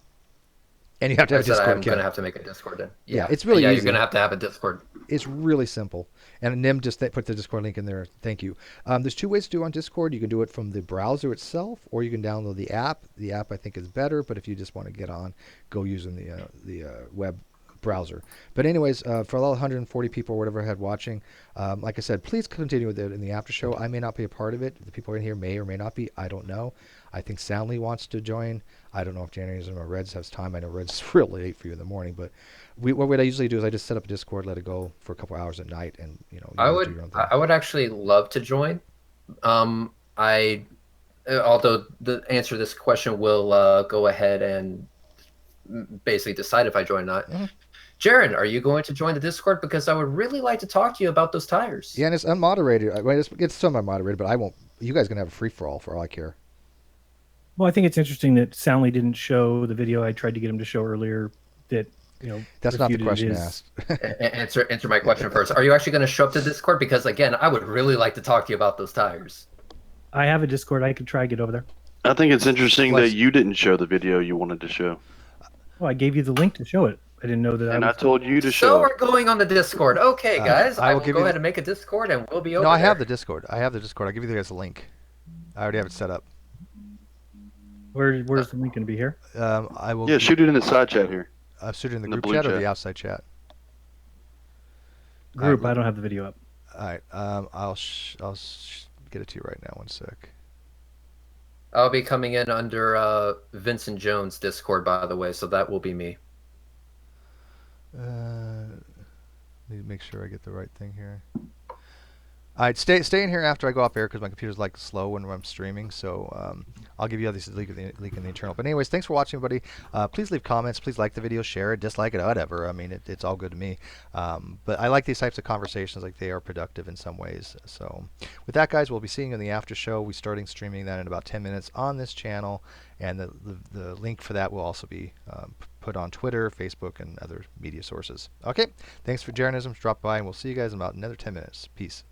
And you have to have a Discord I'm account. going to have to make a Discord then. Yeah, it's really easy. You're going to have a Discord. It's really simple. And Nim just put the Discord link in there. Thank you. There's two ways to do it on Discord. You can do it from the browser itself, or you can download the app. The app, I think, is better, but if you just want to get on, go using the web browser. But anyways, for all 140 people or whatever I had watching, like I said, please continue with it in the after show. I may not be a part of it. The people in here may or may not be. I don't know. I think Soundly wants to join. I don't know if Jeranism or Reds has time. I know Reds is real late for you in the morning, but what I usually do is I just set up a Discord, let it go for a couple hours at night, and you do your own thing. I would actually love to join. Although the answer to this question will go ahead and basically decide if I join or not. Mm-hmm. Jaron, are you going to join the Discord? Because I would really like to talk to you about those tires. Yeah, and it's unmoderated. It's still unmoderated, but I won't. You guys can have a free for all I care. Well, I think it's interesting that Soundly didn't show the video I tried to get him to show earlier. That that's not the question asked. Answer my question first. Are you actually going to show up to Discord? Because again, I would really like to talk to you about those tires. I have a Discord. I could try to get over there. I think it's interesting that you didn't show the video you wanted to show. Well, I gave you the link to show it. I didn't know that. And I told you to show. So we're going on the Discord. Okay, guys. I will go ahead and make a Discord, and we'll be over. No, I have there. the Discord. I'll give you guys a link. I already have it set up. Where's the link going to be here? I will. Yeah, shoot it in the side chat here. Shoot it in the group chat or the outside chat. Group. I don't have the video up. All right. I'll get it to you right now. 1 sec. I'll be coming in under Vincent Jones' Discord, by the way, so that will be me. Need to make sure I get the right thing here. All right, stay in here after I go off air because my computer's like slow when I'm streaming. So I'll give you this link in the internal. But anyways, thanks for watching, everybody. Please leave comments. Please like the video, share it, dislike it, whatever. I mean, it's all good to me. But I like these types of conversations. Like they are productive in some ways. So with that, guys, we'll be seeing you in the after show. We're starting streaming that in about 10 minutes on this channel, and the link for that will also be put on Twitter, Facebook, and other media sources. Okay, thanks for Jeranism. Drop by, and we'll see you guys in about another 10 minutes. Peace.